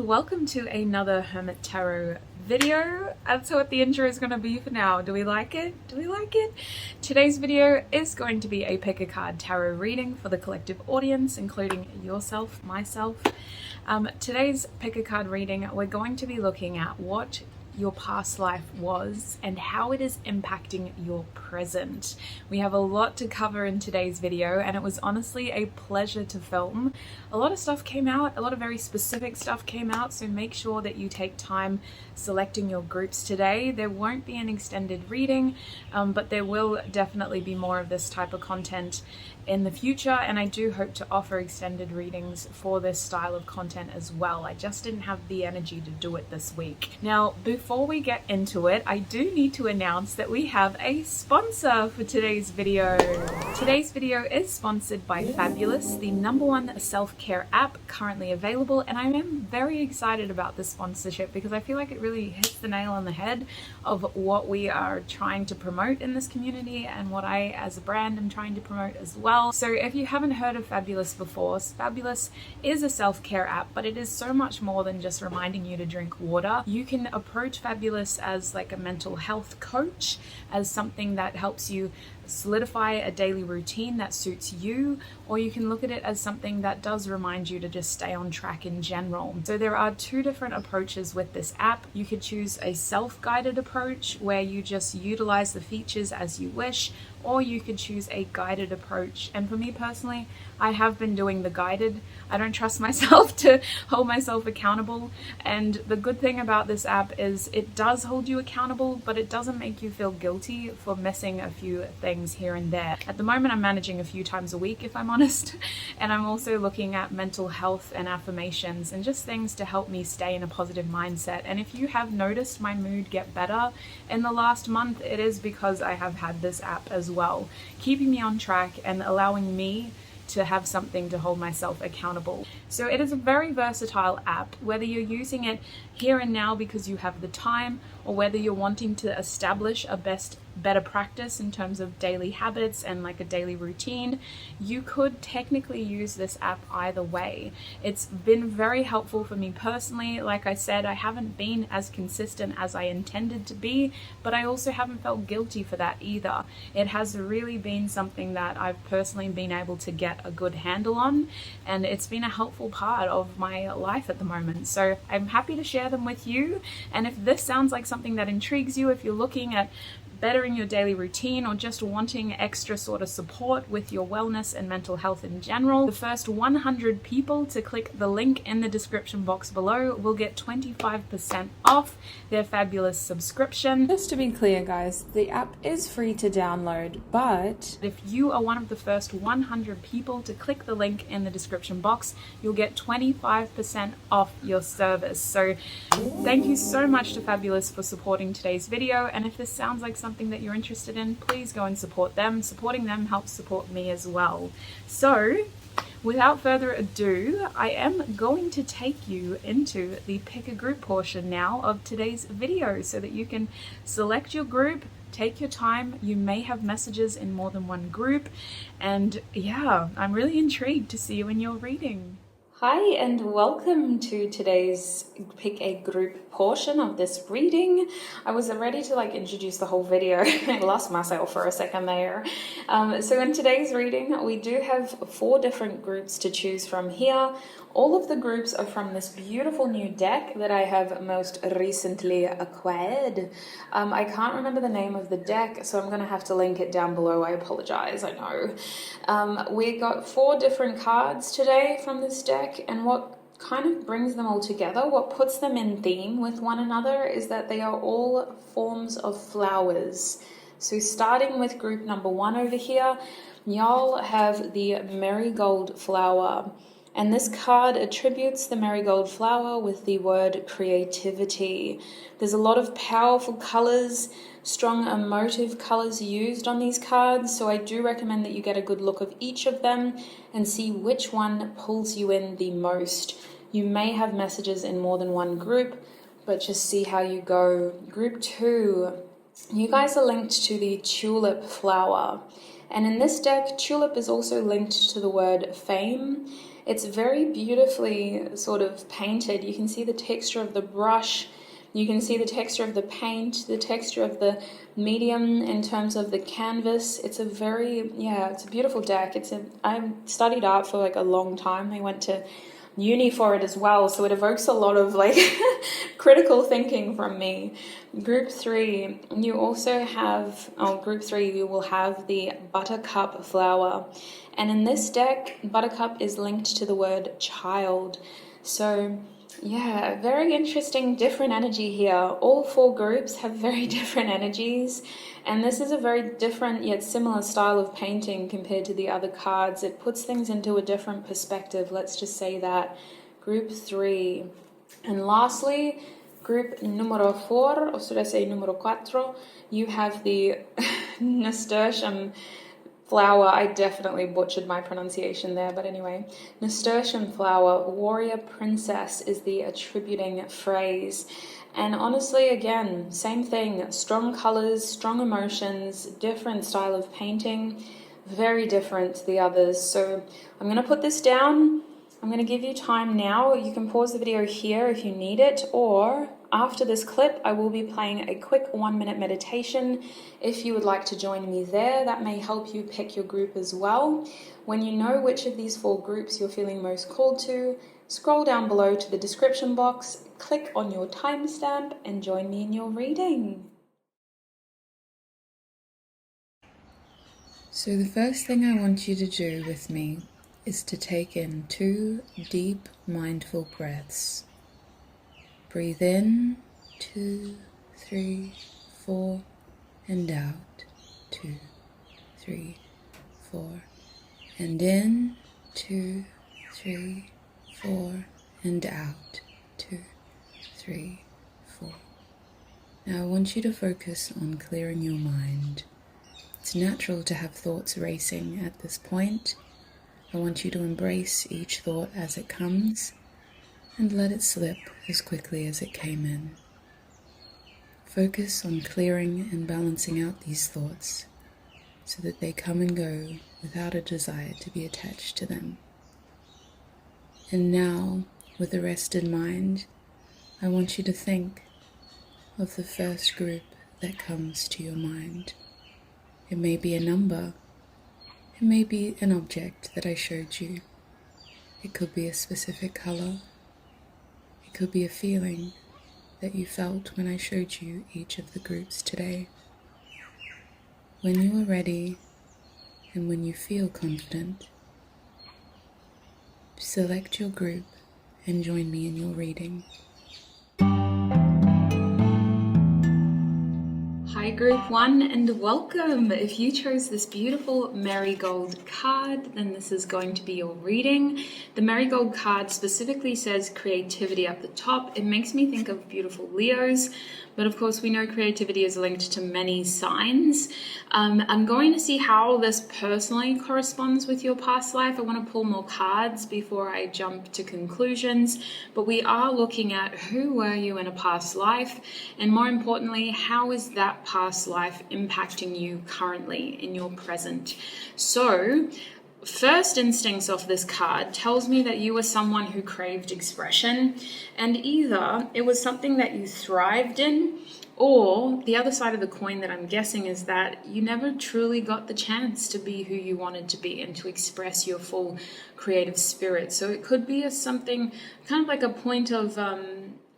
welcome to another Hermit Tarot video. That's what the intro is going to be for now. Do we like it? Do we like it? Today's video is going to be a pick a card tarot reading for the collective audience, including yourself, myself. Today's pick a card reading, we're going to be looking at what your past life was and how it is impacting your present. We have a lot to cover in today's video, and it was honestly a pleasure to film. A lot of stuff came out, a lot of very specific stuff came out, so make sure that you take time selecting your groups today. There won't be an extended reading, but there will definitely be more of this type of content in the future, and I do hope to offer extended readings for this style of content as well. I just didn't have the energy to do it this week. Now, before we get into it, I do need to announce that we have a sponsor for today's video. Today's video is sponsored by Fabulous, the #1 self-care app currently available, and I am very excited about this sponsorship because I feel like it really hits the nail on the head of what we are trying to promote in this community and what I as a brand am trying to promote as well. So if you haven't heard of Fabulous before, Fabulous is a self-care app, but it is so much more than just reminding you to drink water. You can approach Fabulous as like a mental health coach, as something that helps you solidify a daily routine that suits you, or you can look at it as something that does remind you to just stay on track in general. So there are two different approaches with this app. You could choose a self-guided approach where you just utilize the features as you wish, or you could choose a guided approach. And for me personally, I have been doing the guided. I don't trust myself to hold myself accountable. And the good thing about this app is it does hold you accountable, but it doesn't make you feel guilty for missing a few things here and there. At the moment, I'm managing a few times a week, if I'm honest. And I'm also looking at mental health and affirmations and just things to help me stay in a positive mindset. And if you have noticed my mood get better in the last month, it is because I have had this app as well, keeping me on track and allowing me to have something to hold myself accountable. So it is a very versatile app, whether you're using it here and now because you have the time, or whether you're wanting to establish a better practice in terms of daily habits and like a daily routine. You could technically use this app either way. It's been very helpful for me personally. Like I said, I haven't been as consistent as I intended to be, but I also haven't felt guilty for that either. It has really been something that I've personally been able to get a good handle on, and it's been a helpful part of my life at the moment. So I'm happy to share them with you. And if this sounds like something that intrigues you, if you're looking at bettering your daily routine or just wanting extra sort of support with your wellness and mental health in general, the first 100 people to click the link in the description box below will get 25% off their Fabulous subscription. Just to be clear, guys, the app is free to download, but if you are one of the first 100 people to click the link in the description box, you'll get 25% off your service. So thank you so much to Fabulous for supporting today's video, and if this sounds like something that you're interested in, please go and support them. Supporting them helps support me as well. So without further ado, I am going to take you into the pick a group portion now of today's video so that you can select your group. Take your time. You may have messages in more than one group, and yeah, I'm really intrigued to see you in your reading. Hi and welcome to today's pick a group portion of this reading. I was ready to introduce the whole video. I lost myself for a second there. So in today's reading, we do have 4 different groups to choose from here. All of the groups are from this beautiful new deck that I have most recently acquired. I can't remember the name of the deck, so I'm going to have to link it down below. I apologize, I know. We got 4 different cards today from this deck, and what kind of brings them all together, what puts them in theme with one another, is that they are all forms of flowers. So starting with group number 1 over here, y'all have the marigold flower. And this card attributes the marigold flower with the word creativity. There's a lot of powerful colors, strong emotive colors used on these cards, so I do recommend that you get a good look of each of them and see which one pulls you in the most. You may have messages in more than one group, but just see how you go. Group 2, you guys are linked to the tulip flower. And in this deck, tulip is also linked to the word fame. It's very beautifully sort of painted. You can see the texture of the brush. You can see the texture of the paint, the texture of the medium in terms of the canvas. It's a very, yeah, it's a beautiful deck. I studied art for like a long time. I went to uni for it as well, so it evokes a lot of like critical thinking from me. Group 3, you also have, group 3, you will have the buttercup flower. And in this deck, buttercup is linked to the word child. So yeah, very interesting, different energy here. All 4 groups have very different energies, and this is a very different yet similar style of painting compared to the other cards. It puts things into a different perspective, let's just say that. Group 3. And lastly, group numero 4, or should I say numero 4, you have the nasturtium flower. I definitely butchered my pronunciation there, but anyway, nasturtium flower, warrior princess is the attributing phrase. And honestly, again, same thing, strong colors, strong emotions, different style of painting, very different to the others. So I'm going to put this down. I'm going to give you time now. You can pause the video here if you need it, or after this clip, I will be playing a quick 1-minute meditation. If you would like to join me there, that may help you pick your group as well. When you know which of these 4 groups you're feeling most called to, scroll down below to the description box, click on your timestamp, and join me in your reading. So the first thing I want you to do with me is to take in 2 deep, mindful breaths. Breathe in, 2, 3, 4, and out, 2, 3, 4, and in, 2, 3, 4, and out, 2, 3, 4. Now I want you to focus on clearing your mind. It's natural to have thoughts racing at this point. I want you to embrace each thought as it comes and let it slip as quickly as it came in. Focus on clearing and balancing out these thoughts so that they come and go without a desire to be attached to them. And now, with a rested mind, I want you to think of the first group that comes to your mind. It may be a number. It may be an object that I showed you. It could be a specific color. It could be a feeling that you felt when I showed you each of the groups today. When you are ready and when you feel confident, select your group and join me in your reading. Hi Group 1 and welcome! If you chose this beautiful marigold card, then this is going to be your reading. The marigold card specifically says creativity up the top. It makes me think of beautiful Leos, but of course we know creativity is linked to many signs. I'm going to see how this personally corresponds with your past life. I want to pull more cards before I jump to conclusions, but we are looking at who were you in a past life, and more importantly, how is that past life impacting you currently in your present. So first instincts of this card tells me that you were someone who craved expression, and either it was something that you thrived in, or the other side of the coin that I'm guessing is that you never truly got the chance to be who you wanted to be and to express your full creative spirit. So it could be something kind of like a point of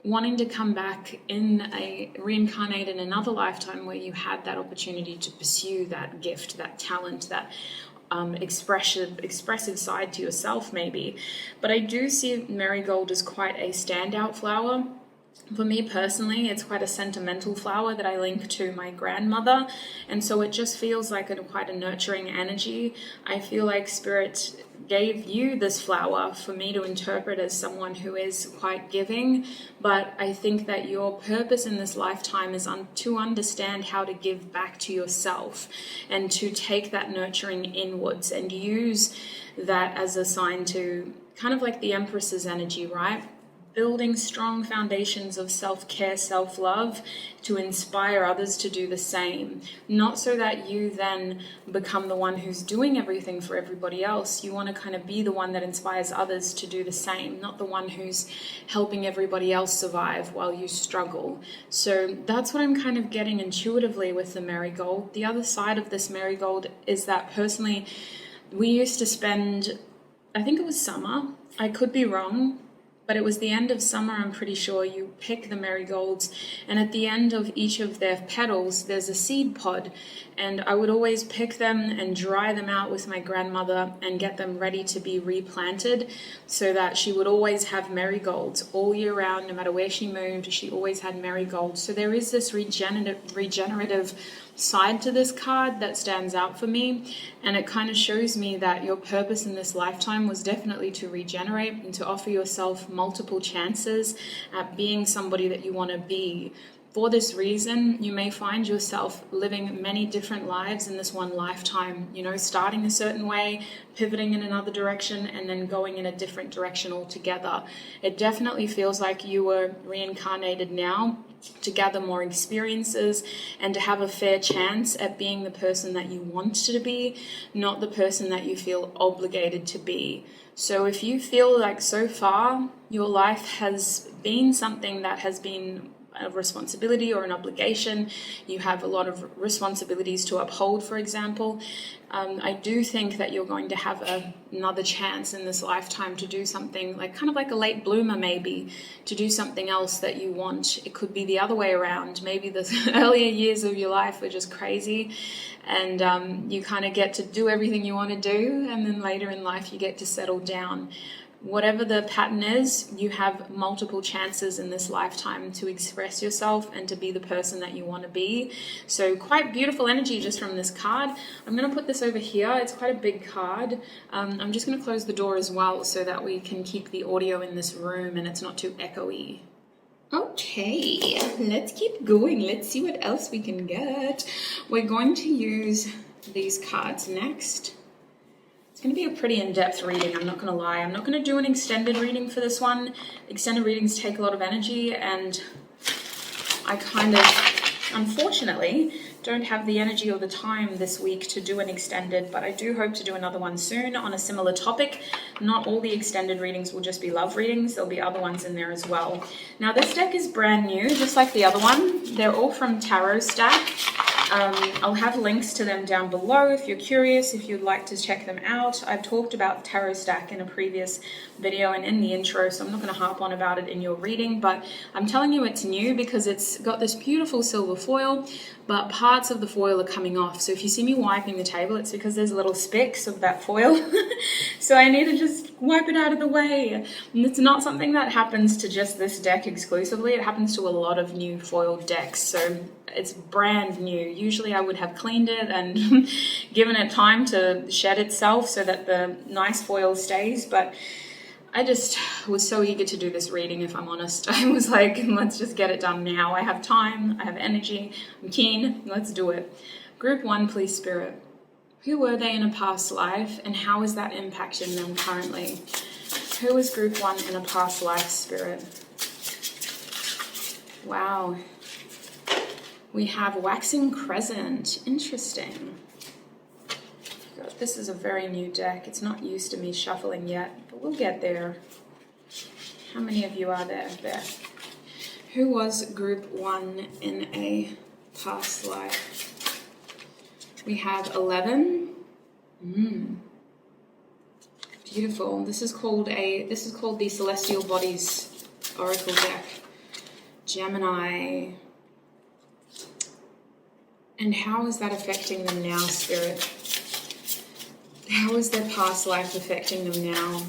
wanting to come back reincarnate in another lifetime where you had that opportunity to pursue that gift, that talent, that expressive side to yourself maybe. But I do see marigold as quite a standout flower. For me personally, it's quite a sentimental flower that I link to my grandmother, and so it just feels like quite a nurturing energy. I feel like Spirit gave you this flower for me to interpret as someone who is quite giving, but I think that your purpose in this lifetime is to understand how to give back to yourself and to take that nurturing inwards and use that as a sign to kind of like the Empress's energy, right? building strong foundations of self-care, self-love to inspire others to do the same. Not so that you then become the one who's doing everything for everybody else. You want to kind of be the one that inspires others to do the same, not the one who's helping everybody else survive while you struggle. So that's what I'm kind of getting intuitively with the marigold. The other side of this marigold is that personally, we used to spend, I think it was summer, I could be wrong, but it was the end of summer, I'm pretty sure. You pick the marigolds, and at the end of each of their petals, there's a seed pod. And I would always pick them and dry them out with my grandmother and get them ready to be replanted, so that she would always have marigolds all year round. No matter where she moved, she always had marigolds. So there is this regenerative side to this card that stands out for me, and it kind of shows me that your purpose in this lifetime was definitely to regenerate and to offer yourself multiple chances at being somebody that you want to be. For this reason, you may find yourself living many different lives in this one lifetime, you know, starting a certain way, pivoting in another direction, and then going in a different direction altogether. It definitely feels like you were reincarnated now to gather more experiences and to have a fair chance at being the person that you want to be, not the person that you feel obligated to be. So if you feel like so far your life has been something that has been a responsibility or an obligation, you have a lot of responsibilities to uphold, for example, I do think that you're going to have another chance in this lifetime to do something, like kind of like a late bloomer maybe, to do something else that you want. It could be the other way around. Maybe the earlier years of your life were just crazy, and you kind of get to do everything you want to do, and then later in life you get to settle down. Whatever the pattern is, you have multiple chances in this lifetime to express yourself and to be the person that you want to be. So quite beautiful energy just from this card. I'm going to put this over here. It's quite a big card. I'm just going to close the door as well so that we can keep the audio in this room and it's not too echoey. Okay, let's keep going. Let's see what else we can get. We're going to use these cards next. It's going to be a pretty in-depth reading, I'm not going to lie. I'm not going to do an extended reading for this one. Extended readings take a lot of energy, and I kind of, unfortunately, don't have the energy or the time this week to do an extended, but I do hope to do another one soon on a similar topic. Not all the extended readings will just be love readings. There'll be other ones in there as well. Now, this deck is brand new, just like the other one. They're all from Tarot Stack. I'll have links to them down below if you're curious, if you'd like to check them out. I've talked about Tarot Stack in a previous video and in the intro, so I'm not going to harp on about it in your reading, but I'm telling you it's new because it's got this beautiful silver foil, but parts of the foil are coming off. So if you see me wiping the table, it's because there's little specks of that foil. So I need to just wipe it out of the way. And it's not something that happens to just this deck exclusively. It happens to a lot of new foiled decks. So it's brand new. Usually I would have cleaned it and given it time to shed itself so that the nice foil stays, but I just was so eager to do this reading, if I'm honest. I was like, let's just get it done now. I have time, I have energy, I'm keen, let's do it. Group 1, please, Spirit. Who were they in a past life, and how is that impacting them currently? Who is Group 1 in a past life, Spirit? Wow. We have Waxing Crescent. Interesting. God, this is a very new deck. It's not used to me shuffling yet, but we'll get there. How many of you are there? There. Who was Group 1 in a past life? We have 11. Beautiful. This is called the Celestial Bodies Oracle deck. Gemini. And how is that affecting them now, Spirit? How is their past life affecting them now?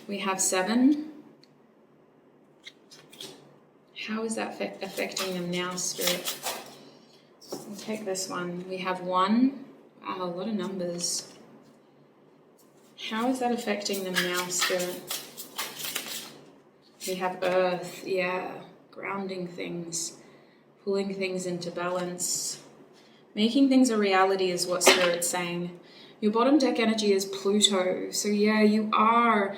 We have 7. How is that affecting them now, Spirit? We'll take this one. We have 1. Wow, a lot of numbers. How is that affecting them now, Spirit? We have Earth, yeah, grounding things, pulling things into balance. Making things a reality is what Spirit's saying. Your bottom deck energy is Pluto. So yeah, you are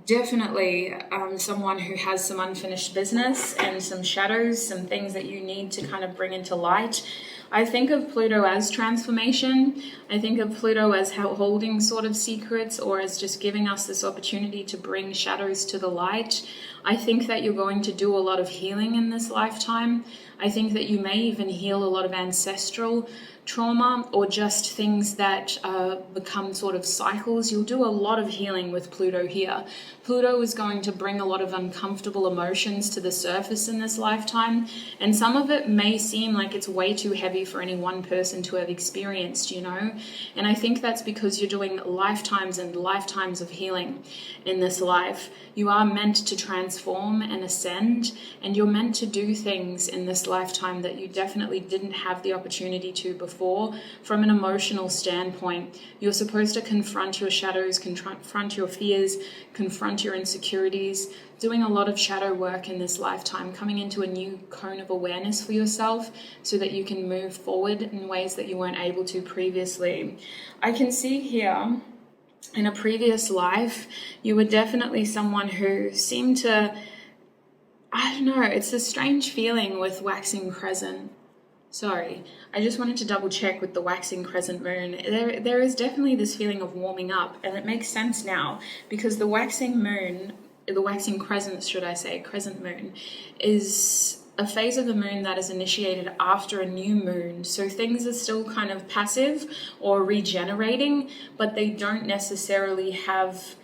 definitely someone who has some unfinished business and some shadows, some things that you need to kind of bring into light. I think of Pluto as transformation. I think of Pluto as holding sort of secrets, or as just giving us this opportunity to bring shadows to the light. I think that you're going to do a lot of healing in this lifetime. I think that you may even heal a lot of ancestral trauma, or just things that become sort of cycles. You'll do a lot of healing with Pluto here. Pluto is going to bring a lot of uncomfortable emotions to the surface in this lifetime, and some of it may seem like it's way too heavy for any one person to have experienced, you know? And I think that's because you're doing lifetimes and lifetimes of healing in this life. You are meant to transform and ascend, and you're meant to do things in this lifetime that you definitely didn't have the opportunity to before. From an emotional standpoint, you're supposed to confront your shadows, confront your fears, confront your insecurities, doing a lot of shadow work in this lifetime, coming into a new cone of awareness for yourself so that you can move forward in ways that you weren't able to previously. I can see here, in a previous life, you were definitely someone who seemed to, I don't know, it's a strange feeling with waxing crescent. Sorry, I just wanted to double check with the waxing crescent moon. There is definitely this feeling of warming up, and it makes sense now because the waxing moon, the waxing crescent, should I say, crescent moon, is a phase of the moon that is initiated after a new moon. So things are still kind of passive or regenerating, but they don't necessarily have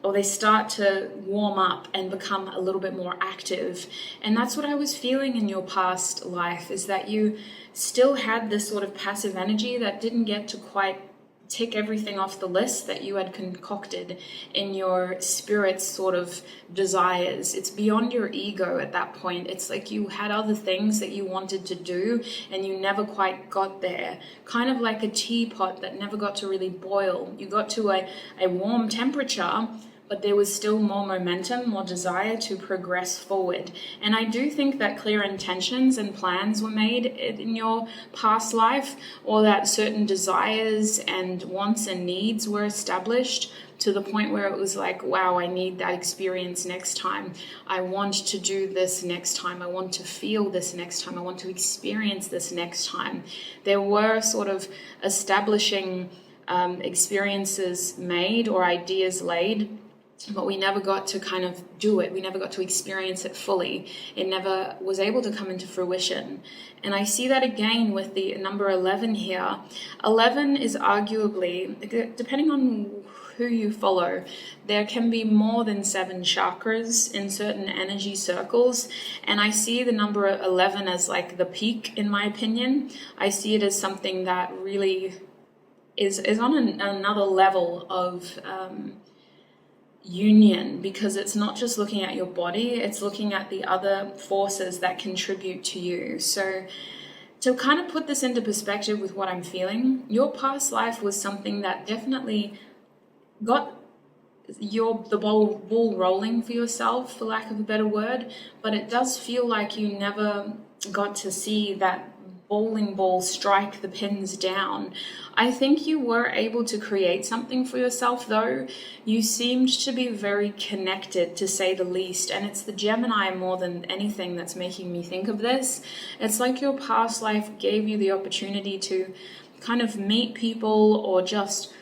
or they start to warm up and become a little bit more active. And that's what I was feeling in your past life, is that you still had this sort of passive energy that didn't get to quite tick everything off the list that you had concocted in your spirit's sort of desires. It's beyond your ego at that point. It's like you had other things that you wanted to do and you never quite got there. Kind of like a teapot that never got to really boil. You got to a warm temperature, but there was still more momentum, more desire to progress forward. And I do think that clear intentions and plans were made in your past life, or that certain desires and wants and needs were established to the point where it was like, wow, I need that experience next time. I want to do this next time. I want to feel this next time. I want to experience this next time. There were sort of establishing experiences made or ideas laid, but we never got to kind of do it. We never got to experience it fully. It never was able to come into fruition. And I see that again with the number 11 here. 11 is arguably, depending on who you follow, there can be more than 7 chakras in certain energy circles. And I see the number 11 as like the peak, in my opinion. I see it as something that really is on another level of union, because it's not just looking at your body, it's looking at the other forces that contribute to you. So to kind of put this into perspective with what I'm feeling, your past life was something that definitely got the ball rolling for yourself, for lack of a better word, but it does feel like you never got to see that bowling ball strike the pins down. I think you were able to create something for yourself, though. You seemed to be very connected, to say the least, and it's the Gemini more than anything that's making me think of this. It's like your past life gave you the opportunity to kind of meet people, or just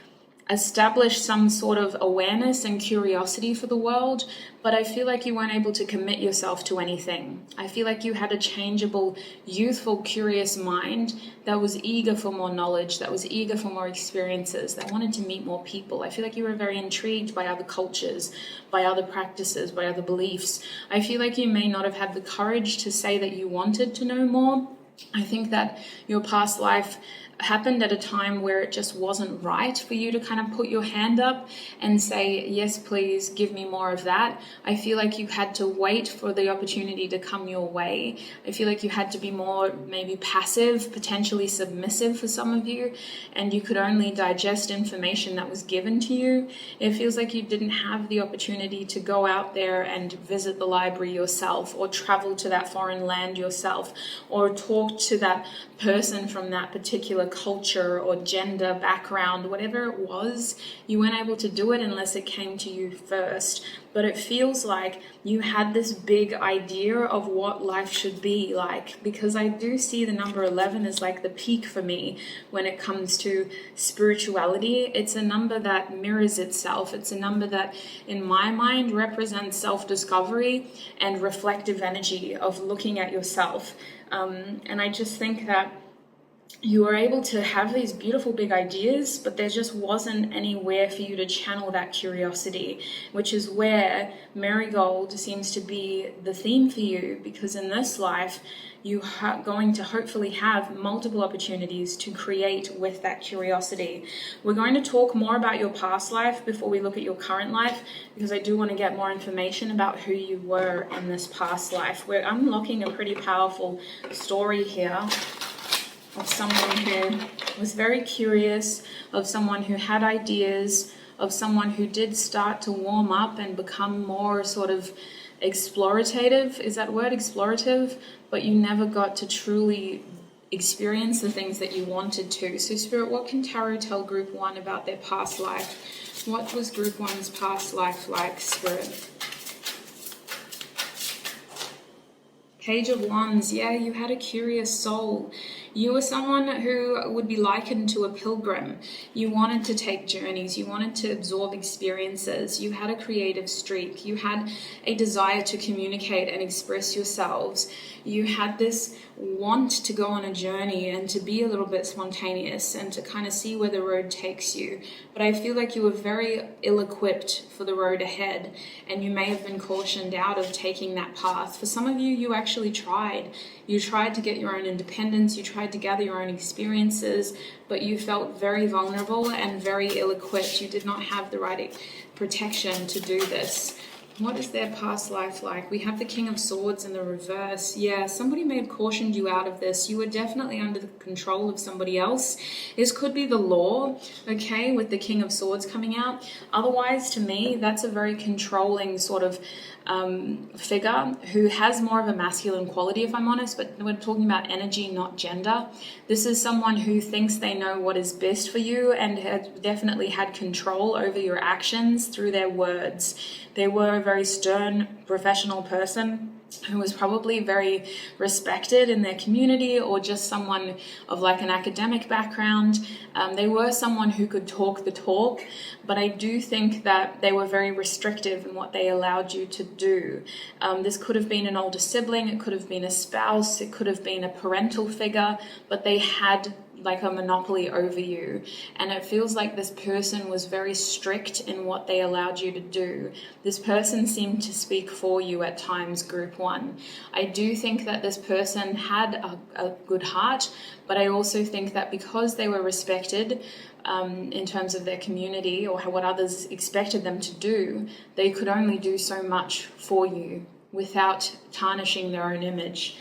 establish some sort of awareness and curiosity for the world, but I feel like you weren't able to commit yourself to anything. I feel like you had a changeable, youthful, curious mind that was eager for more knowledge, that was eager for more experiences, that wanted to meet more people. I feel like you were very intrigued by other cultures, by other practices, by other beliefs. I feel like you may not have had the courage to say that you wanted to know more. I think that your past life happened at a time where it just wasn't right for you to kind of put your hand up and say, yes, please give me more of that. I feel like you had to wait for the opportunity to come your way. I feel like you had to be more maybe passive, potentially submissive for some of you, and you could only digest information that was given to you. It feels like you didn't have the opportunity to go out there and visit the library yourself, or travel to that foreign land yourself, or talk to that person from that particular particular culture or gender background, whatever it was, you weren't able to do it unless it came to you first. But it feels like you had this big idea of what life should be like, because I do see the number 11 as like the peak for me when it comes to spirituality. It's a number that mirrors itself. It's a number that, in my mind, represents self-discovery and reflective energy of looking at yourself. And I just think that you were able to have these beautiful big ideas, but there just wasn't anywhere for you to channel that curiosity, which is where Marigold seems to be the theme for you, because in this life, you are going to hopefully have multiple opportunities to create with that curiosity. We're going to talk more about your past life before we look at your current life, because I do want to get more information about who you were in this past life. We're unlocking a pretty powerful story here of someone who was very curious, of someone who had ideas, of someone who did start to warm up and become more sort of explorative. Is that word, explorative? But you never got to truly experience the things that you wanted to. So Spirit, what can Tarot tell Group 1 about their past life? What was Group 1's past life like, Spirit? Page of Wands. Yeah, you had a curious soul. You were someone who would be likened to a pilgrim. You wanted to take journeys. You wanted to absorb experiences. You had a creative streak. You had a desire to communicate and express yourselves. You had this want to go on a journey and to be a little bit spontaneous and to kind of see where the road takes you. But I feel like you were very ill-equipped for the road ahead, and you may have been cautioned out of taking that path. For some of you, you actually tried. You tried to get your own independence. You tried to gather your own experiences, but you felt very vulnerable and very ill-equipped. You did not have the right protection to do this. What is their past life like? We have the King of Swords in the reverse. Yeah, somebody may have cautioned you out of this. You were definitely under the control of somebody else. This could be the law, okay, with the King of Swords coming out. Otherwise, to me, that's a very controlling sort of figure who has more of a masculine quality, if I'm honest, but we're talking about energy, not gender. This is someone who thinks they know what is best for you and has definitely had control over your actions through their words. They were a very stern, professional person who was probably very respected in their community, or just someone of like an academic background. They were someone who could talk the talk, but I do think that they were very restrictive in what they allowed you to do. This could have been an older sibling, it could have been a spouse, it could have been a parental figure, but they had like a monopoly over you. And it feels like this person was very strict in what they allowed you to do. This person seemed to speak for you at times, Group 1. I do think that this person had a good heart, but I also think that because they were respected in terms of their community or what others expected them to do, they could only do so much for you without tarnishing their own image.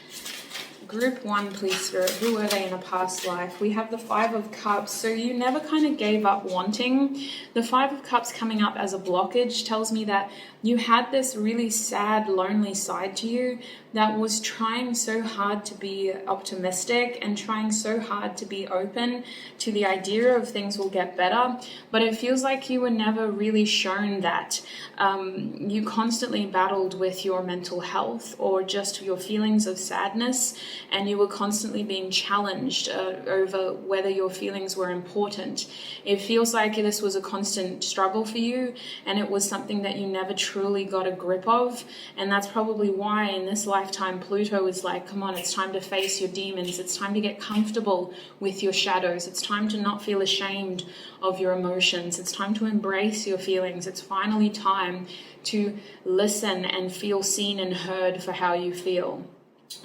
Group 1, please, Spirit. Who were they in a past life? We have the 5 of Cups. So you never kind of gave up wanting. The 5 of Cups coming up as a blockage tells me that you had this really sad, lonely side to you that was trying so hard to be optimistic and trying so hard to be open to the idea of things will get better. But it feels like you were never really shown that. You constantly battled with your mental health or just your feelings of sadness, and you were constantly being challenged over whether your feelings were important. It feels like this was a constant struggle for you, and it was something that you never truly got a grip of. And that's probably why in this lifetime Pluto is like, come on, it's time to face your demons. It's time to get comfortable with your shadows. It's time to not feel ashamed of your emotions. It's time to embrace your feelings. It's finally time to listen and feel seen and heard for how you feel.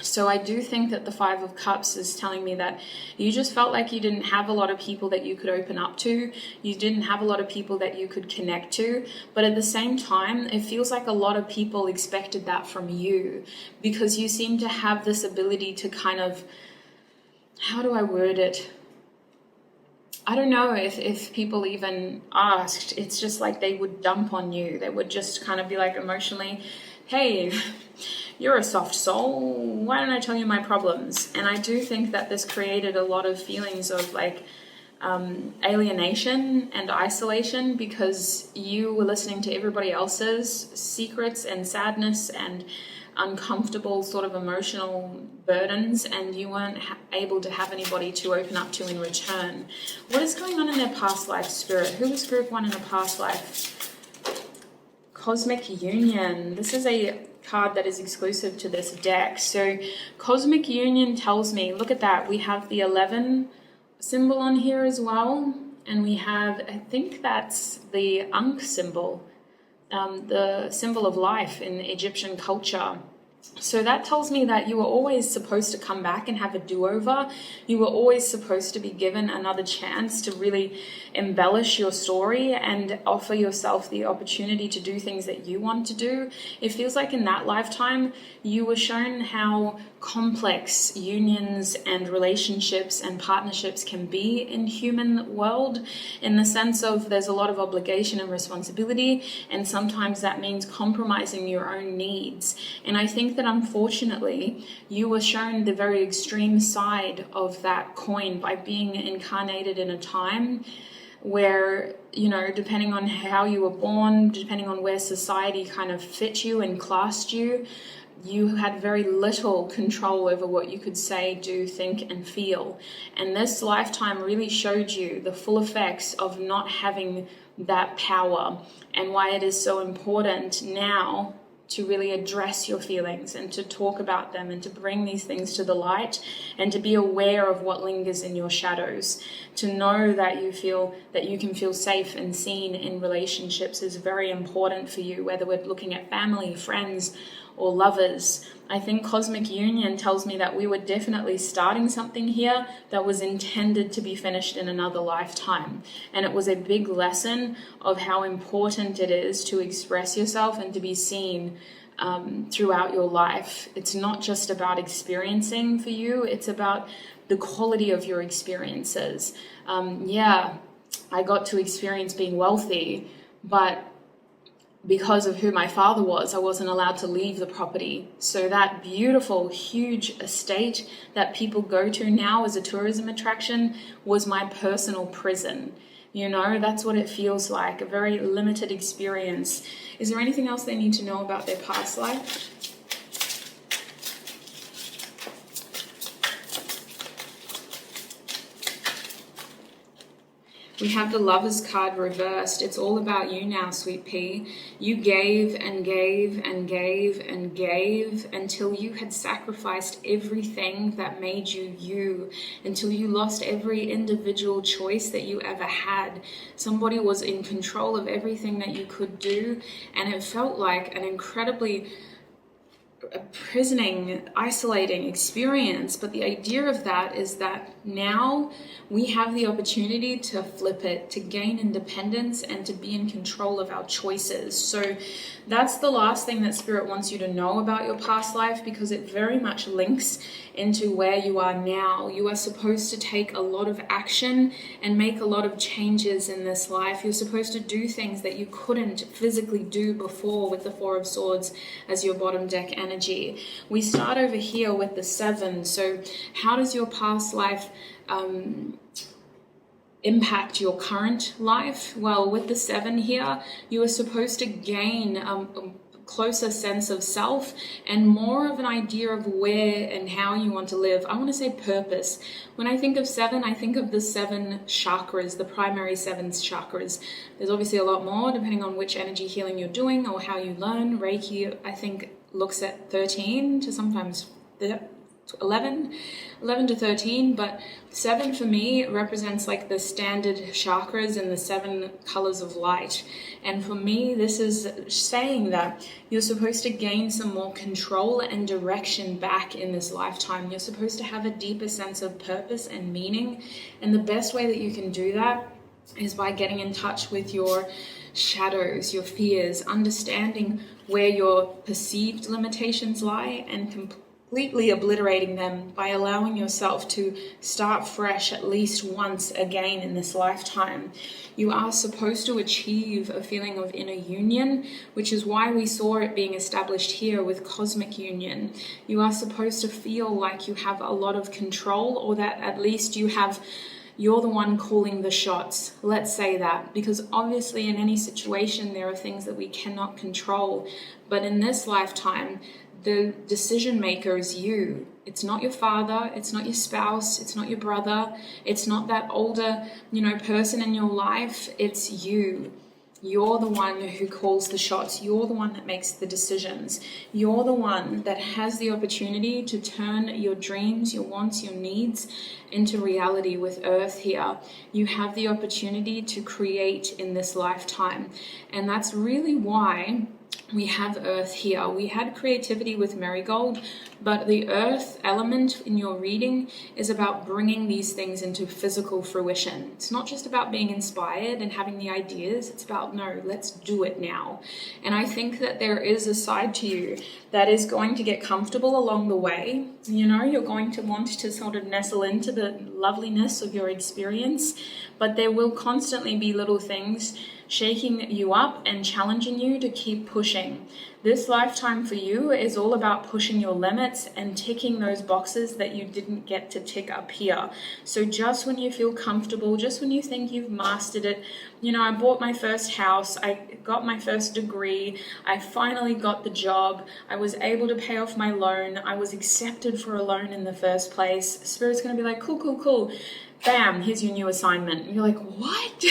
So I do think that the 5 of Cups is telling me that you just felt like you didn't have a lot of people that you could open up to. You didn't have a lot of people that you could connect to. But at the same time, it feels like a lot of people expected that from you, because you seem to have this ability to kind of, how do I word it? I don't know if people even asked. It's just like they would dump on you. They would just kind of be like emotionally hey, you're a soft soul, why don't I tell you my problems? And I do think that this created a lot of feelings of like alienation and isolation, because you were listening to everybody else's secrets and sadness and uncomfortable sort of emotional burdens, and you weren't able to have anybody to open up to in return. What is going on in their past life, Spirit? Who was group 1 in a past life? Cosmic Union. This is a card that is exclusive to this deck. So Cosmic Union tells me, look at that, we have the 11 symbol on here as well, and we have, I think that's the Ankh symbol, the symbol of life in Egyptian culture. So that tells me that you were always supposed to come back and have a do-over. You were always supposed to be given another chance to really embellish your story and offer yourself the opportunity to do things that you want to do. It feels like in that lifetime, you were shown how complex unions and relationships and partnerships can be in human world, in the sense of there's a lot of obligation and responsibility, and sometimes that means compromising your own needs. And I think that unfortunately you were shown the very extreme side of that coin by being incarnated in a time where, you know, depending on how you were born, depending on where society kind of fit you and classed you, you had very little control over what you could say, do, think, and feel. And this lifetime really showed you the full effects of not having that power, and why it is so important now to really address your feelings and to talk about them and to bring these things to the light and to be aware of what lingers in your shadows. To know that you can feel safe and seen in relationships is very important for you, whether we're looking at family, friends, or lovers. I think Cosmic Union tells me that we were definitely starting something here that was intended to be finished in another lifetime. And it was a big lesson of how important it is to express yourself and to be seen throughout your life. It's not just about experiencing for you, it's about the quality of your experiences. Yeah, I got to experience being wealthy, but because of who my father was, I wasn't allowed to leave the property. So that beautiful, huge estate that people go to now as a tourism attraction was my personal prison. You know, that's what it feels like, a very limited experience. Is there anything else they need to know about their past life? We have the Lover's card reversed. It's all about you now, sweet pea. You gave and gave and gave and gave until you had sacrificed everything that made you you, until you lost every individual choice that you ever had. Somebody was in control of everything that you could do, and it felt like an incredibly imprisoning, isolating experience. But the idea of that is that now we have the opportunity to flip it, to gain independence and to be in control of our choices. So that's the last thing that Spirit wants you to know about your past life, because it very much links into where you are now. You are supposed to take a lot of action and make a lot of changes in this life. You're supposed to do things that you couldn't physically do before with the Four of Swords as your bottom deck energy. We start over here with the 7. So how does your past life impact your current life? Well, with the 7 here, you are supposed to gain a closer sense of self and more of an idea of where and how you want to live. I want to say purpose. When I think of 7, I think of the 7 chakras, the primary 7 chakras. There's obviously a lot more depending on which energy healing you're doing or how you learn. Reiki, I think, looks at 13 to sometimes 11 to 13, but 7 for me represents like the standard chakras and the 7 colors of light. And for me, this is saying that you're supposed to gain some more control and direction back in this lifetime. You're supposed to have a deeper sense of purpose and meaning. And the best way that you can do that is by getting in touch with your shadows, your fears, understanding where your perceived limitations lie, and completely obliterating them by allowing yourself to start fresh at least once again in this lifetime. You are supposed to achieve a feeling of inner union, which is why we saw it being established here with cosmic union. You are supposed to feel like you have a lot of control, or that at least you're the one calling the shots. Let's say that, because obviously in any situation there are things that we cannot control, but in this lifetime the decision maker is you. It's not your father, it's not your spouse, it's not your brother, it's not that older, person in your life. It's you. You're the one who calls the shots. You're the one that makes the decisions. You're the one that has the opportunity to turn your dreams, your wants, your needs into reality with Earth here. You have the opportunity to create in this lifetime. And that's really why we have Earth here. We had creativity with Marigold, but the Earth element in your reading is about bringing these things into physical fruition. It's not just about being inspired and having the ideas. It's about, no, let's do it now. And I think that there is a side to you that is going to get comfortable along the way. You're going to want to sort of nestle into the loveliness of your experience, but there will constantly be little things shaking you up and challenging you to keep pushing. This lifetime for you is all about pushing your limits and ticking those boxes that you didn't get to tick up here. So just when you feel comfortable, just when you think you've mastered it, I bought my first house, I got my first degree, I finally got the job, I was able to pay off my loan, I was accepted for a loan in the first place. Spirit's going to be like, cool. Bam, here's your new assignment. And you're like, what?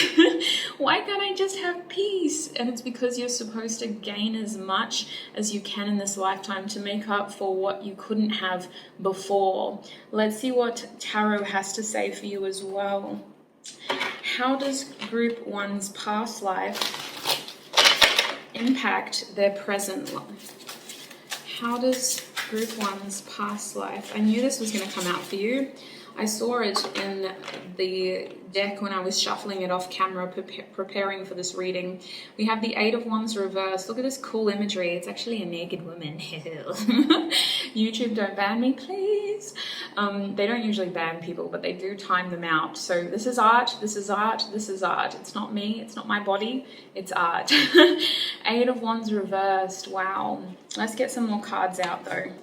Why can't I just have peace? And it's because you're supposed to gain as much as you can in this lifetime to make up for what you couldn't have before. Let's see what Tarot has to say for you as well. How does Group 1's past life impact their present life? How does Group 1's past life? I knew this was going to come out for you. I saw it in the deck when I was shuffling it off camera, preparing for this reading. We have the Eight of Wands reversed. Look at this cool imagery. It's actually a naked woman. YouTube, don't ban me, please. They don't usually ban people, but they do time them out. So this is art, this is art, this is art. It's not me, it's not my body, it's art. Eight of Wands reversed. Wow. Let's get some more cards out though.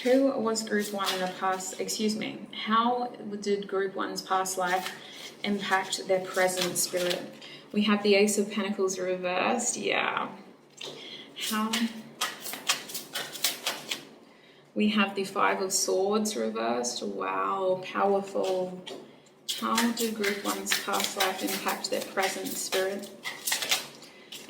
Who was Group 1 in the past, how did Group 1's past life impact their present, Spirit? We have the Ace of Pentacles reversed, yeah. We have the Five of Swords reversed, wow, powerful. How did Group 1's past life impact their present, Spirit?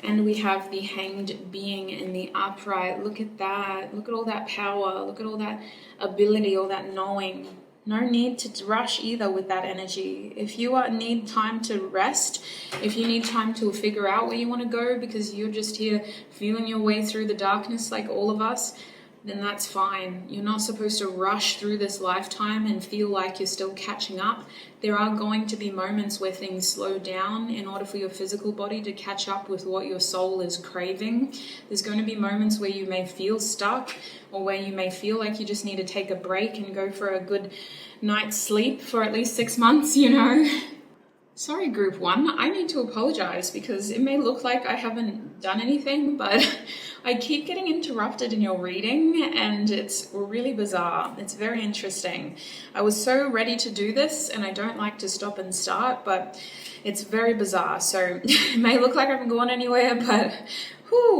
And we have the Hanged Being in the upright. Look at that. Look at all that power. Look at all that ability, all that knowing. No need to rush either with that energy. If you need time to rest, if you need time to figure out where you want to go because you're just here feeling your way through the darkness like all of us, then that's fine. You're not supposed to rush through this lifetime and feel like you're still catching up. There are going to be moments where things slow down in order for your physical body to catch up with what your soul is craving. There's going to be moments where you may feel stuck, or where you may feel like you just need to take a break and go for a good night's sleep for at least 6 months, Sorry, Group 1, I need to apologize because it may look like I haven't done anything, but I keep getting interrupted in your reading and it's really bizarre. It's very interesting. I was so ready to do this and I don't like to stop and start, but it's very bizarre. So it may look like I haven't gone anywhere, but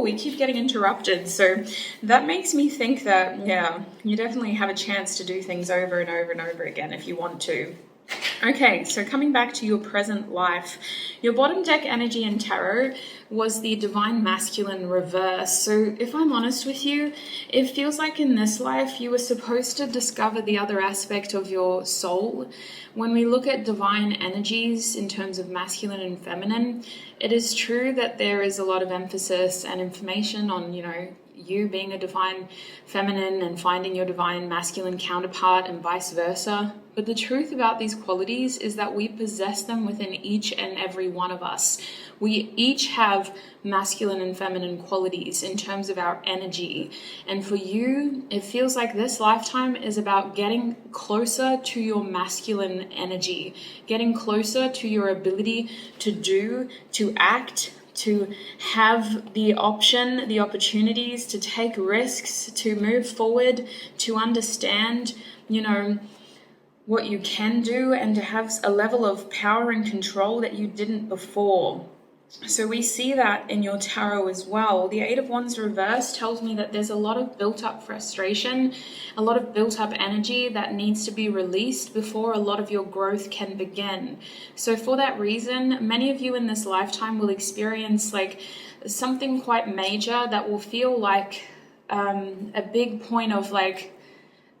we keep getting interrupted. So that makes me think that, yeah, you definitely have a chance to do things over and over and over again if you want to. Okay, so coming back to your present life, your bottom deck energy in tarot was the Divine Masculine reverse. So if I'm honest with you, it feels like in this life you were supposed to discover the other aspect of your soul. When we look at divine energies in terms of masculine and feminine, it is true that there is a lot of emphasis and information on, you being a divine feminine and finding your divine masculine counterpart and vice versa. But the truth about these qualities is that we possess them within each and every one of us. We each have masculine and feminine qualities in terms of our energy. And for you, it feels like this lifetime is about getting closer to your masculine energy, getting closer to your ability to do, to act, to have the option, the opportunities to take risks, to move forward, to understand, what you can do, and to have a level of power and control that you didn't before. So we see that in your tarot as well. The Eight of Wands reverse tells me that there's a lot of built up frustration, a lot of built up energy that needs to be released before a lot of your growth can begin. So for that reason, many of you in this lifetime will experience like something quite major that will feel like a big point of like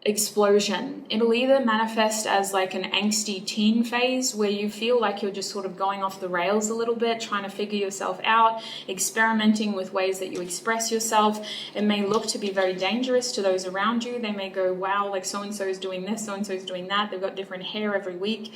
explosion. It'll either manifest as like an angsty teen phase where you feel like you're just sort of going off the rails a little bit, trying to figure yourself out, experimenting with ways that you express yourself. It may look to be very dangerous to those around you. They may go, wow, like so-and-so is doing this, so-and-so is doing that. They've got different hair every week.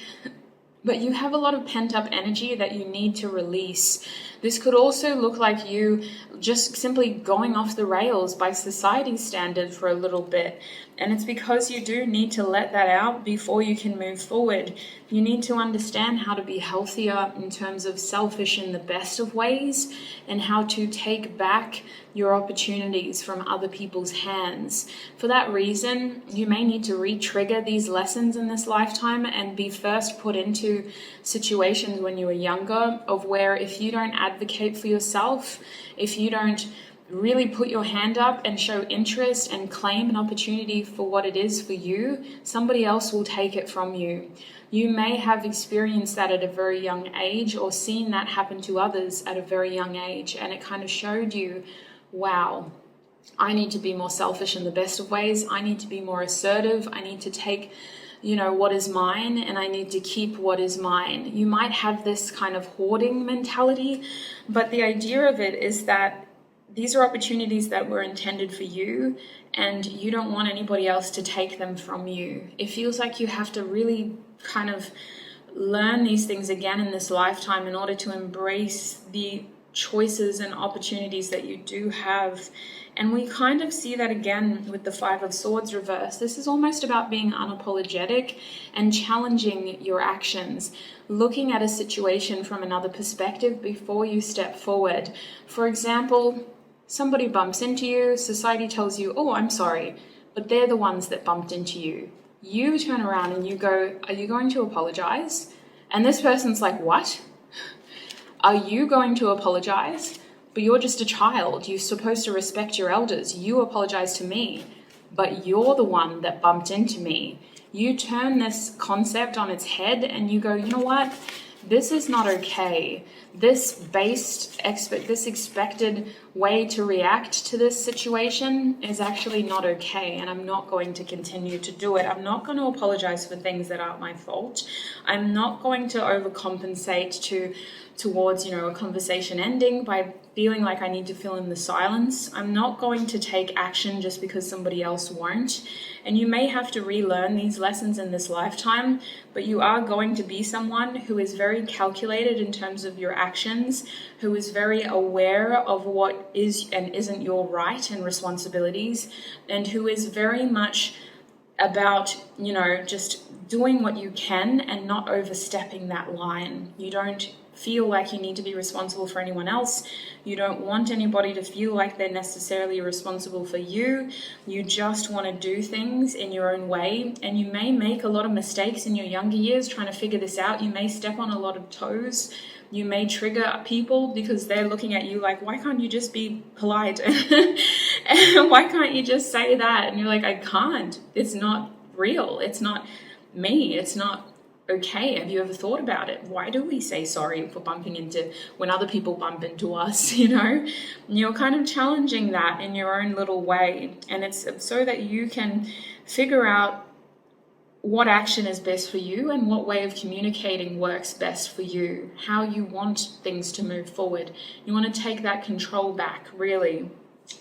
But you have a lot of pent-up energy that you need to release. This could also look like you just simply going off the rails by society's standard for a little bit. And it's because you do need to let that out before you can move forward. You need to understand how to be healthier in terms of selfish in the best of ways, and how to take back your opportunities from other people's hands. For that reason, you may need to re-trigger these lessons in this lifetime and be first put into situations when you were younger of where if you don't advocate for yourself, if you don't really put your hand up and show interest and claim an opportunity for what it is for you, somebody else will take it from you. You may have experienced that at a very young age, or seen that happen to others at a very young age, and it kind of showed you, wow, I need to be more selfish in the best of ways. I need to be more assertive. I need to take what is mine, and I need to keep what is mine. You might have this kind of hoarding mentality, but the idea of it is that these are opportunities that were intended for you, and you don't want anybody else to take them from you. It feels like you have to really kind of learn these things again in this lifetime in order to embrace the choices and opportunities that you do have. And we kind of see that again with the Five of Swords reverse. This is almost about being unapologetic and challenging your actions, looking at a situation from another perspective before you step forward. For example, somebody bumps into you, society tells you, oh, I'm sorry, but they're the ones that bumped into you. You turn around and you go, are you going to apologize? And this person's like, what? Are you going to apologize? But you're just a child. You're supposed to respect your elders. You apologize to me, but you're the one that bumped into me. You turn this concept on its head and you go, you know what? This is not okay. This expected way to react to this situation is actually not okay, and I'm not going to continue to do it. I'm not going to apologize for things that aren't my fault. I'm not going to overcompensate towards a conversation ending by feeling like I need to fill in the silence. I'm not going to take action just because somebody else won't. And you may have to relearn these lessons in this lifetime, but you are going to be someone who is very calculated in terms of your actions, who is very aware of what is and isn't your right and responsibilities, and who is very much about, just doing what you can and not overstepping that line. You don't feel like you need to be responsible for anyone else. You don't want anybody to feel like they're necessarily responsible for you. You just want to do things in your own way. And you may make a lot of mistakes in your younger years trying to figure this out. You may step on a lot of toes. You may trigger people because they're looking at you like, why can't you just be polite? And why can't you just say that? And you're like, I can't. It's not real. It's not me. It's not okay. Have you ever thought about it? Why do we say sorry for bumping into when other people bump into us? You're kind of challenging that in your own little way. And it's so that you can figure out what action is best for you and what way of communicating works best for you, how you want things to move forward. You want to take that control back, really.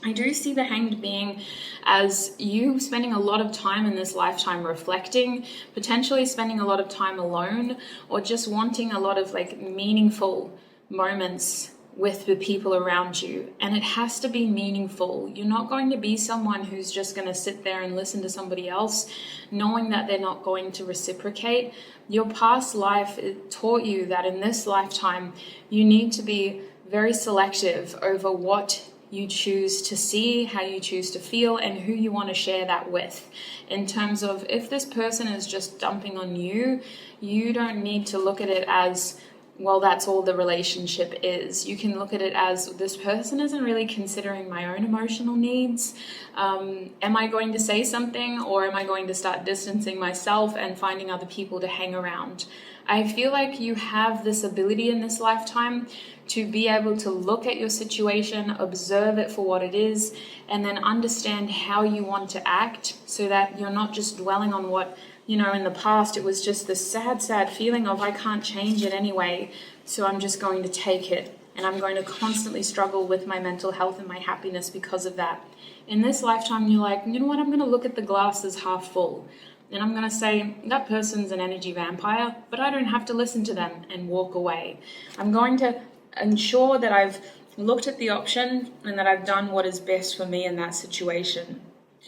I do see the Hanged being as you spending a lot of time in this lifetime reflecting, potentially spending a lot of time alone, or just wanting a lot of meaningful moments with the people around you, and it has to be meaningful. You're not going to be someone who's just going to sit there and listen to somebody else knowing that they're not going to reciprocate. Your past life taught you that in this lifetime you need to be very selective over what you choose to see, how you choose to feel, and who you want to share that with. In terms of, if this person is just dumping on you, you don't need to look at it as, well, that's all the relationship is. You can look at it as, this person isn't really considering my own emotional needs. Am I going to say something, or am I going to start distancing myself and finding other people to hang around? I feel like you have this ability in this lifetime to be able to look at your situation, observe it for what it is, and then understand how you want to act, so that you're not just dwelling on what, in the past it was just this sad feeling of, I can't change it anyway, so I'm just going to take it, and I'm going to constantly struggle with my mental health and my happiness because of that. In this lifetime, you're like, you know what, I'm going to look at the glass as half full. And I'm going to say, that person's an energy vampire, but I don't have to listen to them and walk away. I'm going to ensure that I've looked at the option and that I've done what is best for me in that situation.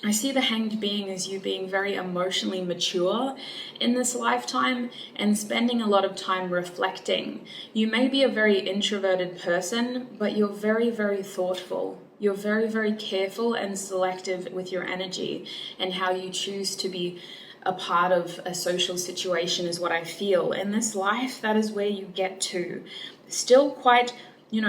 I see the Hanged being as you being very emotionally mature in this lifetime and spending a lot of time reflecting. You may be a very introverted person, but you're very, very thoughtful. You're very, very careful and selective with your energy and how you choose to be a part of a social situation, is what I feel. In this life, that is where you get to. Still quite,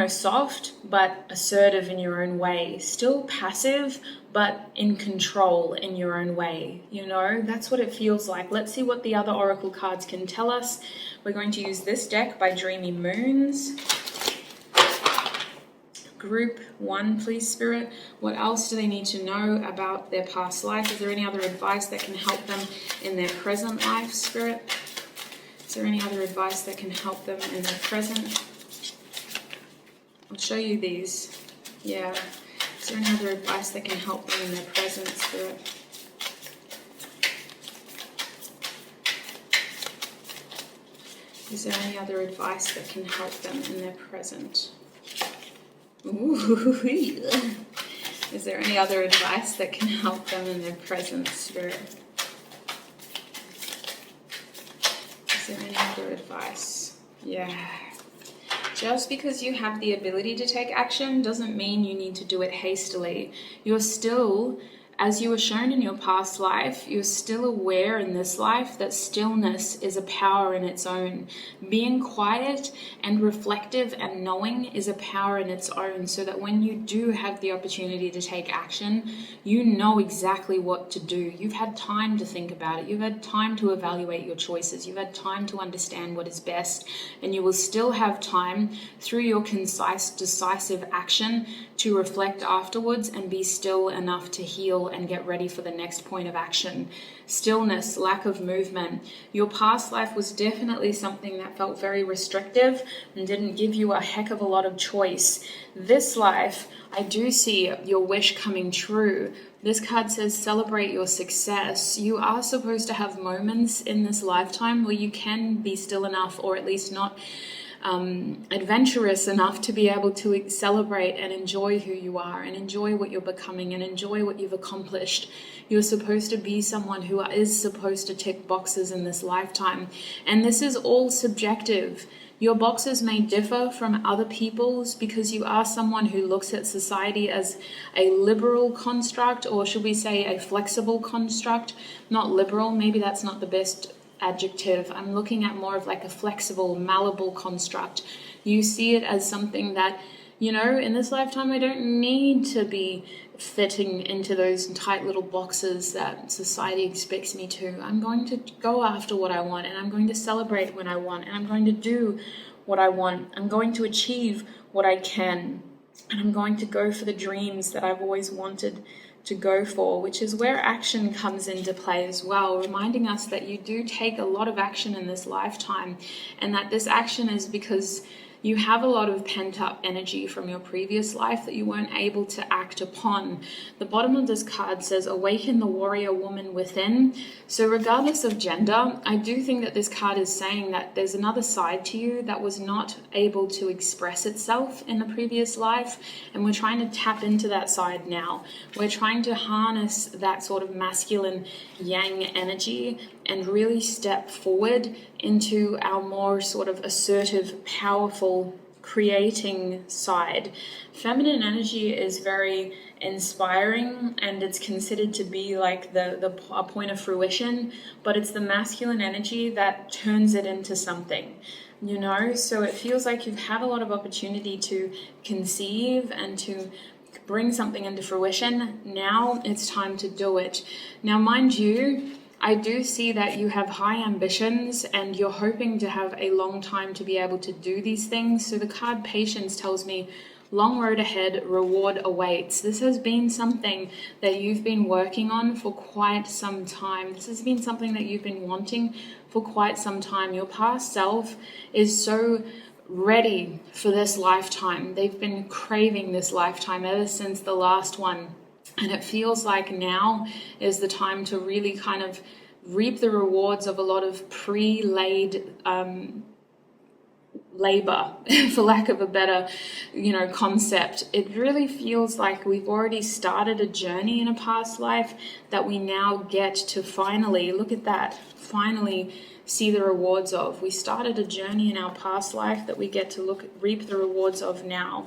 soft, but assertive in your own way. Still passive, but in control in your own way. That's what it feels like. Let's see what the other oracle cards can tell us. We're going to use this deck by Dreamy Moons. Group 1, please, Spirit. What else do they need to know about their past life? Is there any other advice that can help them in their present life, Spirit? Is there any other advice that can help them in their present? I'll show you these. Yeah. Is there any other advice that can help them in their present, Spirit? Is there any other advice that can help them in their present? Ooh. Is there any other advice that can help them in their present, Spirit? Is there any other advice? Yeah. Just because you have the ability to take action doesn't mean you need to do it hastily. You're still, as you were shown in your past life, you're still aware in this life that stillness is a power in its own. Being quiet and reflective and knowing is a power in its own, so that when you do have the opportunity to take action, you know exactly what to do. You've had time to think about it. You've had time to evaluate your choices. You've had time to understand what is best, and you will still have time through your concise, decisive action to reflect afterwards and be still enough to heal and get ready for the next point of action. Stillness, lack of movement. Your past life was definitely something that felt very restrictive and didn't give you a heck of a lot of choice. This life, I do see your wish coming true. This card says celebrate your success. You are supposed to have moments in this lifetime where you can be still enough, or at least not adventurous enough to be able to celebrate and enjoy who you are and enjoy what you're becoming and enjoy what you've accomplished. You're supposed to be someone who is supposed to tick boxes in this lifetime, and this is all subjective. Your boxes may differ from other people's because you are someone who looks at society as a liberal construct, or should we say a flexible construct. Not liberal, maybe that's not the best adjective. I'm looking at more of like a flexible, malleable construct. You see it as something that, in this lifetime I don't need to be fitting into those tight little boxes that society expects me to. I'm going to go after what I want, and I'm going to celebrate when I want, and I'm going to do what I want. I'm going to achieve what I can, and I'm going to go for the dreams that I've always wanted to go for, which is where action comes into play as well, reminding us that you do take a lot of action in this lifetime, and that this action is because You have a lot of pent-up energy from your previous life that you weren't able to act upon. The bottom of this card says, awaken the warrior woman within. So regardless of gender, I do think that this card is saying that there's another side to you that was not able to express itself in the previous life, and we're trying to tap into that side now. We're trying to harness that sort of masculine yang energy and really step forward into our more sort of assertive, powerful, creating side. Feminine energy is very inspiring, and it's considered to be like a point of fruition, but it's the masculine energy that turns it into something, you know? So it feels like you've had a lot of opportunity to conceive and to bring something into fruition. Now it's time to do it. Now, mind you, I do see that you have high ambitions and you're hoping to have a long time to be able to do these things. So the card Patience tells me long road ahead, reward awaits. This has been something that you've been working on for quite some time. This has been something that you've been wanting for quite some time. Your past self is so ready for this lifetime. They've been craving this lifetime ever since the last one. And it feels like now is the time to really kind of reap the rewards of a lot of pre-laid labor, for lack of a better, concept. It really feels like we've already started a journey in a past life that we now get to finally, look at that, finally see the rewards of. We started a journey in our past life that we get to reap the rewards of now.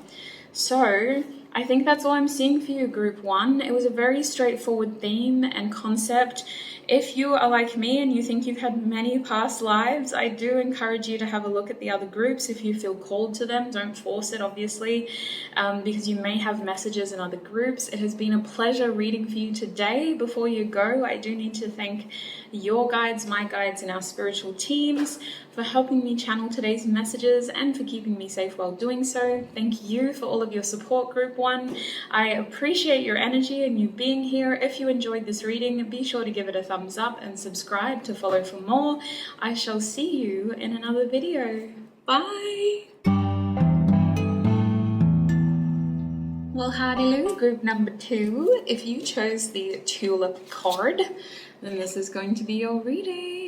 So I think that's all I'm seeing for you, Group 1. It was a very straightforward theme and concept. If you are like me and you think you've had many past lives, I do encourage you to have a look at the other groups if you feel called to them. Don't force it, obviously, because you may have messages in other groups. It has been a pleasure reading for you today. Before you go, I do need to thank your guides, my guides, and our spiritual teams for helping me channel today's messages and for keeping me safe while doing so. Thank you for all of your support, Group 1. I appreciate your energy and you being here. If you enjoyed this reading, be sure to give it a thumbs up and subscribe to follow for more. I shall see you in another video. Bye! Well, howdy-loo, group number 2. If you chose the Tulip card, then this is going to be your reading.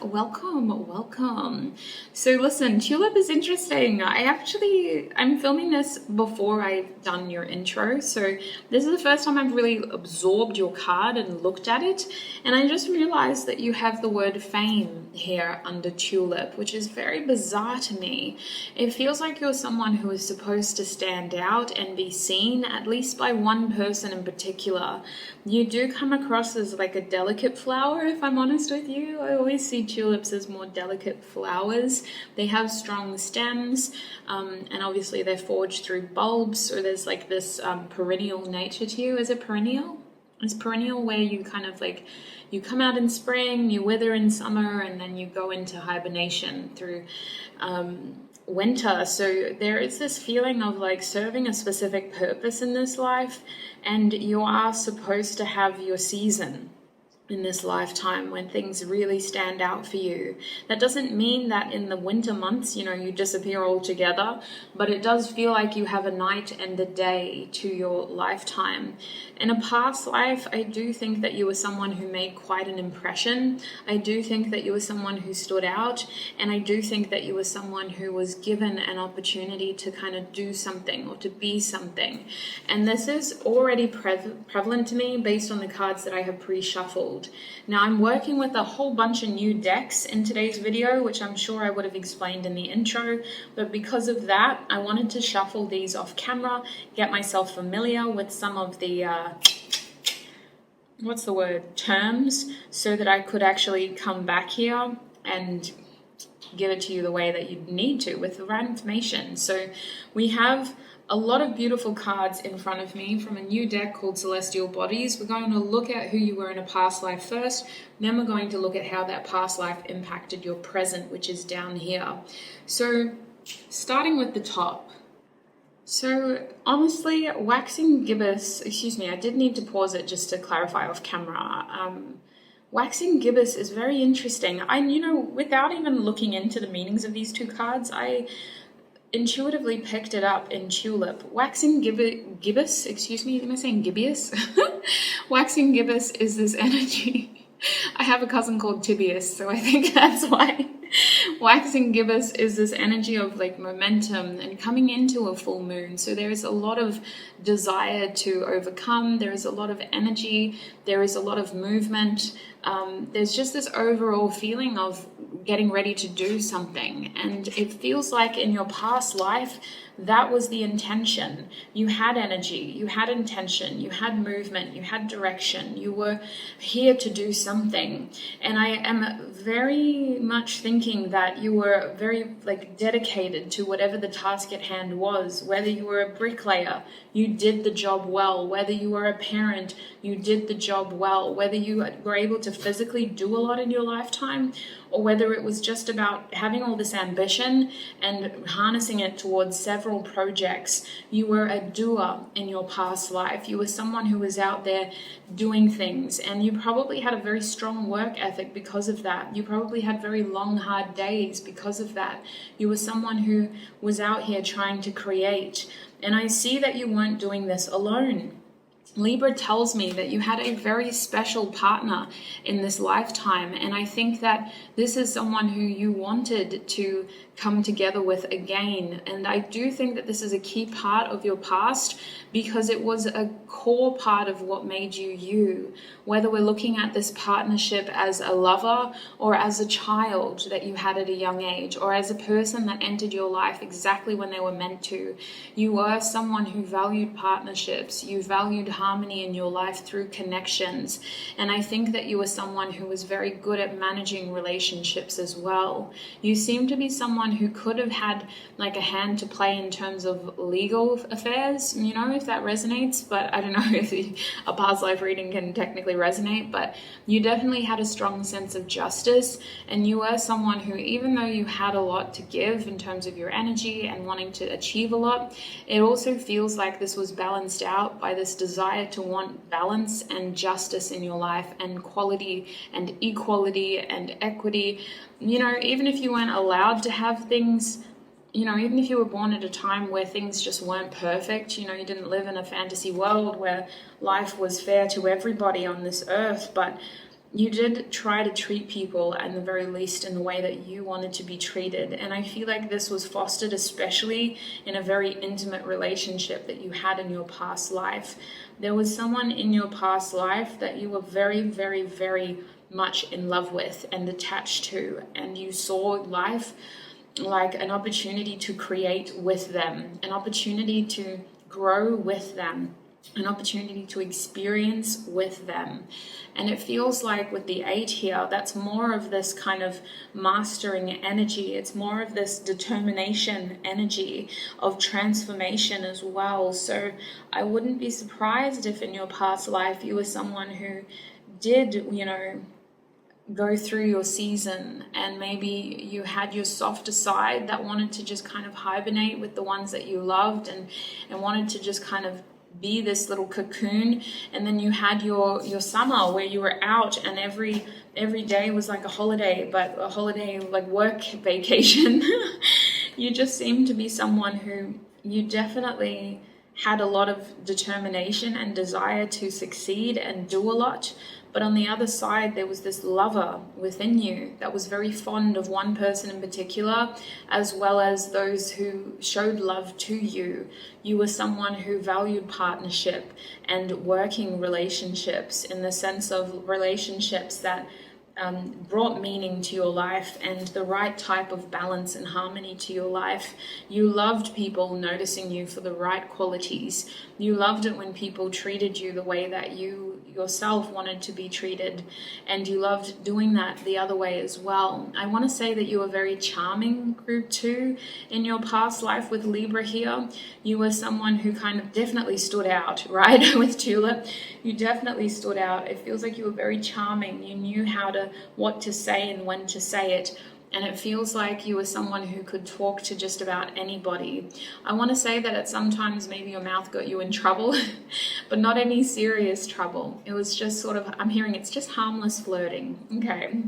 Welcome. So listen, Tulip is interesting. I'm filming this before I've done your intro. So this is the first time I've really absorbed your card and looked at it. And I just realized that you have the word fame here under Tulip, which is very bizarre to me. It feels like you're someone who is supposed to stand out and be seen, at least by one person in particular. You do come across as like a delicate flower, if I'm honest with you. I always see tulips as more delicate flowers. They have strong stems, and obviously they're forged through bulbs, so there's like this perennial nature to you. Is it perennial? It's perennial where you kind of like, you come out in spring, you wither in summer, and then you go into hibernation through winter. So there is this feeling of like serving a specific purpose in this life, and you are supposed to have your season in this lifetime when things really stand out for you. That doesn't mean that in the winter months, you disappear altogether, but it does feel like you have a night and a day to your lifetime. In a past life, I do think that you were someone who made quite an impression. I do think that you were someone who stood out, and I do think that you were someone who was given an opportunity to kind of do something or to be something. And this is already prevalent to me based on the cards that I have pre-shuffled. Now I'm working with a whole bunch of new decks in today's video, which I'm sure I would have explained in the intro, but because of that, I wanted to shuffle these off camera, get myself familiar with some of the terms, so that I could actually come back here and give it to you the way that you need to with the right information. So we have a lot of beautiful cards in front of me from a new deck called Celestial Bodies. We're going to look at who you were in a past life first, then we're going to look at how that past life impacted your present, which is down here. So starting with the top. So honestly, waxing gibbous, I did need to pause it just to clarify off camera. Waxing gibbous is very interesting. Without even looking into the meanings of these two cards, intuitively picked it up in Tulip. Waxing gibbous, excuse me, am I saying gibbous? Waxing gibbous is this energy. I have a cousin called Tibius, so I think that's why. Waxing gibbous is this energy of like momentum and coming into a full moon. So there is a lot of desire to overcome. There is a lot of energy. There is a lot of movement. There's just this overall feeling of getting ready to do something. And it feels like in your past life, that was the intention. You had energy, you had intention, you had movement, you had direction, you were here to do something. And I am very much thinking that you were very like dedicated to whatever the task at hand was. Whether you were a bricklayer, you did the job well. Whether you were a parent, you did the job well. Whether you were able to physically do a lot in your lifetime, or whether it was just about having all this ambition and harnessing it towards several projects. You were a doer in your past life. You were someone who was out there doing things, and you probably had a very strong work ethic because of that. You probably had very long, hard days because of that. You were someone who was out here trying to create. And I see that you weren't doing this alone. Libra tells me that you had a very special partner in this lifetime, and I think that this is someone who you wanted to come together with again. And I do think that this is a key part of your past because it was a core part of what made you you. Whether we're looking at this partnership as a lover or as a child that you had at a young age, or as a person that entered your life exactly when they were meant to, you were someone who valued partnerships. You valued harmony in your life through connections. And I think that you were someone who was very good at managing relationships as well. You seem to be someone who could have had like a hand to play in terms of legal affairs, you know, if that resonates, but I don't know if a past life reading can technically resonate, but you definitely had a strong sense of justice, and you were someone who, even though you had a lot to give in terms of your energy and wanting to achieve a lot, it also feels like this was balanced out by this desire to want balance and justice in your life, and quality and equality and equity. You know, even if you weren't allowed to have things, you know, even if you were born at a time where things just weren't perfect, you know, you didn't live in a fantasy world where life was fair to everybody on this earth, but you did try to treat people, at the very least, in the way that you wanted to be treated. And I feel like this was fostered especially in a very intimate relationship that you had in your past life. There was someone in your past life that you were very, very, very much in love with and attached to, and you saw life like an opportunity to create with them, an opportunity to grow with them, an opportunity to experience with them. And it feels like with the 8 here, that's more of this kind of mastering energy. It's more of this determination energy of transformation as well. So I wouldn't be surprised if in your past life you were someone who did, you know, go through your season, and maybe you had your softer side that wanted to just kind of hibernate with the ones that you loved, and wanted to just kind of be this little cocoon. And then you had your summer where you were out, and every day was like a holiday, but a holiday like work vacation. You just seemed to be someone who you definitely had a lot of determination and desire to succeed and do a lot. But on the other side, there was this lover within you that was very fond of one person in particular, as well as those who showed love to you. You were someone who valued partnership and working relationships, in the sense of relationships that brought meaning to your life and the right type of balance and harmony to your life. You loved people noticing you for the right qualities. You loved it when people treated you the way that you yourself wanted to be treated, and you loved doing that the other way as well. I want to say that you were very charming, group 2, in your past life with Libra here. You were someone who kind of definitely stood out, right? With Tulip, you definitely stood out. It feels like you were very charming. You knew what to say and when to say it. and it feels like you were someone who could talk to just about anybody. I want to say that at sometimes maybe your mouth got you in trouble, but not any serious trouble. It was just sort of, I'm hearing it's just harmless flirting. Okay.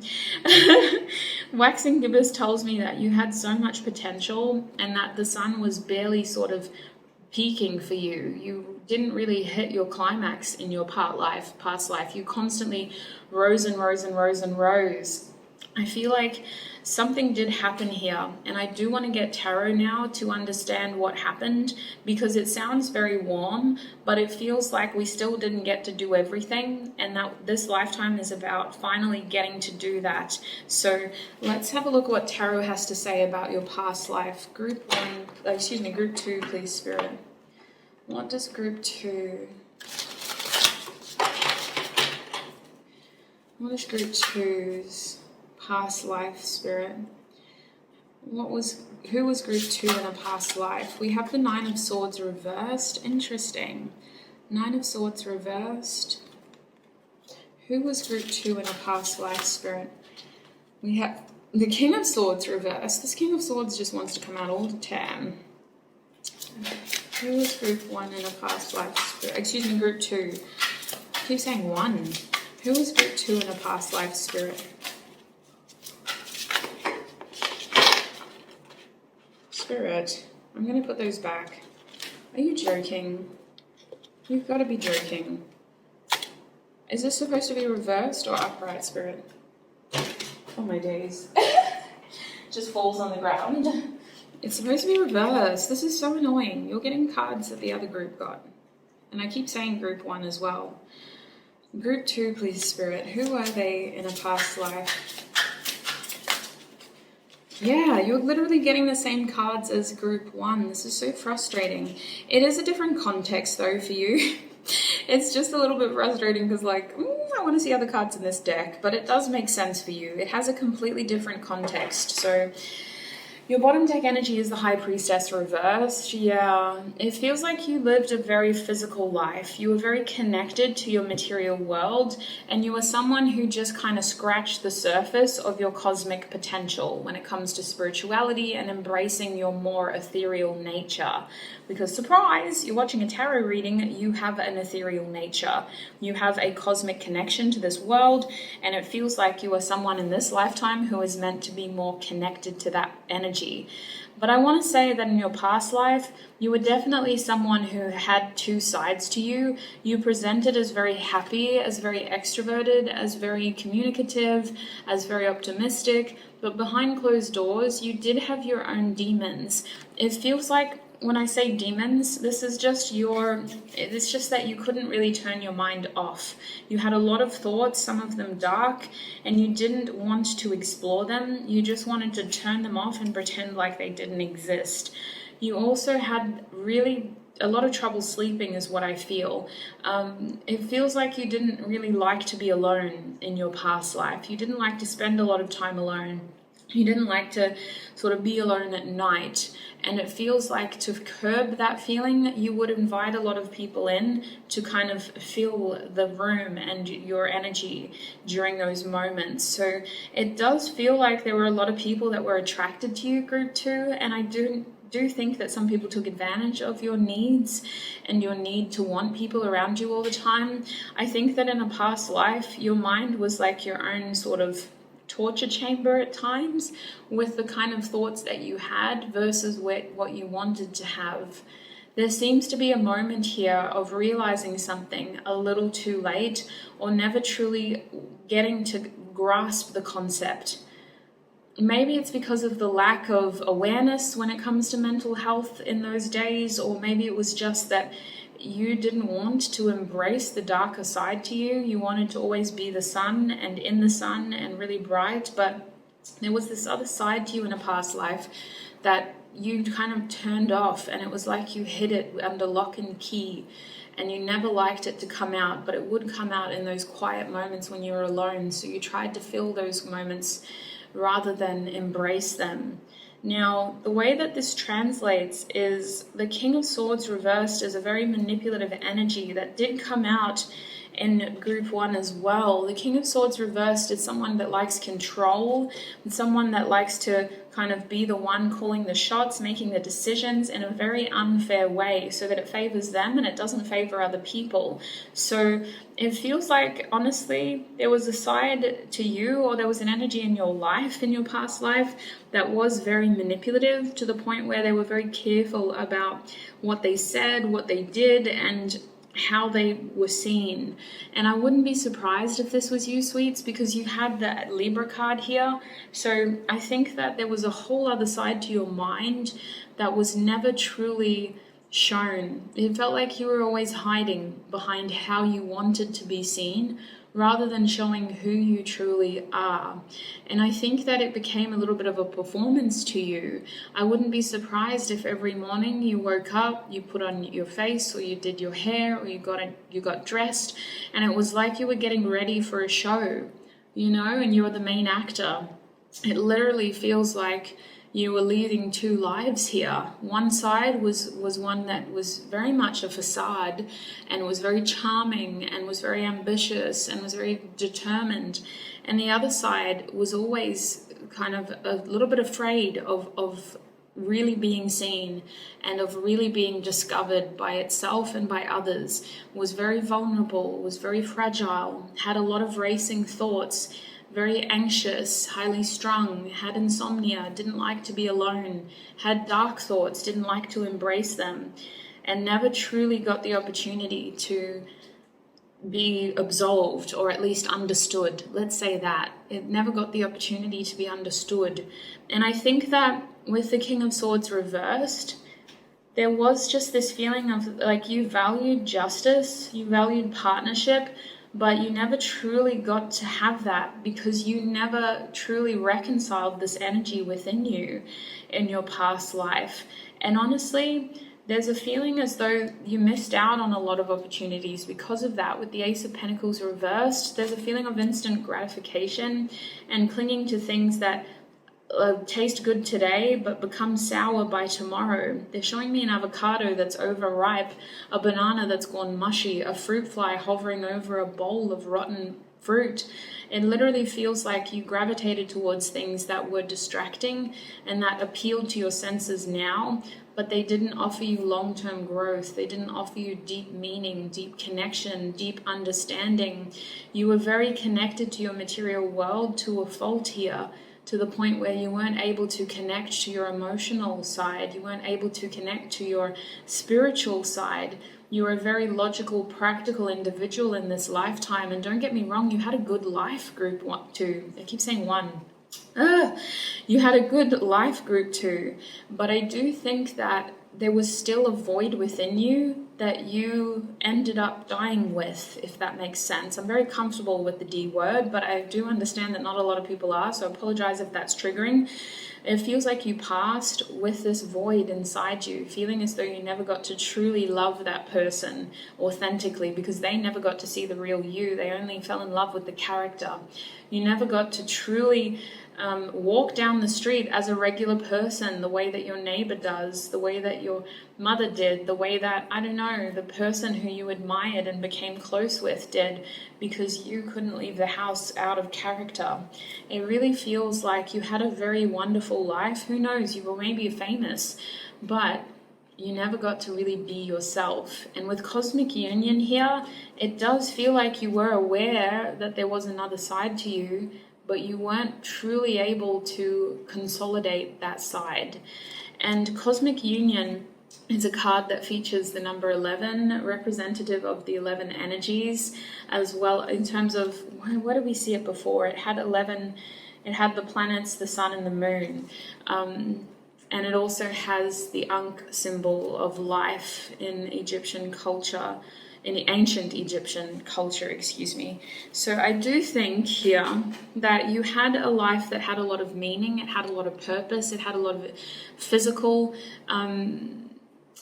Waxing Gibbous tells me that you had so much potential and that the sun was barely sort of peaking for you. You didn't really hit your climax in your past life. You constantly rose and rose and rose and rose. I feel like something did happen here, and I do want to get tarot now to understand what happened, because it sounds very warm, but it feels like we still didn't get to do everything, and that this lifetime is about finally getting to do that. So let's have a look at what tarot has to say about your past life. Group 2, please, Spirit. What does group 2? What is group 2's past life, Spirit? Who was group 2 in a past life? We have the 9 of Swords reversed. Interesting. 9 of Swords reversed. Who was group 2 in a past life, Spirit? We have the King of Swords reversed. This King of Swords just wants to come out all the time. Who was group 1 in a past life, Spirit? Excuse me, group 2. I keep saying 1. Who was group 2 in a past life, Spirit? Spirit, I'm going to put those back. Are you joking? You've got to be joking. Is this supposed to be reversed or upright, Spirit? Oh my days. Just falls on the ground. It's supposed to be reversed. This is so annoying. You're getting cards that the other group got. And I keep saying group 1 as well. Group 2, please, Spirit. Who are they in a past life? Yeah, you're literally getting the same cards as group 1. This is so frustrating. It is a different context, though, for you. It's just a little bit frustrating because, like, I want to see other cards in this deck, but it does make sense for you. It has a completely different context. So your bottom deck energy is the High Priestess reversed. Yeah, it feels like you lived a very physical life. You were very connected to your material world, and you were someone who just kind of scratched the surface of your cosmic potential when it comes to spirituality and embracing your more ethereal nature. Because, surprise, you're watching a tarot reading, you have an ethereal nature. You have a cosmic connection to this world, and it feels like you are someone in this lifetime who is meant to be more connected to that energy. But I want to say that in your past life, you were definitely someone who had 2 sides to you. You presented as very happy, as very extroverted, as very communicative, as very optimistic, but behind closed doors, you did have your own demons. It feels like when I say demons, this is just it's just that you couldn't really turn your mind off. You had a lot of thoughts, some of them dark, and you didn't want to explore them. You just wanted to turn them off and pretend like they didn't exist. You also had really a lot of trouble sleeping is what I feel. It feels like you didn't really like to be alone in your past life. You didn't like to spend a lot of time alone. You didn't like to sort of be alone at night. And it feels like to curb that feeling, you would invite a lot of people in to kind of fill the room and your energy during those moments. So it does feel like there were a lot of people that were attracted to you, group 2. And I do think that some people took advantage of your needs and your need to want people around you all the time. I think that in a past life, your mind was like your own sort of torture chamber at times with the kind of thoughts that you had versus what you wanted to have. There seems to be a moment here of realizing something a little too late or never truly getting to grasp the concept. Maybe it's because of the lack of awareness when it comes to mental health in those days, or maybe it was just that you didn't want to embrace the darker side to you. You wanted to always be the sun and in the sun and really bright, but there was this other side to you in a past life that you kind of turned off, and it was like you hid it under lock and key, and you never liked it to come out, but it would come out in those quiet moments when you were alone. So you tried to fill those moments rather than embrace them. Now, the way that this translates is the King of Swords reversed is a very manipulative energy that did come out in group 1 as well. The King of Swords reversed is someone that likes control, and someone that likes to kind of be the one calling the shots, making the decisions in a very unfair way so that it favors them and it doesn't favor other people. So it feels like, honestly, there was a side to you, or there was an energy in your life, in your past life, that was very manipulative, to the point where they were very careful about what they said, what they did, and how they were seen. And I wouldn't be surprised if this was you, sweets, because you had that Libra card here. So I think that there was a whole other side to your mind that was never truly shown. It felt like you were always hiding behind how you wanted to be seen, rather than showing who you truly are. And I think that it became a little bit of a performance to you. I wouldn't be surprised if every morning you woke up, you put on your face, or you did your hair, or you got dressed, and it was like you were getting ready for a show, you know, and you're the main actor. It literally feels like you were leading two lives here. One side was one that was very much a facade, and was very charming, and was very ambitious, and was very determined. And the other side was always kind of a little bit afraid of really being seen, and of really being discovered by itself and by others. Was very vulnerable, was very fragile, had a lot of racing thoughts, very anxious, highly strung, had insomnia, didn't like to be alone, had dark thoughts, didn't like to embrace them, and never truly got the opportunity to be absolved, or at least understood. Let's say that. It never got the opportunity to be understood. And I think that with the King of Swords reversed, there was just this feeling of like you valued justice, you valued partnership, but you never truly got to have that, because you never truly reconciled this energy within you in your past life. And honestly, there's a feeling as though you missed out on a lot of opportunities because of that. With the Ace of Pentacles reversed, there's a feeling of instant gratification and clinging to things that taste good today but become sour by tomorrow. They're showing me an avocado that's overripe, a banana that's gone mushy, a fruit fly hovering over a bowl of rotten fruit. It literally feels like you gravitated towards things that were distracting and that appealed to your senses now, but they didn't offer you long-term growth. They didn't offer you deep meaning, deep connection, deep understanding. You were very connected to your material world to a fault here, to the point where you weren't able to connect to your emotional side. You weren't able to connect to your spiritual side. You were a very logical, practical individual in this lifetime. And don't get me wrong, you had a good life, group 2. I keep saying 1. You had a good life, group 2. But I do think that there was still a void within you that you ended up dying with, if that makes sense. I'm very comfortable with the D word, but I do understand that not a lot of people are, so I apologize if that's triggering. It feels like you passed with this void inside you, feeling as though you never got to truly love that person authentically, because they never got to see the real you. They only fell in love with the character. You never got to truly walk down the street as a regular person, the way that your neighbor does, the way that your mother did, the way that, I don't know, the person who you admired and became close with did, because you couldn't leave the house out of character. It really feels like you had a very wonderful life. Who knows, you were maybe famous, but you never got to really be yourself. And with Cosmic Union here, it does feel like you were aware that there was another side to you, but you weren't truly able to consolidate that side. And Cosmic Union is a card that features the number 11, representative of the 11 energies, as well in terms of, where did we see it before? It had 11, it had the planets, the sun, and the moon. And it also has the Ankh symbol of life in Egyptian culture, in the ancient Egyptian culture, So I do think here that you had a life that had a lot of meaning, it had a lot of purpose, it had a lot of physical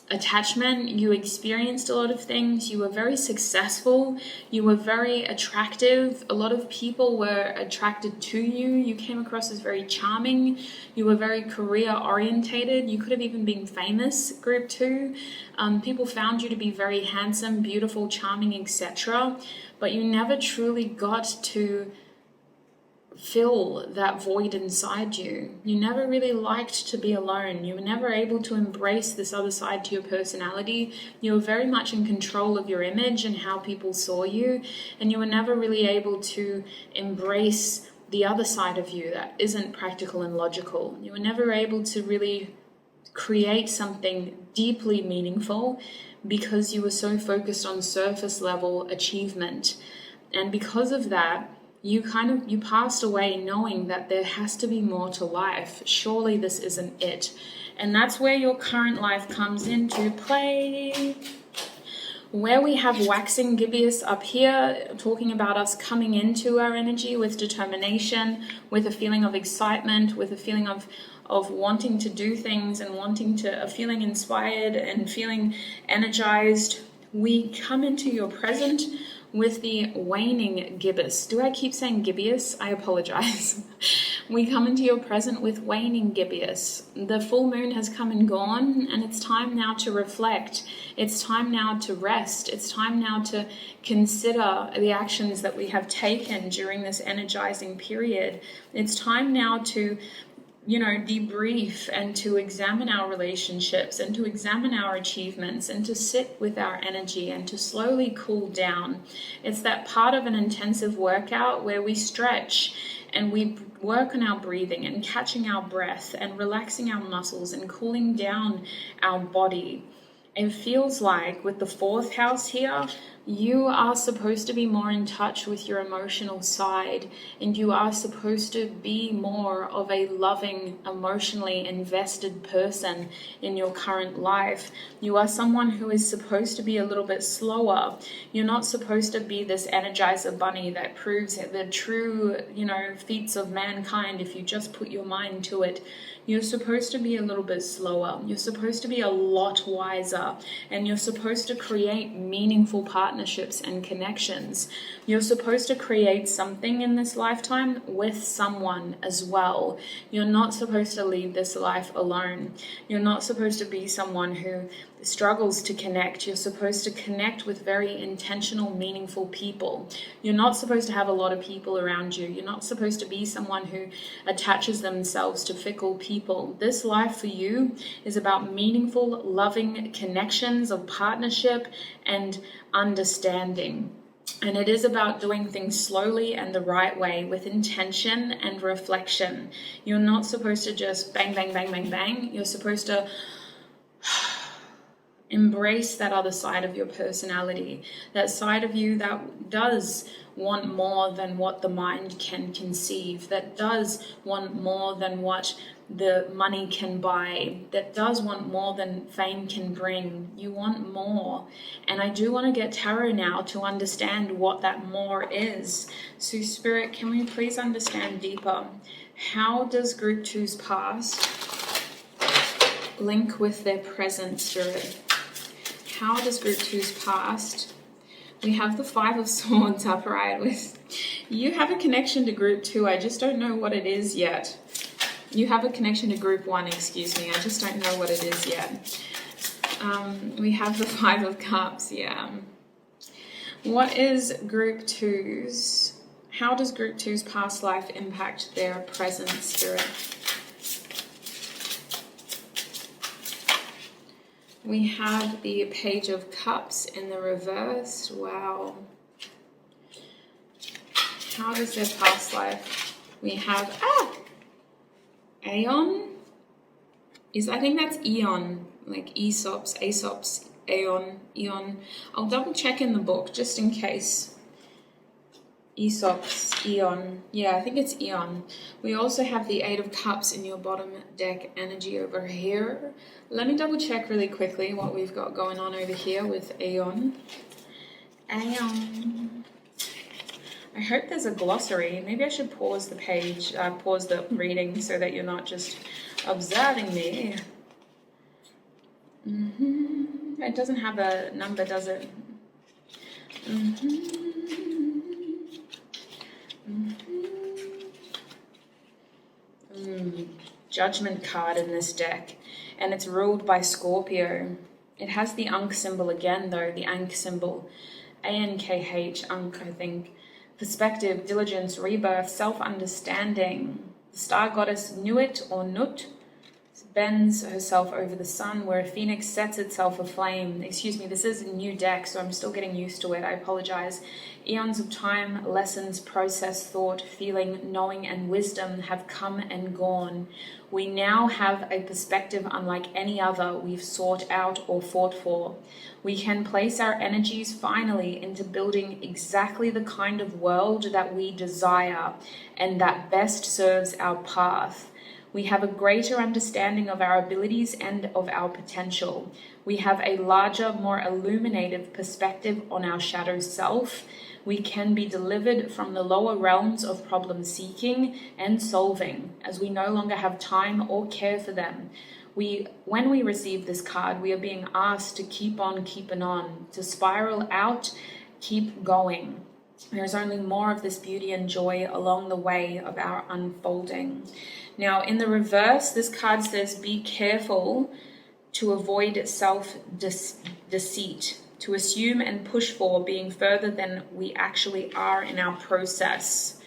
attachment. You experienced a lot of things. You were very successful. You were very attractive. A lot of people were attracted to you. You came across as very charming. You were very career orientated. You could have even been famous, group 2. People found you to be very handsome, beautiful, charming, etc. But you never truly got to fill that void inside you. You never really liked to be alone. You were never able to embrace this other side to your personality. You were very much in control of your image and how people saw you, and you were never really able to embrace the other side of you that isn't practical and logical. You were never able to really create something deeply meaningful because you were so focused on surface level achievement. And because of that, you passed away knowing that there has to be more to life. Surely this isn't it. And that's where your current life comes into play. Where we have waxing gibbous up here, talking about us coming into our energy with determination, with a feeling of excitement, with a feeling of wanting to do things and feeling inspired and feeling energized. We come into your present with the waning gibbous. Do I keep saying gibbous? I apologize. We come into your present with waning gibbous. The full moon has come and gone, and it's time now to reflect. It's time now to rest. It's time now to consider the actions that we have taken during this energizing period. It's time now to debrief and to examine our relationships and to examine our achievements and to sit with our energy and to slowly cool down. It's that part of an intensive workout where we stretch and we work on our breathing and catching our breath and relaxing our muscles and cooling down our body. It feels like with the 4th house here, you are supposed to be more in touch with your emotional side, and you are supposed to be more of a loving, emotionally invested person in your current life. You are someone who is supposed to be a little bit slower. You're not supposed to be this energizer bunny that proves the true, feats of mankind if you just put your mind to it. You're supposed to be a little bit slower. You're supposed to be a lot wiser, and you're supposed to create meaningful partnerships and connections. You're supposed to create something in this lifetime with someone as well. You're not supposed to lead this life alone. You're not supposed to be someone who struggles to connect. You're supposed to connect with very intentional, meaningful people. You're not supposed to have a lot of people around you. You're not supposed to be someone who attaches themselves to fickle people. This life for you is about meaningful, loving connections of partnership and understanding. And it is about doing things slowly and the right way with intention and reflection. You're not supposed to just bang, bang, bang, bang, bang. You're supposed to embrace that other side of your personality, that side of you that does want more than what the mind can conceive, that does want more than what the money can buy, that does want more than fame can bring. You want more. And I do want to get tarot now to understand what that more is. So Spirit, can we please understand deeper? How does Group 2's past link with their present, Spirit? How does Group 2's past? We have the 5 of Swords upright. You have a connection to Group 2. I just don't know what it is yet. You have a connection to Group 1, excuse me. I just don't know what it is yet. We have the 5 of Cups, yeah. What is Group 2's? How does Group 2's past life impact their present, Spirit? We have the Page of Cups in the reverse. Wow. How does their past life? We have Aeon. I think that's Eon, like Aesop's, Eon. I'll double check in the book just in case. Aesop's, Eon. Yeah, I think it's Eon. We also have the 8 of Cups in your bottom deck energy over here. Let me double check really quickly what we've got going on over here with Aeon. Aeon. I hope there's a glossary. Maybe I should pause the page, pause the reading so that you're not just observing me. It doesn't have a number, does it? Judgment card in this deck, and it's ruled by Scorpio. It has the Ankh symbol again, though, the Ankh symbol. A-N-K-H, Ankh, I think. Perspective, diligence, rebirth, self-understanding. The star goddess Nuit or Nut bends herself over the sun, where a phoenix sets itself aflame. Excuse me, this is a new deck, so I'm still getting used to it. I apologize. Eons of time, lessons, process, thought, feeling, knowing, and wisdom have come and gone. We now have a perspective unlike any other we've sought out or fought for. We can place our energies finally into building exactly the kind of world that we desire and that best serves our path. We have a greater understanding of our abilities and of our potential. We have a larger, more illuminative perspective on our shadow self. We can be delivered from the lower realms of problem seeking and solving, as we no longer have time or care for them. When we receive this card, we are being asked to keep on keeping on, to spiral out, keep going. There's only more of this beauty and joy along the way of our unfolding. Now, in the reverse, this card says, be careful to avoid self-deceit, to assume and push for being further than we actually are in our process.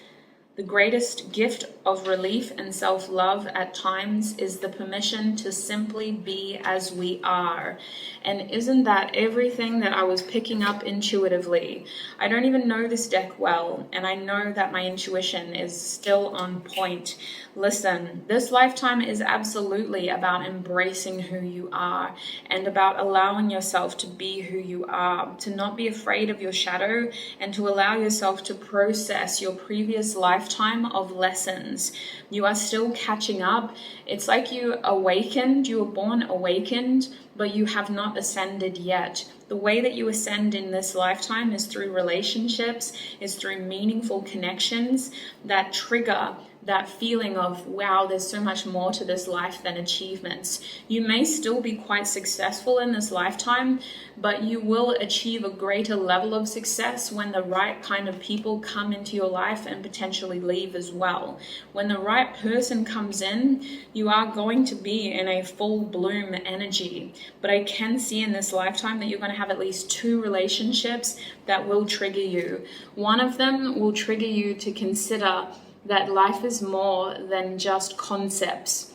The greatest gift of relief and self-love at times is the permission to simply be as we are. And isn't that everything that I was picking up intuitively? I don't even know this deck well, and I know that my intuition is still on point. Listen, this lifetime is absolutely about embracing who you are and about allowing yourself to be who you are, to not be afraid of your shadow, and to allow yourself to process your previous lifetime of lessons. You are still catching up. It's like you awakened, you were born awakened, but you have not ascended yet. The way that you ascend in this lifetime is through relationships, is through meaningful connections that trigger that feeling of, wow, there's so much more to this life than achievements. You may still be quite successful in this lifetime, but you will achieve a greater level of success when the right kind of people come into your life and potentially leave as well. When the right person comes in, you are going to be in a full bloom energy. But I can see in this lifetime that you're going to have at least 2 relationships that will trigger you. One of them will trigger you to consider that life is more than just concepts.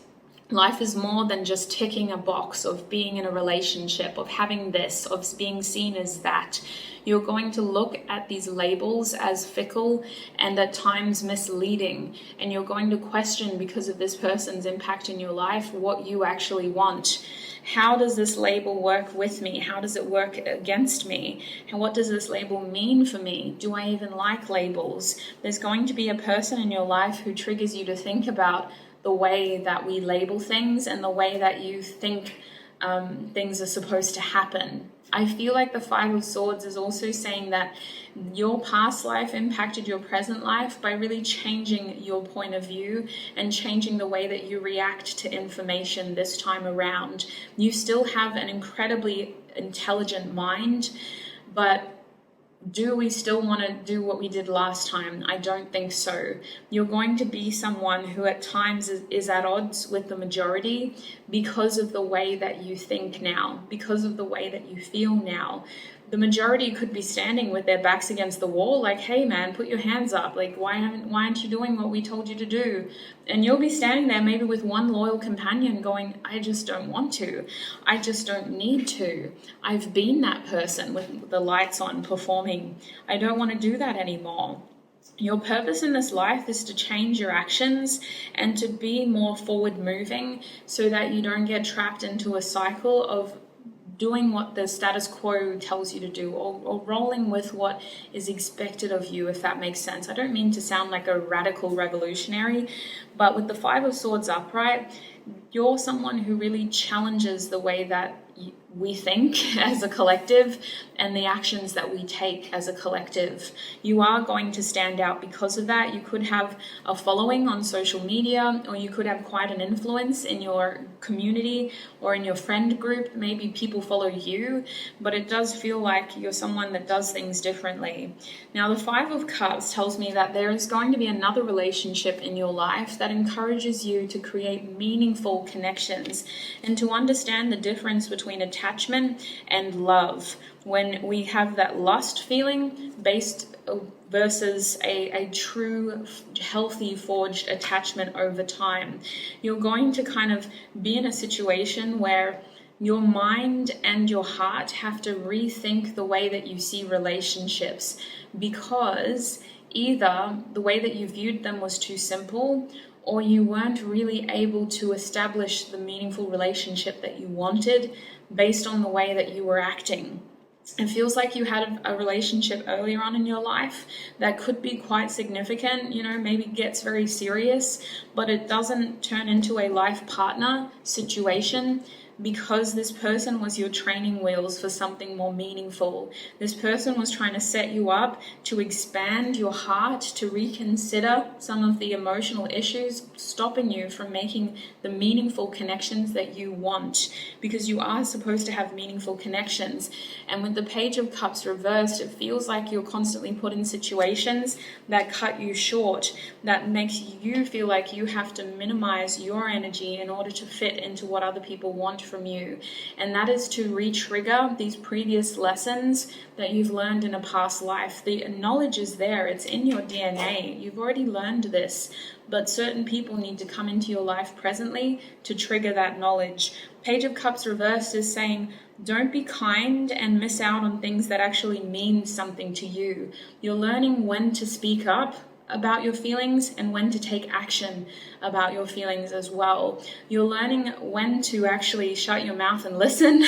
Life is more than just ticking a box of being in a relationship, of having this, of being seen as that. You're going to look at these labels as fickle and at times misleading, and you're going to question, because of this person's impact in your life, what you actually want. How does this label work with me? How does it work against me? And what does this label mean for me? Do I even like labels? There's going to be a person in your life who triggers you to think about the way that we label things and the way that you think things are supposed to happen. I feel like the 5 of Swords is also saying that your past life impacted your present life by really changing your point of view and changing the way that you react to information this time around. You still have an incredibly intelligent mind, but do we still want to do what we did last time? I don't think so. You're going to be someone who at times is at odds with the majority because of the way that you think now, because of the way that you feel now. The majority could be standing with their backs against the wall like, hey man, put your hands up. Like, why aren't you doing what we told you to do? And you'll be standing there maybe with one loyal companion going, I just don't want to. I just don't need to. I've been that person with the lights on performing. I don't want to do that anymore. Your purpose in this life is to change your actions and to be more forward moving so that you don't get trapped into a cycle of doing what the status quo tells you to do, or rolling with what is expected of you, if that makes sense. I don't mean to sound like a radical revolutionary, but with the 5 of Swords upright, you're someone who really challenges the way that we think as a collective and the actions that we take as a collective. You are going to stand out because of that. You could have a following on social media, or you could have quite an influence in your community or in your friend group. Maybe people follow you, but it does feel like you're someone that does things differently. Now, the Five of Cups tells me that there is going to be another relationship in your life that encourages you to create meaningful connections and to understand the difference between attachment and love. When we have that lust feeling based versus a true healthy forged attachment over time, you're going to kind of be in a situation where your mind and your heart have to rethink the way that you see relationships, because either the way that you viewed them was too simple, or you weren't really able to establish the meaningful relationship that you wanted based on the way that you were acting. It feels like you had a relationship earlier on in your life that could be quite significant, maybe gets very serious, but it doesn't turn into a life partner situation, because this person was your training wheels for something more meaningful. This person was trying to set you up to expand your heart, to reconsider some of the emotional issues stopping you from making the meaningful connections that you want, because you are supposed to have meaningful connections. And with the Page of Cups reversed, it feels like you're constantly put in situations that cut you short, that makes you feel like you have to minimize your energy in order to fit into what other people want from you. And that is to re-trigger these previous lessons that you've learned in a past life. The knowledge is there, it's in your DNA. You've already learned this, but certain people need to come into your life presently to trigger that knowledge. Page of Cups reversed is saying, don't be kind and miss out on things that actually mean something to you. You're learning when to speak up about your feelings and when to take action about your feelings as well. You're learning when to actually shut your mouth and listen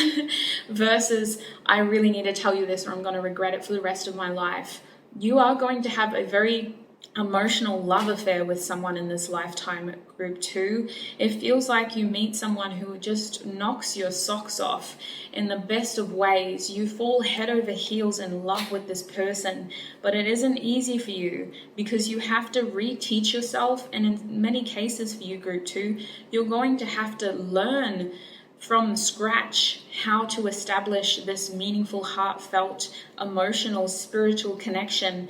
versus, I really need to tell you this or I'm going to regret it for the rest of my life. You are going to have a very emotional love affair with someone in this lifetime, group 2. It feels like you meet someone who just knocks your socks off in the best of ways. You fall head over heels in love with this person, but it isn't easy for you because you have to reteach yourself, and in many cases for you, group 2, you're going to have to learn from scratch how to establish this meaningful, heartfelt, emotional, spiritual connection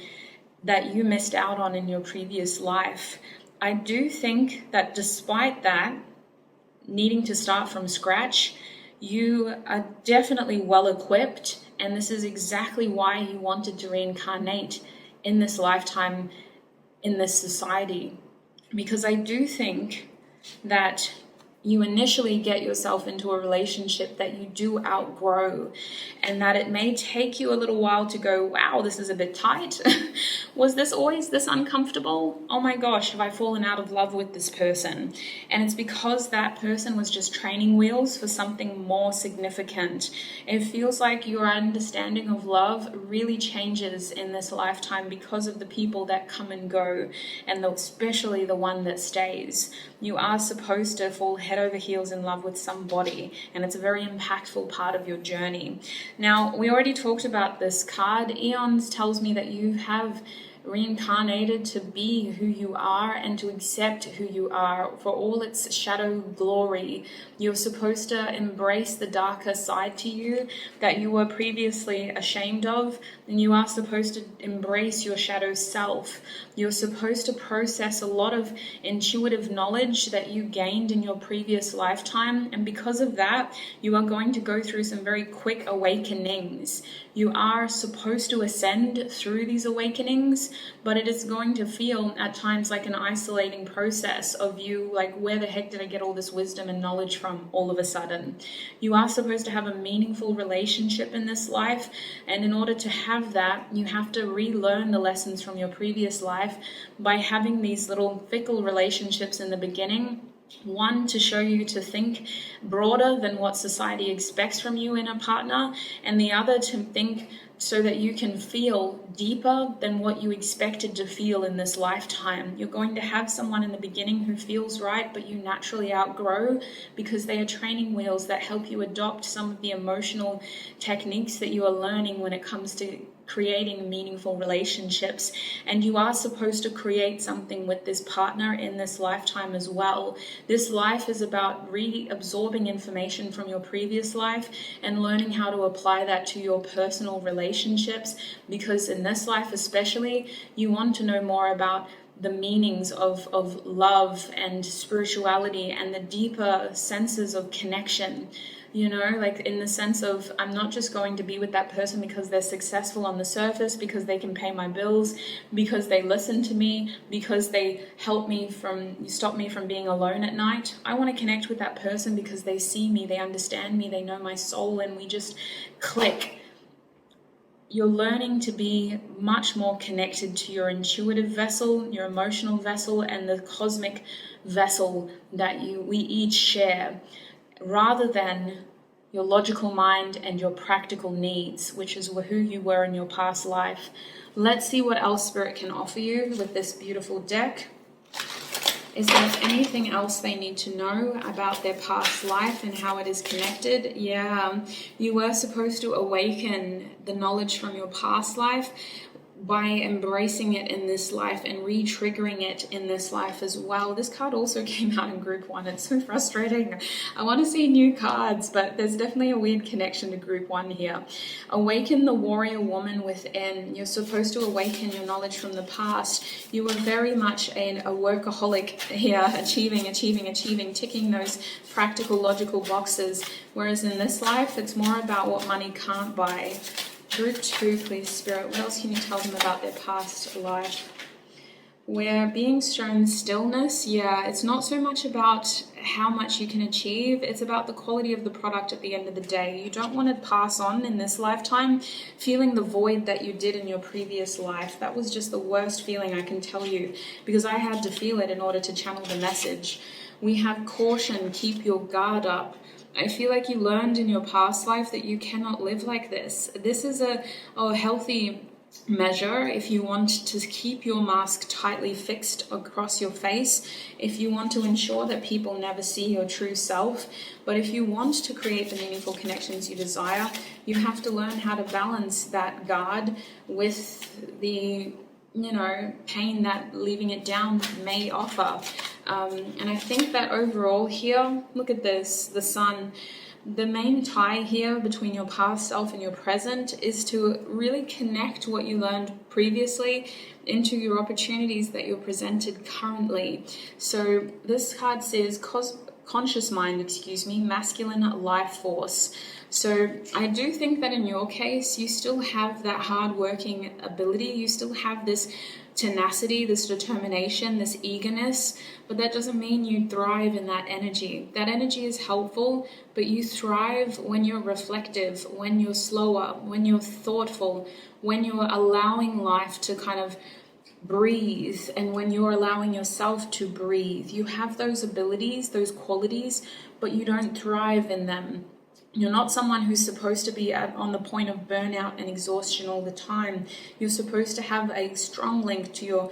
that you missed out on in your previous life. I do think that despite that, needing to start from scratch, you are definitely well equipped, and this is exactly why you wanted to reincarnate in this lifetime, in this society. Because I do think that you initially get yourself into a relationship that you do outgrow, and that it may take you a little while to go, wow, this is a bit tight. Was this always this uncomfortable? Oh my gosh, have I fallen out of love with this person? And it's because that person was just training wheels for something more significant. It feels like your understanding of love really changes in this lifetime because of the people that come and go, and especially the one that stays. You are supposed to fall head over heels in love with somebody, and it's a very impactful part of your journey. Now, we already talked about this card. Eons tells me that you have reincarnated to be who you are and to accept who you are for all its shadow glory. You're supposed to embrace the darker side to you that you were previously ashamed of, and you are supposed to embrace your shadow self. You're supposed to process a lot of intuitive knowledge that you gained in your previous lifetime, and because of that, you are going to go through some very quick awakenings. You are supposed to ascend through these awakenings, but it is going to feel at times like an isolating process of you, like, where the heck did I get all this wisdom and knowledge from all of a sudden? You are supposed to have a meaningful relationship in this life, and in order to have that, you have to relearn the lessons from your previous life by having these little fickle relationships in the beginning. One, to show you to think broader than what society expects from you in a partner, and the other to think so that you can feel deeper than what you expected to feel in this lifetime. You're going to have someone in the beginning who feels right, but you naturally outgrow, because they are training wheels that help you adopt some of the emotional techniques that you are learning when it comes to creating meaningful relationships. And you are supposed to create something with this partner in this lifetime as well. This life is about reabsorbing information from your previous life and learning how to apply that to your personal relationships, because in this life especially, you want to know more about the meanings of love and spirituality and the deeper senses of connection. You know, like in the sense of, I'm not just going to be with that person because they're successful on the surface, because they can pay my bills, because they listen to me, because they stop me from being alone at night. I want to connect with that person because they see me, they understand me, they know my soul, and we just click. You're learning to be much more connected to your intuitive vessel, your emotional vessel, and the cosmic vessel that we each share, rather than your logical mind and your practical needs, which is who you were in your past life. Let's see what else Spirit can offer you with this beautiful deck. Is there anything else they need to know about their past life and how it is connected? Yeah, you were supposed to awaken the knowledge from your past life by embracing it in this life and re-triggering it in this life as well. This card also came out in group 1. It's so frustrating. I want to see new cards, but there's definitely a weird connection to group 1 here. Awaken the warrior woman within. You're supposed to awaken your knowledge from the past. You were very much a workaholic here, achieving, ticking those practical, logical boxes. Whereas in this life, it's more about what money can't buy. Group 2, please, Spirit. What else can you tell them about their past life? We're being shown stillness. Yeah, it's not so much about how much you can achieve. It's about the quality of the product at the end of the day. You don't want to pass on in this lifetime feeling the void that you did in your previous life. That was just the worst feeling, I can tell you, because I had to feel it in order to channel the message. We have caution, keep your guard up. I feel like you learned in your past life that you cannot live like this. This is a healthy measure if you want to keep your mask tightly fixed across your face, if you want to ensure that people never see your true self. But if you want to create the meaningful connections you desire, you have to learn how to balance that guard with the pain that leaving it down may offer. And I think that overall here, look at this, the sun. The main tie here between your past self and your present is to really connect what you learned previously into your opportunities that you're presented currently. So this card says conscious mind, masculine life force. So I do think that in your case, you still have that hard-working ability. You still have this tenacity, this determination, this eagerness, but that doesn't mean you thrive in that energy. That energy is helpful, but you thrive when you're reflective, when you're slower, when you're thoughtful, when you're allowing life to kind of breathe, and when you're allowing yourself to breathe. You have those abilities, those qualities, but you don't thrive in them. You're not someone who's supposed to be on the point of burnout and exhaustion all the time. You're supposed to have a strong link to your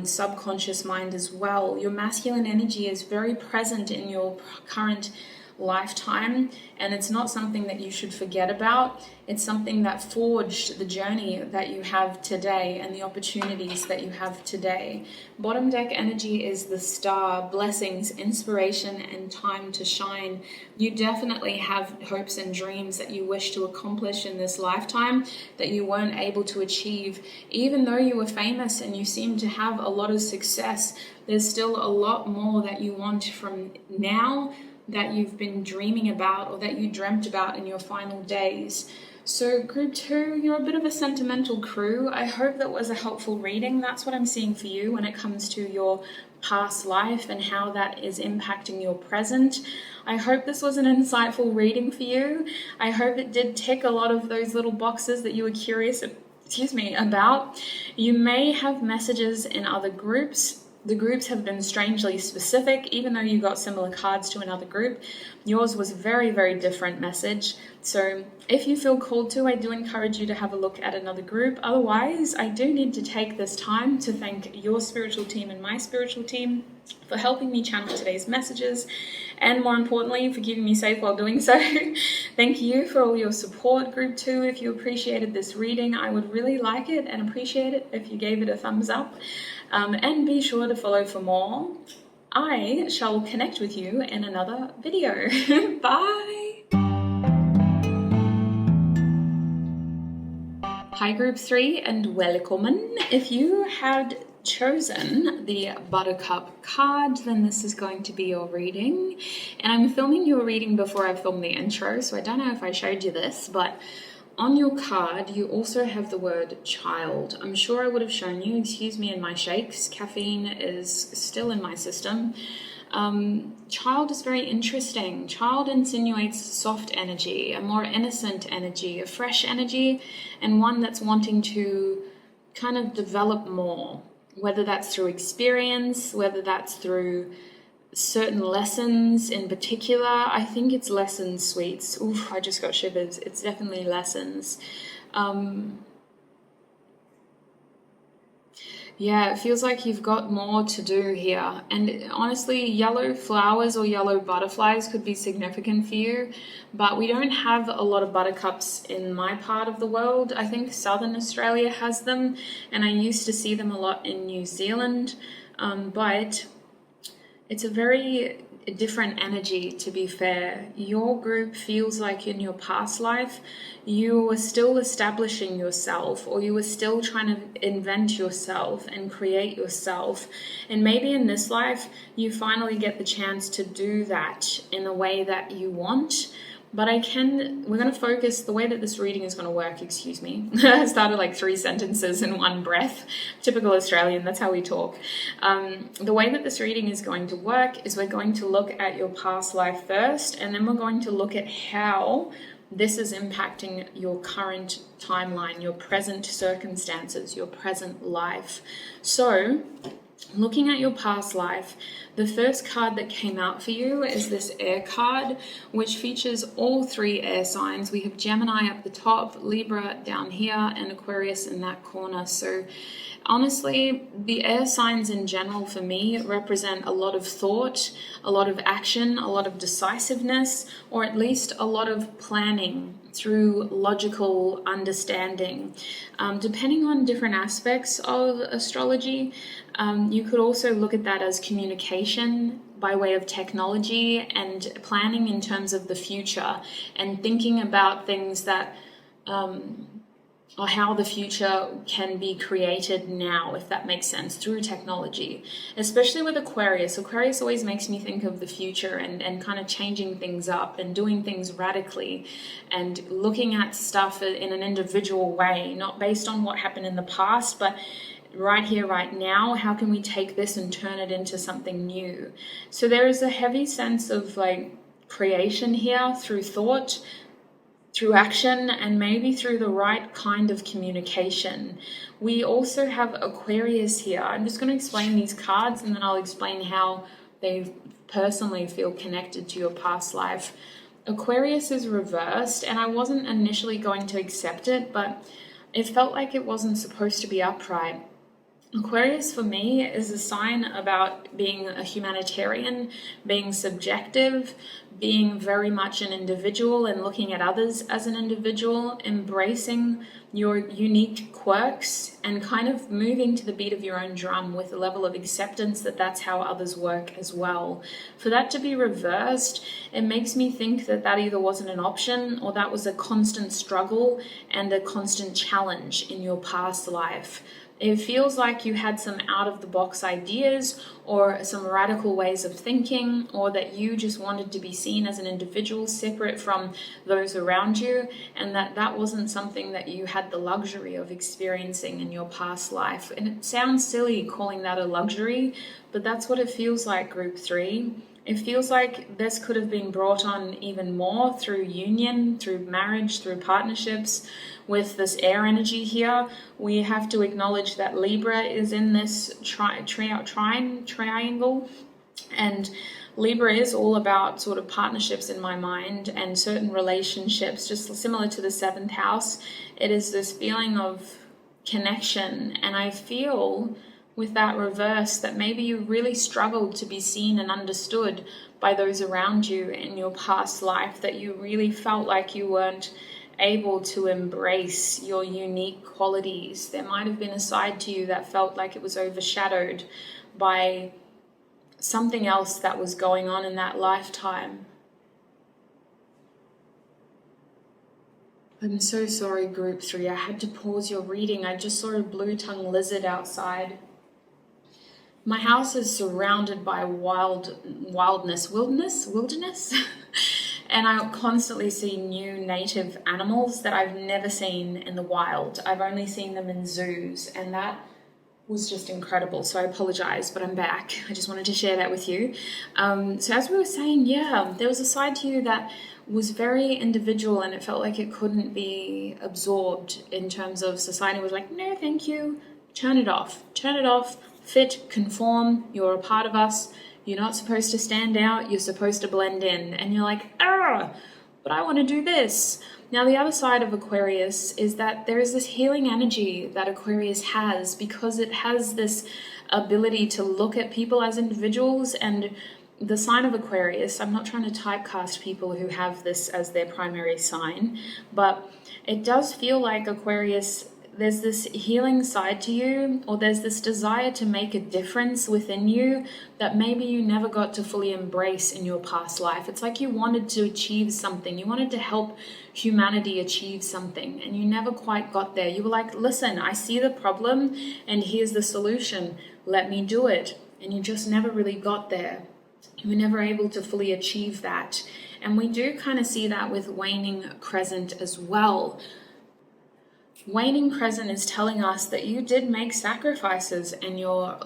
subconscious mind as well. Your masculine energy is very present in your current lifetime, and it's not something that you should forget about. It's something that forged the journey that you have today and the opportunities that you have today. Bottom deck energy is the star, blessings, inspiration, and time to shine. You definitely have hopes and dreams that you wish to accomplish in this lifetime that you weren't able to achieve. Even though you were famous and you seem to have a lot of success, there's still a lot more that you want from now that you've been dreaming about or that you dreamt about in your final days. So group 2, you're a bit of a sentimental crew. I hope that was a helpful reading. That's what I'm seeing for you when it comes to your past life and how that is impacting your present. I hope this was an insightful reading for you. I hope it did tick a lot of those little boxes that you were curious about. You may have messages in other groups. The groups have been strangely specific, even though you got similar cards to another group. Yours was very, very different message. So if you feel called to, I do encourage you to have a look at another group. Otherwise, I do need to take this time to thank your spiritual team and my spiritual team for helping me channel today's messages, and more importantly, for keeping me safe while doing so. Thank you for all your support, Group 2. If you appreciated this reading, I would really like it and appreciate it if you gave it a thumbs up. And be sure to follow for more. I shall connect with you in another video. Bye! Hi Group 3 and welcome. If you had chosen the Buttercup card, then this is going to be your reading. And I'm filming your reading before I film the intro, so I don't know if I showed you this, but on your card you also have the word child. I'm sure I would have shown you, excuse me in my shakes, caffeine is still in my system. Child is very interesting. Child insinuates soft energy, a more innocent energy, a fresh energy, and one that's wanting to kind of develop more, whether that's through experience, whether that's through certain lessons in particular. I think it's lessons, sweets. Oof, I just got shivers. It's definitely lessons. Yeah, it feels like you've got more to do here. And honestly, yellow flowers or yellow butterflies could be significant for you, but we don't have a lot of buttercups in my part of the world. I think Southern Australia has them, and I used to see them a lot in New Zealand, but it's a very different energy, to be fair. Your group feels like in your past life you were still establishing yourself, or you were still trying to invent yourself and create yourself, and maybe in this life you finally get the chance to do that in a way that you want. But we're going to focus, the way that this reading is going to work, excuse me, I started like 3 sentences in one breath, typical Australian, that's how we talk. The way that this reading is going to work is we're going to look at your past life first, and then we're going to look at how this is impacting your current timeline, your present circumstances, your present life. So, looking at your past life, the first card that came out for you is this air card, which features all 3 air signs. We have Gemini up the top, Libra down here, and Aquarius in that corner. So honestly, the air signs in general for me represent a lot of thought, a lot of action, a lot of decisiveness, or at least a lot of planning through logical understanding. Depending on different aspects of astrology, you could also look at that as communication by way of technology and planning in terms of the future and thinking about things that or how the future can be created now, if that makes sense, through technology. Especially with Aquarius. Aquarius always makes me think of the future and kind of changing things up and doing things radically and looking at stuff in an individual way, not based on what happened in the past, but right here, right now, how can we take this and turn it into something new? So there is a heavy sense of like creation here through thought, through action, and maybe through the right kind of communication. We also have Aquarius here. I'm just going to explain these cards and then I'll explain how they personally feel connected to your past life. Aquarius is reversed, and I wasn't initially going to accept it, but it felt like it wasn't supposed to be upright. Aquarius for me is a sign about being a humanitarian, being subjective, being very much an individual and looking at others as an individual, embracing your unique quirks and kind of moving to the beat of your own drum with a level of acceptance that that's how others work as well. For that to be reversed, it makes me think that that either wasn't an option or that was a constant struggle and a constant challenge in your past life. It feels like you had some out-of-the-box ideas or some radical ways of thinking, or that you just wanted to be seen as an individual separate from those around you, and that wasn't something that you had the luxury of experiencing in your past life. And it sounds silly calling that a luxury, but that's what it feels like, Group 3. It feels like this could have been brought on even more through union, through marriage, through partnerships. With this air energy here, we have to acknowledge that Libra is in this triangle, and Libra is all about sort of partnerships in my mind and certain relationships, just similar to the 7th house. It is this feeling of connection, and I feel with that reverse that maybe you really struggled to be seen and understood by those around you in your past life, that you really felt like you weren't able to embrace your unique qualities. There might have been a side to you that felt like it was overshadowed by something else that was going on in that lifetime. I'm so sorry, group 3. I had to pause your reading. I just saw a blue-tongued lizard outside. My house is surrounded by wilderness, and I constantly see new native animals that I've never seen in the wild. I've only seen them in zoos, and that was just incredible. So I apologize, but I'm back. I just wanted to share that with you. So as we were saying, yeah, there was a side to you that was very individual, and it felt like it couldn't be absorbed in terms of society was like, no, thank you, turn it off, fit, conform, you're a part of us, you're not supposed to stand out, you're supposed to blend in. And you're like, but I want to do this. Now, the other side of Aquarius is that there is this healing energy that Aquarius has, because it has this ability to look at people as individuals. And the sign of Aquarius, I'm not trying to typecast people who have this as their primary sign, but it does feel like Aquarius, there's this healing side to you, or there's this desire to make a difference within you that maybe you never got to fully embrace in your past life. It's like you wanted to achieve something. You wanted to help humanity achieve something, and you never quite got there. You were like, listen, I see the problem, and here's the solution. Let me do it. And you just never really got there. You were never able to fully achieve that. And we do kind of see that with waning crescent as well. Waning crescent is telling us that you did make sacrifices in your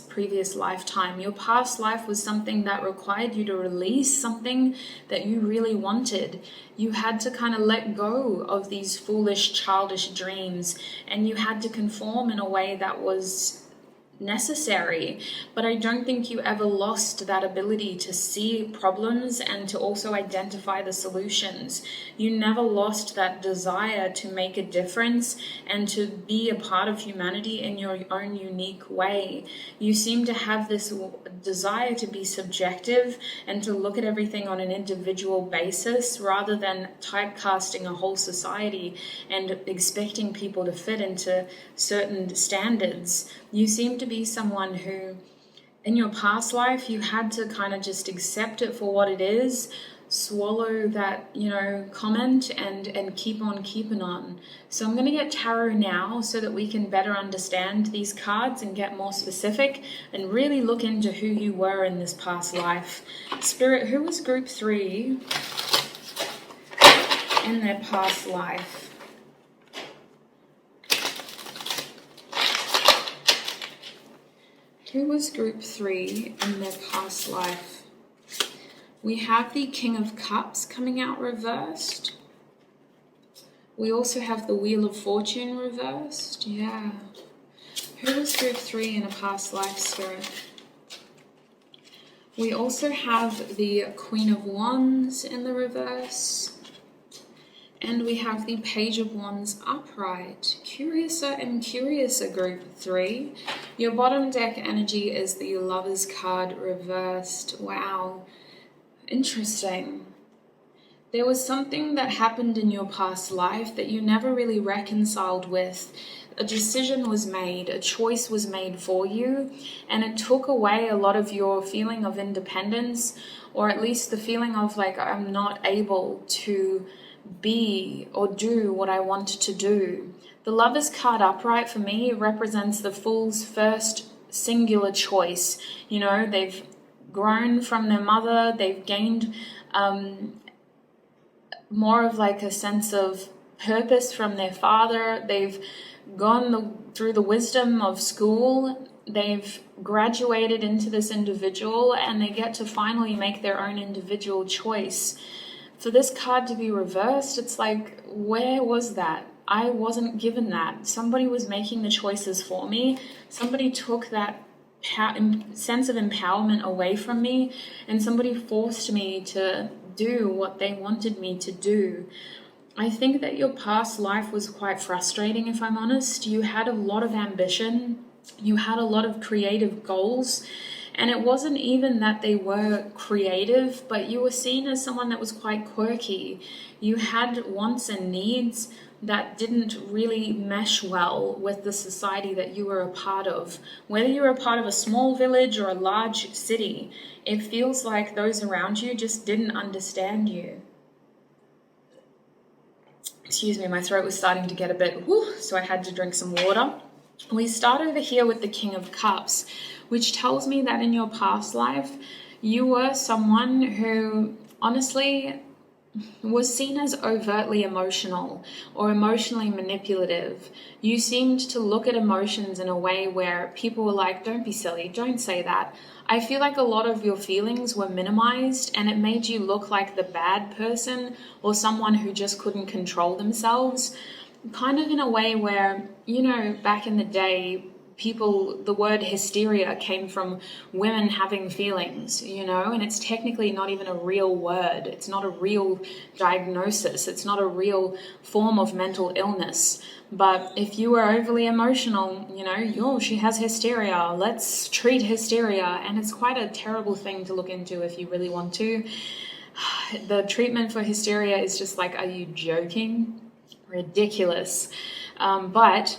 previous lifetime. Your past life was something that required you to release something that you really wanted. You had to kind of let go of these foolish, childish dreams, and you had to conform in a way that was necessary. But I don't think you ever lost that ability to see problems and to also identify the solutions. You never lost that desire to make a difference and to be a part of humanity in your own unique way. You seem to have this desire to be subjective and to look at everything on an individual basis, rather than typecasting a whole society and expecting people to fit into certain standards. You seem to be someone who, in your past life, you had to kind of just accept it for what it is, swallow that, comment, and keep on keeping on. So I'm going to get tarot now so that we can better understand these cards and get more specific and really look into who you were in this past life. Spirit, who was group 3 in their past life? Who was group 3 in their past life? We have the King of Cups coming out reversed. We also have the Wheel of Fortune reversed. Yeah. Who was group 3 in a past life, Spirit? We also have the Queen of Wands in the reverse. And we have the Page of Wands upright. Curiouser and Curiouser, group 3. Your bottom deck energy is the Lover's card reversed. Wow. Interesting. There was something that happened in your past life that you never really reconciled with. A decision was made, a choice was made for you, and it took away a lot of your feeling of independence, or at least the feeling of like, I'm not able to be or do what I wanted to do. The Lover's card upright for me represents the Fool's first singular choice. They've grown from their mother, they've gained more of like a sense of purpose from their father, they've gone through the wisdom of school, they've graduated into this individual, and they get to finally make their own individual choice. For this card to be reversed, it's like, where was that? I wasn't given that. Somebody was making the choices for me. Somebody took that sense of empowerment away from me, and somebody forced me to do what they wanted me to do. I think that your past life was quite frustrating, if I'm honest. You had a lot of ambition, you had a lot of creative goals, and it wasn't even that they were creative, but you were seen as someone that was quite quirky. You had wants and needs that didn't really mesh well with the society that you were a part of. Whether you're a part of a small village or a large city, it feels like those around you just didn't understand you. Excuse me, my throat was starting to get a bit so I had to drink some water. We start over here with the King of Cups, which tells me that in your past life, you were someone who honestly was seen as overtly emotional or emotionally manipulative. You seemed to look at emotions in a way where people were like, don't be silly, don't say that. I feel like a lot of your feelings were minimized, and it made you look like the bad person or someone who just couldn't control themselves. Kind of in a way where, you know, back in the day, the word hysteria came from women having feelings, you know, and it's technically not even a real word. It's not a real diagnosis. It's not a real form of mental illness. But if you were overly emotional, you know, she has hysteria, let's treat hysteria. And it's quite a terrible thing to look into if you really want to. The treatment for hysteria is just like, are you joking? Ridiculous. But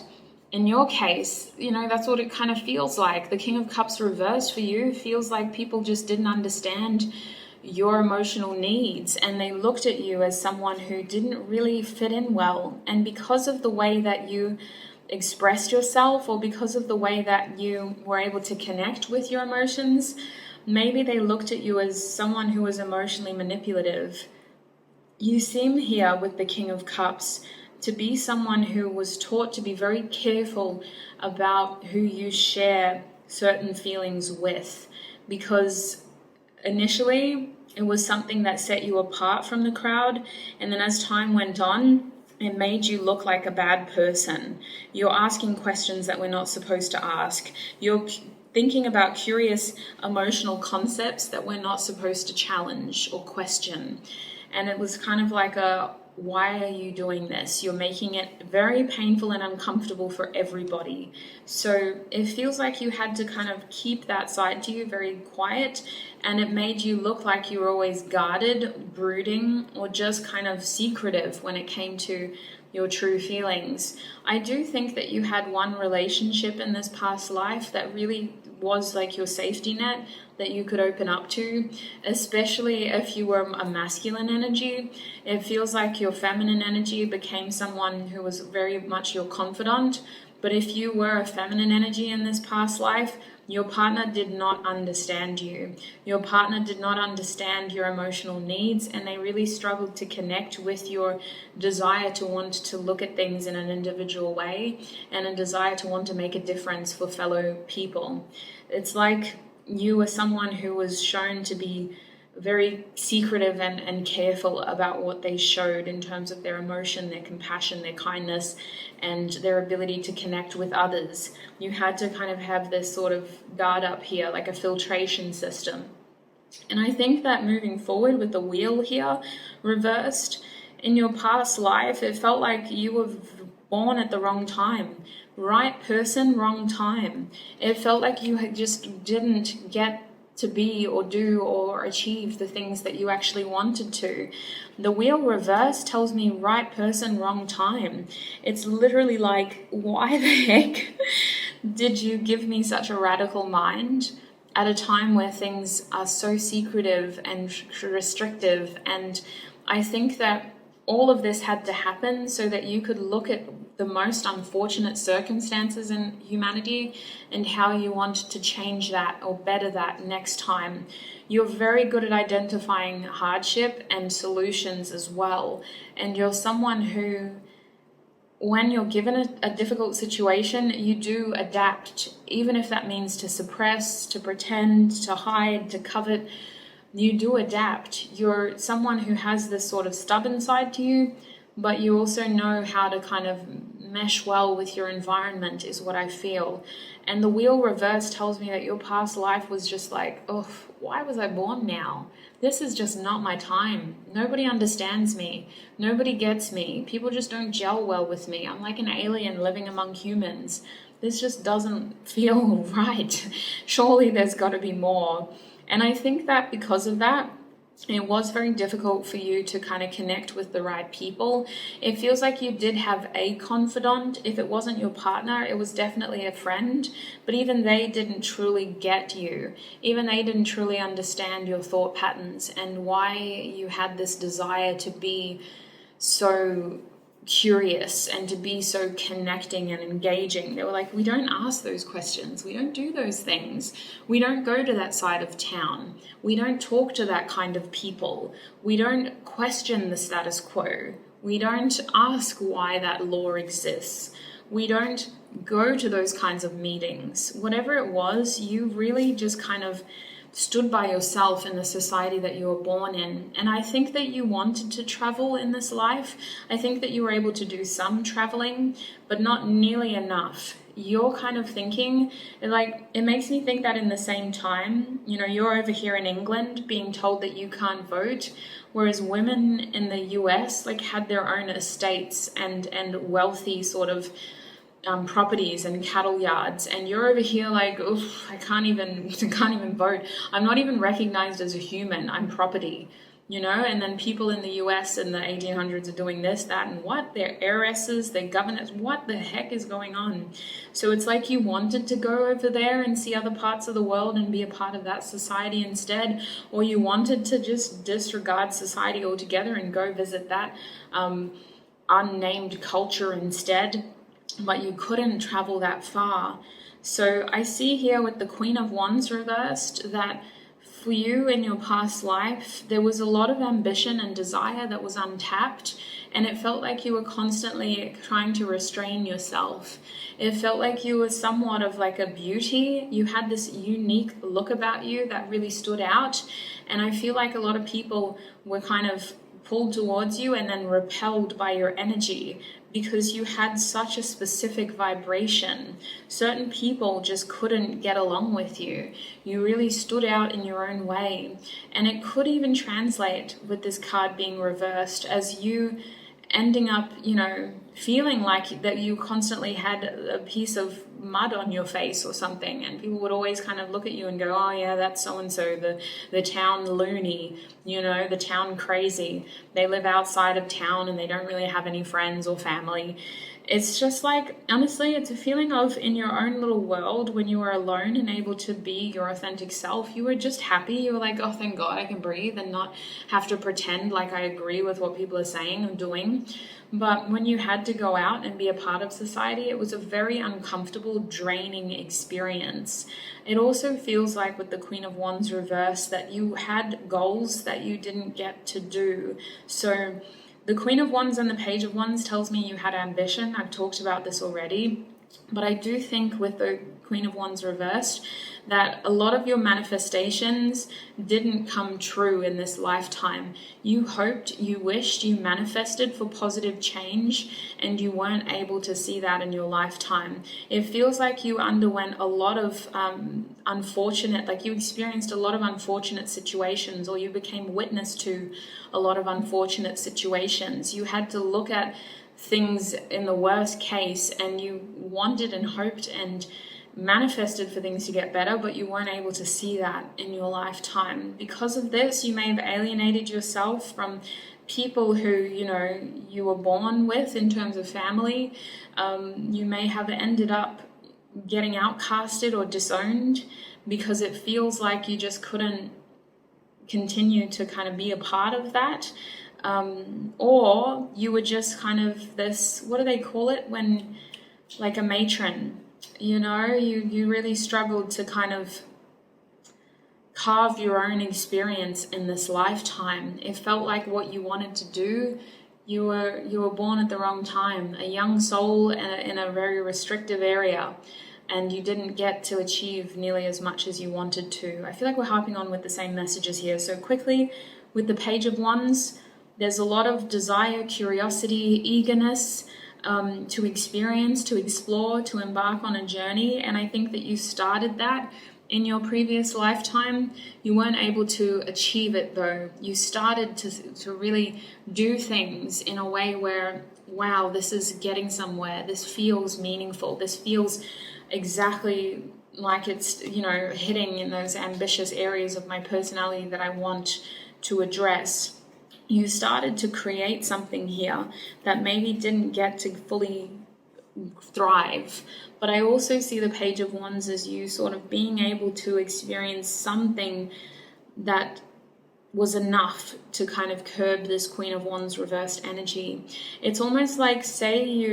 in your case, you know, that's what it kind of feels like. The King of Cups reversed for you feels like people just didn't understand your emotional needs, and they looked at you as someone who didn't really fit in well. And because of the way that you expressed yourself, or because of the way that you were able to connect with your emotions, maybe they looked at you as someone who was emotionally manipulative. You seem here with the King of Cups to be someone who was taught to be very careful about who you share certain feelings with, because initially it was something that set you apart from the crowd, and then as time went on, it made you look like a bad person. You're asking questions that we're not supposed to ask. You're thinking about curious emotional concepts that we're not supposed to challenge or question. And it was kind of like why are you doing this? You're making it very painful and uncomfortable for everybody. So it feels like you had to kind of keep that side to you very quiet, and it made you look like you were always guarded, brooding, or just kind of secretive when it came to your true feelings. I do think that you had one relationship in this past life that really was like your safety net that you could open up to, especially if you were a masculine energy. It feels like your feminine energy became someone who was very much your confidant. But if you were a feminine energy in this past life, your partner did not understand you. Your partner did not understand your emotional needs, and they really struggled to connect with your desire to want to look at things in an individual way, and a desire to want to make a difference for fellow people. It's like you were someone who was shown to be very secretive and careful about what they showed in terms of their emotion, their compassion, their kindness, and their ability to connect with others. You had to kind of have this sort of guard up here, like a filtration system. And I think that moving forward with the wheel here reversed, in your past life, it felt like you were born at the wrong time. Right person, wrong time. It felt like you just didn't get to be or do or achieve the things that you actually wanted to. The wheel reverse tells me right person, wrong time. It's literally like, why the heck did you give me such a radical mind at a time where things are so secretive and restrictive? And I think that all of this had to happen so that you could look at the most unfortunate circumstances in humanity and how you want to change that or better that next time. You're very good at identifying hardship and solutions as well. And you're someone who, when you're given a difficult situation, you do adapt, even if that means to suppress, to pretend, to hide, to covet. You do adapt. You're someone who has this sort of stubborn side to you, but you also know how to kind of mesh well with your environment is what I feel. And the wheel reverse tells me that your past life was just like, oh, why was I born now? This is just not my time. Nobody understands me. Nobody gets me. People just don't gel well with me. I'm like an alien living among humans. This just doesn't feel right. Surely there's got to be more. And I think that because of that, it was very difficult for you to kind of connect with the right people. It feels like you did have a confidant. If it wasn't your partner, it was definitely a friend, but even they didn't truly get you. Even they didn't truly understand your thought patterns and why you had this desire to be so curious and to be so connecting and engaging. They were like, we don't ask those questions. We don't do those things. We don't go to that side of town. We don't talk to that kind of people. We don't question the status quo. We don't ask why that law exists. We don't go to those kinds of meetings. Whatever it was, you really just kind of stood by yourself in the society that you were born in. And I think that you wanted to travel in this life. I think that you were able to do some traveling, but not nearly enough. Your kind of thinking, it makes me think that in the same time, you're over here in England being told that you can't vote, whereas women in the US had their own estates and wealthy sort of properties and cattle yards, and you're over here like, oof, I can't even vote. I'm not even recognized as a human. I'm property, and then people in the US in the 1800s are doing this, that, and what? They're heiresses, they're governors. What the heck is going on? So it's like you wanted to go over there and see other parts of the world and be a part of that society instead, or you wanted to just disregard society altogether and go visit that unnamed culture instead. But you couldn't travel that far. So I see here with the Queen of Wands reversed that for you in your past life, there was a lot of ambition and desire that was untapped, and it felt like you were constantly trying to restrain yourself. It felt like you were somewhat of like a beauty. You had this unique look about you that really stood out, and I feel like a lot of people were kind of pulled towards you and then repelled by your energy because you had such a specific vibration. Certain people just couldn't get along with you. You really stood out in your own way. And it could even translate with this card being reversed as you ending up, feeling like that you constantly had a piece of mud on your face or something, and people would always kind of look at you and go, oh yeah, that's so-and-so, the town loony, the town crazy. They live outside of town and they don't really have any friends or family. It's just like, honestly, it's a feeling of in your own little world when you are alone and able to be your authentic self, you were just happy. You were like, oh, thank God I can breathe and not have to pretend like I agree with what people are saying and doing. But when you had to go out and be a part of society, it was a very uncomfortable, draining experience. It also feels like with the Queen of Wands reversed that you had goals that you didn't get to do. So the Queen of Wands and the Page of Wands tells me you had ambition. I've talked about this already. But I do think with the Queen of Wands reversed that a lot of your manifestations didn't come true in this lifetime. You hoped, you wished, you manifested for positive change, and you weren't able to see that in your lifetime. It feels like you underwent a lot of you experienced a lot of unfortunate situations, or you became witness to a lot of unfortunate situations. You had to look at things in the worst case, and you wanted and hoped and manifested for things to get better, but you weren't able to see that in your lifetime. Because of this, you may have alienated yourself from people who, you were born with in terms of family. You may have ended up getting outcasted or disowned because it feels like you just couldn't continue to kind of be a part of that. Or you were just kind of this, what do they call it when, like a matron, you really struggled to kind of carve your own experience in this lifetime. It felt like what you wanted to do, you were born at the wrong time, a young soul in a very restrictive area, and you didn't get to achieve nearly as much as you wanted to. I feel like we're harping on with the same messages here. So quickly, with the Page of Wands, there's a lot of desire, curiosity, eagerness. to experience, to explore, to embark on a journey. And I think that you started that in your previous lifetime. You weren't able to achieve it though. You started to really do things in a way where, wow, this is getting somewhere. This feels meaningful. This feels exactly like it's, you know, hitting in those ambitious areas of my personality that I want to address. You started to create something here that maybe didn't get to fully thrive. But I also see the Page of Wands as you sort of being able to experience something that was enough to kind of curb this Queen of Wands reversed energy. It's almost like, say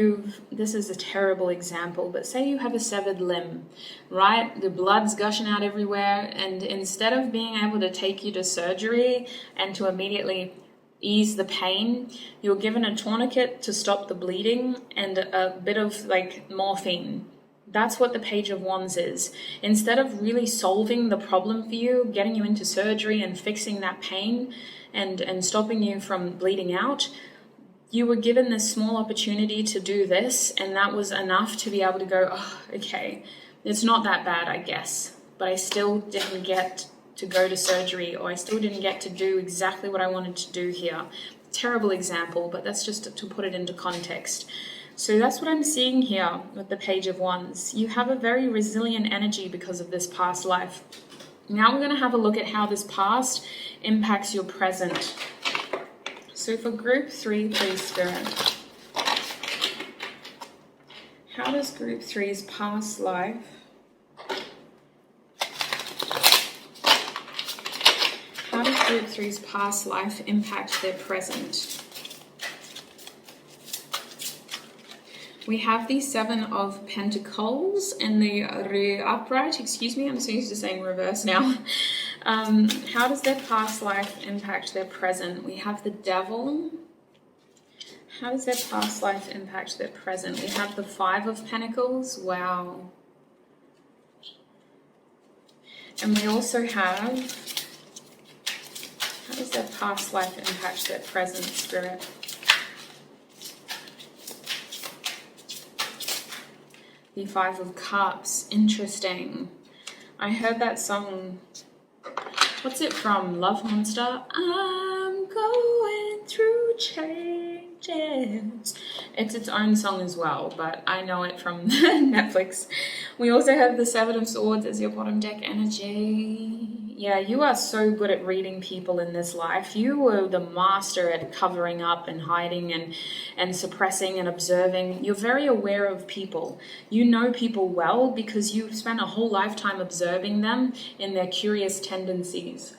this is a terrible example, but say you have a severed limb, right? The blood's gushing out everywhere, and instead of being able to take you to surgery and to immediately ease the pain, you're given a tourniquet to stop the bleeding and a bit of like morphine. That's what the Page of Wands is. Instead of really solving the problem for you, getting you into surgery and fixing that pain and stopping you from bleeding out, you were given this small opportunity to do this, and that was enough to be able to go, oh, okay, it's not that bad, I guess, but I still didn't get to go to surgery, or I still didn't get to do exactly what I wanted to do here. Terrible example, but that's just to put it into context. So that's what I'm seeing here with the Page of Wands. You have a very resilient energy because of this past life. Now we're going to have a look at how this past impacts your present. So for group 3, please, Spirit. How does group 3's past life Group 3's past life impact their present? We have the 7 of Pentacles and the upright, excuse me, I'm so used to saying reverse now. How does their past life impact their present? We have the Devil. How does their past life impact their present? We have the 5 of Pentacles. Wow. And we also have, how does their past life impact their present, Spirit? The 5 of Cups. Interesting. I heard that song. What's it from? Love Monster? I'm going through changes. It's its own song as well, but I know it from Netflix. We also have the 7 of Swords as your bottom deck energy. Yeah, you are so good at reading people in this life. You were the master at covering up and hiding and suppressing and observing. You're very aware of people. You know people well because you've spent a whole lifetime observing them in their curious tendencies.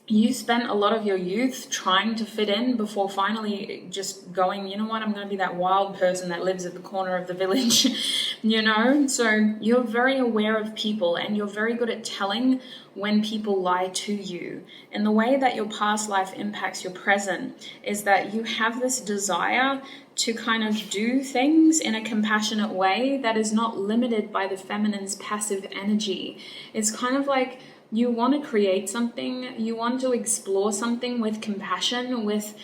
You spent a lot of your youth trying to fit in before finally just going, you know what, I'm going to be that wild person that lives at the corner of the village, you know? So you're very aware of people and you're very good at telling when people lie to you. And the way that your past life impacts your present is that you have this desire to kind of do things in a compassionate way that is not limited by the feminine's passive energy. It's kind of like, you want to create something, you want to explore something with compassion, with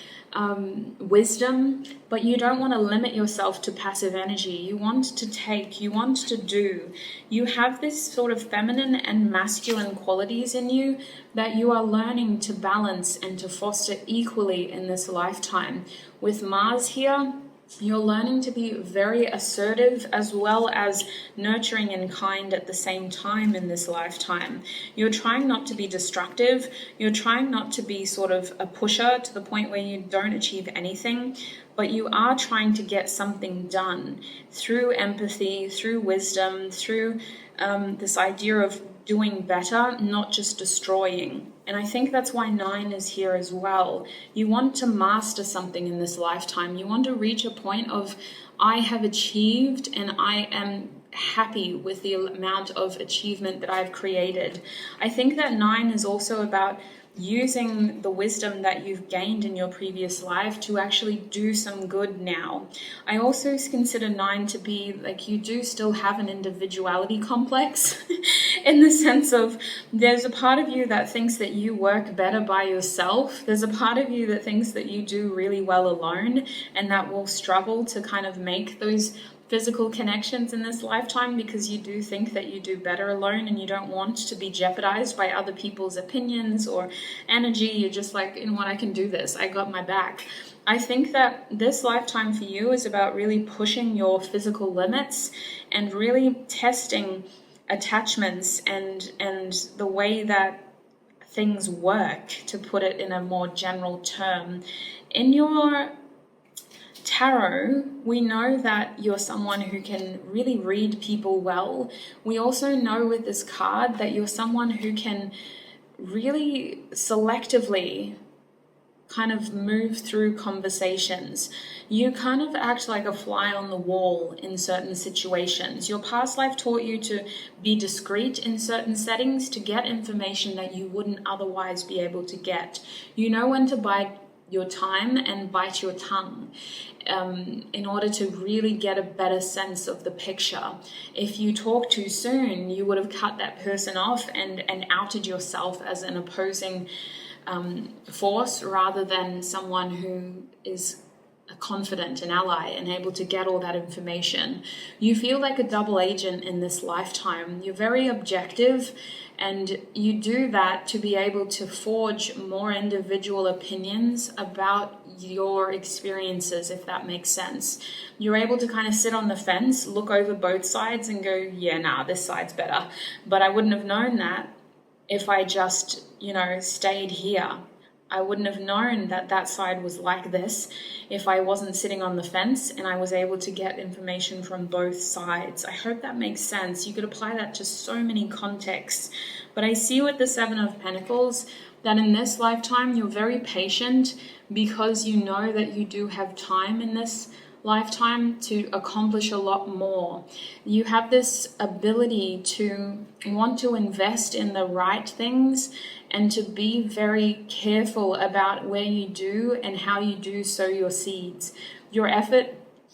wisdom, but you don't want to limit yourself to passive energy. You want to take, you want to do. You have this sort of feminine and masculine qualities in you that you are learning to balance and to foster equally in this lifetime. With Mars here, you're learning to be very assertive as well as nurturing and kind at the same time in this lifetime. You're trying not to be destructive. You're trying not to be sort of a pusher to the point where you don't achieve anything, but you are trying to get something done through empathy, through wisdom, through this idea of doing better, not just destroying. And I think that's why 9 is here as well. You want to master something in this lifetime. You want to reach a point of, I have achieved and I am happy with the amount of achievement that I've created. I think that 9 is also about using the wisdom that you've gained in your previous life to actually do some good now. I also consider 9 to be like, you do still have an individuality complex in the sense of there's a part of you that thinks that you work better by yourself. There's a part of you that thinks that you do really well alone, and that will struggle to kind of make those physical connections in this lifetime because you do think that you do better alone and you don't want to be jeopardized by other people's opinions or energy. You're just like, you know what, I can do this. I got my back. I think that this lifetime for you is about really pushing your physical limits and really testing attachments and the way that things work, to put it in a more general term. In your tarot, we know that you're someone who can really read people well. We also know with this card that you're someone who can really selectively kind of move through conversations. You kind of act like a fly on the wall in certain situations. Your past life taught you to be discreet in certain settings to get information that you wouldn't otherwise be able to get. You know when to bide your time and bite your tongue in order to really get a better sense of the picture. If you talk too soon, you would have cut that person off and outed yourself as an opposing force rather than someone who is a confident, an ally, and able to get all that information. You feel like a double agent in this lifetime. You're very objective, and you do that to be able to forge more individual opinions about your experiences, if that makes sense. You're able to kind of sit on the fence, look over both sides and go, yeah, nah, this side's better. But I wouldn't have known that if I just, stayed here. I wouldn't have known that that side was like this if I wasn't sitting on the fence and I was able to get information from both sides. I hope that makes sense. You could apply that to so many contexts. But I see with the 7 of Pentacles that in this lifetime you're very patient because you know that you do have time in this lifetime to accomplish a lot more. You have this ability to want to invest in the right things and to be very careful about where you do and how you do sow your seeds. Your effort,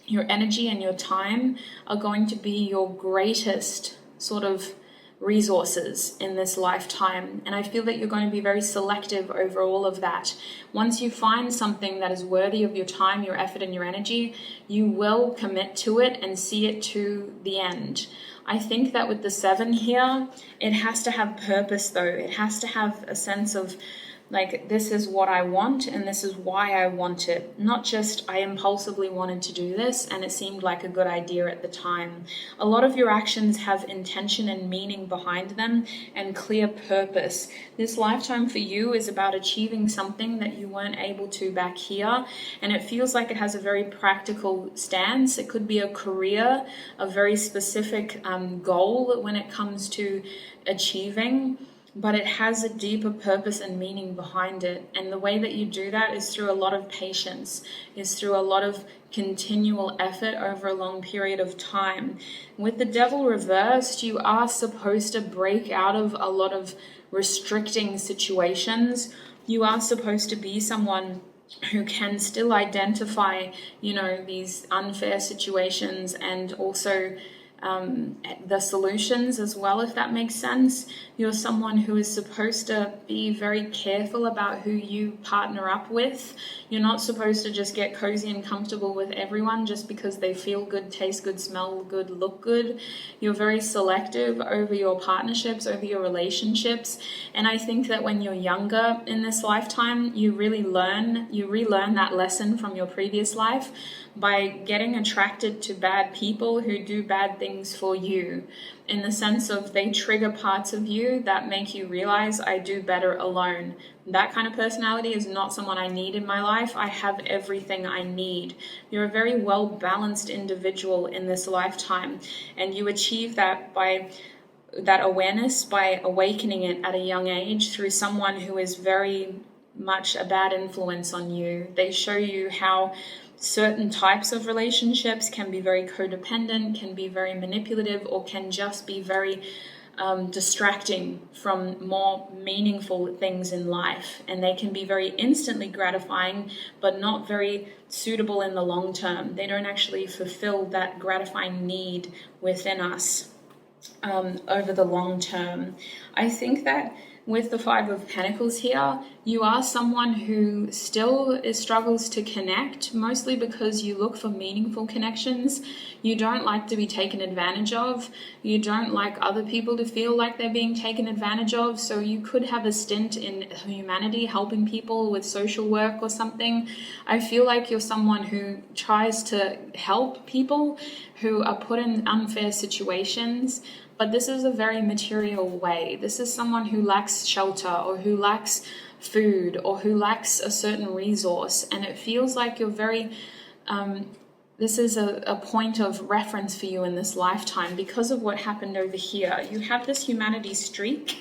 your energy, and your time are going to be your greatest sort of resources in this lifetime, and I feel that you're going to be very selective over all of that. Once you find something that is worthy of your time, your effort, and your energy, you will commit to it and see it to the end. I think that with the 7 here, it has to have purpose though. It has to have a sense of like, this is what I want and this is why I want it. Not just I impulsively wanted to do this and it seemed like a good idea at the time. A lot of your actions have intention and meaning behind them and clear purpose. This lifetime for you is about achieving something that you weren't able to back here, and it feels like it has a very practical stance. It could be a career, a very specific goal when it comes to achieving, but it has a deeper purpose and meaning behind it. And the way that you do that is through a lot of patience, is through a lot of continual effort over a long period of time. With the Devil reversed, you are supposed to break out of a lot of restricting situations. You are supposed to be someone who can still identify, these unfair situations and also the solutions as well, if that makes sense. You're someone who is supposed to be very careful about who you partner up with. You're not supposed to just get cozy and comfortable with everyone just because they feel good, taste good, smell good, look good. You're very selective over your partnerships, over your relationships. And I think that when you're younger in this lifetime, you relearn that lesson from your previous life by getting attracted to bad people who do bad things for you, in the sense of they trigger parts of you that make you realize I do better alone. That kind of personality is not someone I need in my life. I have everything I need. You're a very well-balanced individual in this lifetime, and you achieve that by that awareness, by awakening it at a young age through someone who is very much a bad influence on you. They show you how certain types of relationships can be very codependent, can be very manipulative, or can just be very distracting from more meaningful things in life, and they can be very instantly gratifying but not very suitable in the long term. They don't actually fulfill that gratifying need within us over the long term. I think that with the Five of Pentacles here, you are someone who still struggles to connect, mostly because you look for meaningful connections. You don't like to be taken advantage of. You don't like other people to feel like they're being taken advantage of. So you could have a stint in humanity, helping people with social work or something. I feel like you're someone who tries to help people who are put in unfair situations, but this is a very material way. This is someone who lacks shelter, or who lacks food, or who lacks a certain resource, and it feels like you're very this is a point of reference for you in this lifetime because of what happened over here. You have this humanitarian streak,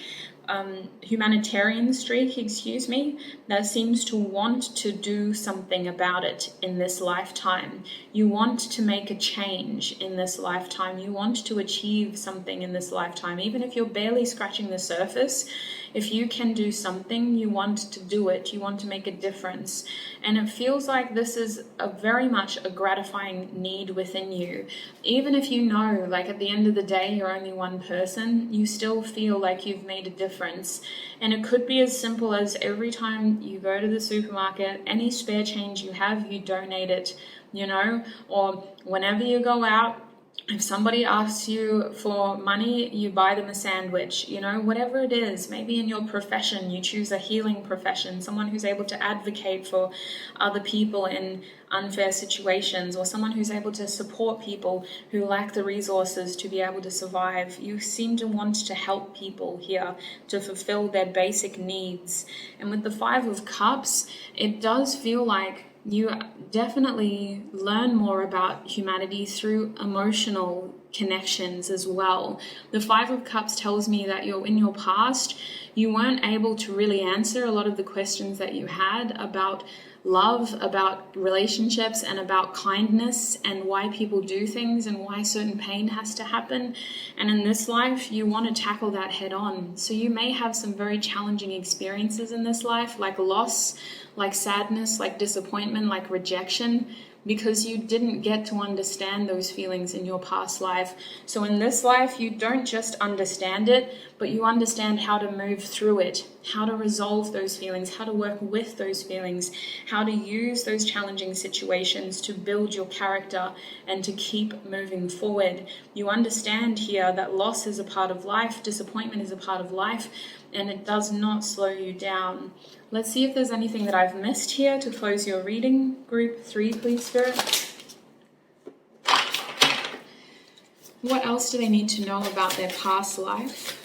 that seems to want to do something about it in this lifetime. You want to make a change in this lifetime. You want to achieve something in this lifetime. Even if you're barely scratching the surface, if you can do something, you want to do it. You want to make a difference. And it feels like this is very much a gratifying need within you. Even if you know, like at the end of the day, you're only one person, you still feel like you've made a difference. And it could be as simple as every time you go to the supermarket, any spare change you have, you donate it, or whenever you go out, if somebody asks you for money, you buy them a sandwich, whatever it is. Maybe in your profession, you choose a healing profession, someone who's able to advocate for other people in unfair situations, or someone who's able to support people who lack the resources to be able to survive. You seem to want to help people here to fulfill their basic needs. And with the Five of Cups, it does feel like you definitely learn more about humanity through emotional connections as well. The Five of Cups tells me that in your past, you weren't able to really answer a lot of the questions that you had about love, about relationships, and about kindness, and why people do things, and why certain pain has to happen. And in this life, you want to tackle that head on. So you may have some very challenging experiences in this life, like loss, like sadness, like disappointment, like rejection, because you didn't get to understand those feelings in your past life. So in this life, you don't just understand it, but you understand how to move through it, how to resolve those feelings, how to work with those feelings, how to use those challenging situations to build your character and to keep moving forward. You understand here that loss is a part of life, disappointment is a part of life, and it does not slow you down. Let's see if there's anything that I've missed here to close your reading. Group 3, please, Spirit. What else do they need to know about their past life?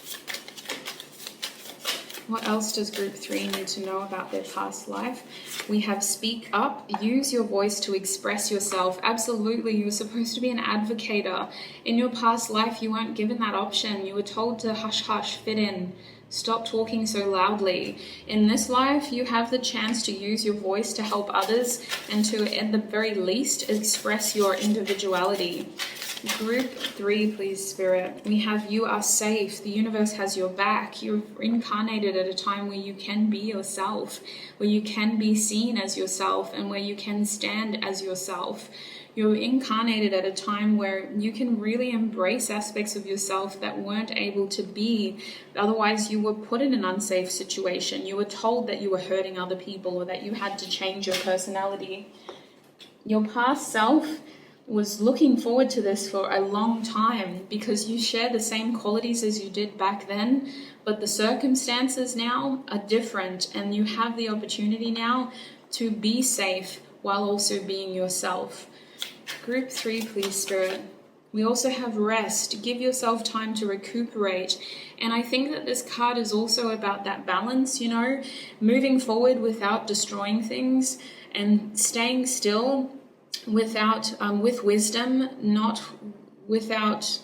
What else does Group 3 need to know about their past life? We have speak up, use your voice to express yourself. Absolutely, you were supposed to be an advocator. In your past life, you weren't given that option. You were told to hush, hush, fit in. Stop talking so loudly. In this life, you have the chance to use your voice to help others and to, at the very least, express your individuality. Group 3, please, Spirit. We have you are safe. The universe has your back. You're incarnated at a time where you can be yourself, where you can be seen as yourself, and where you can stand as yourself. You're incarnated at a time where you can really embrace aspects of yourself that weren't able to be. Otherwise, you were put in an unsafe situation. You were told that you were hurting other people, or that you had to change your personality. Your past self was looking forward to this for a long time, because you share the same qualities as you did back then, but the circumstances now are different, and you have the opportunity now to be safe while also being yourself. Group 3, please, Spirit. We also have rest. Give yourself time to recuperate. And I think that this card is also about that balance, moving forward without destroying things, and staying still without, with wisdom, not without,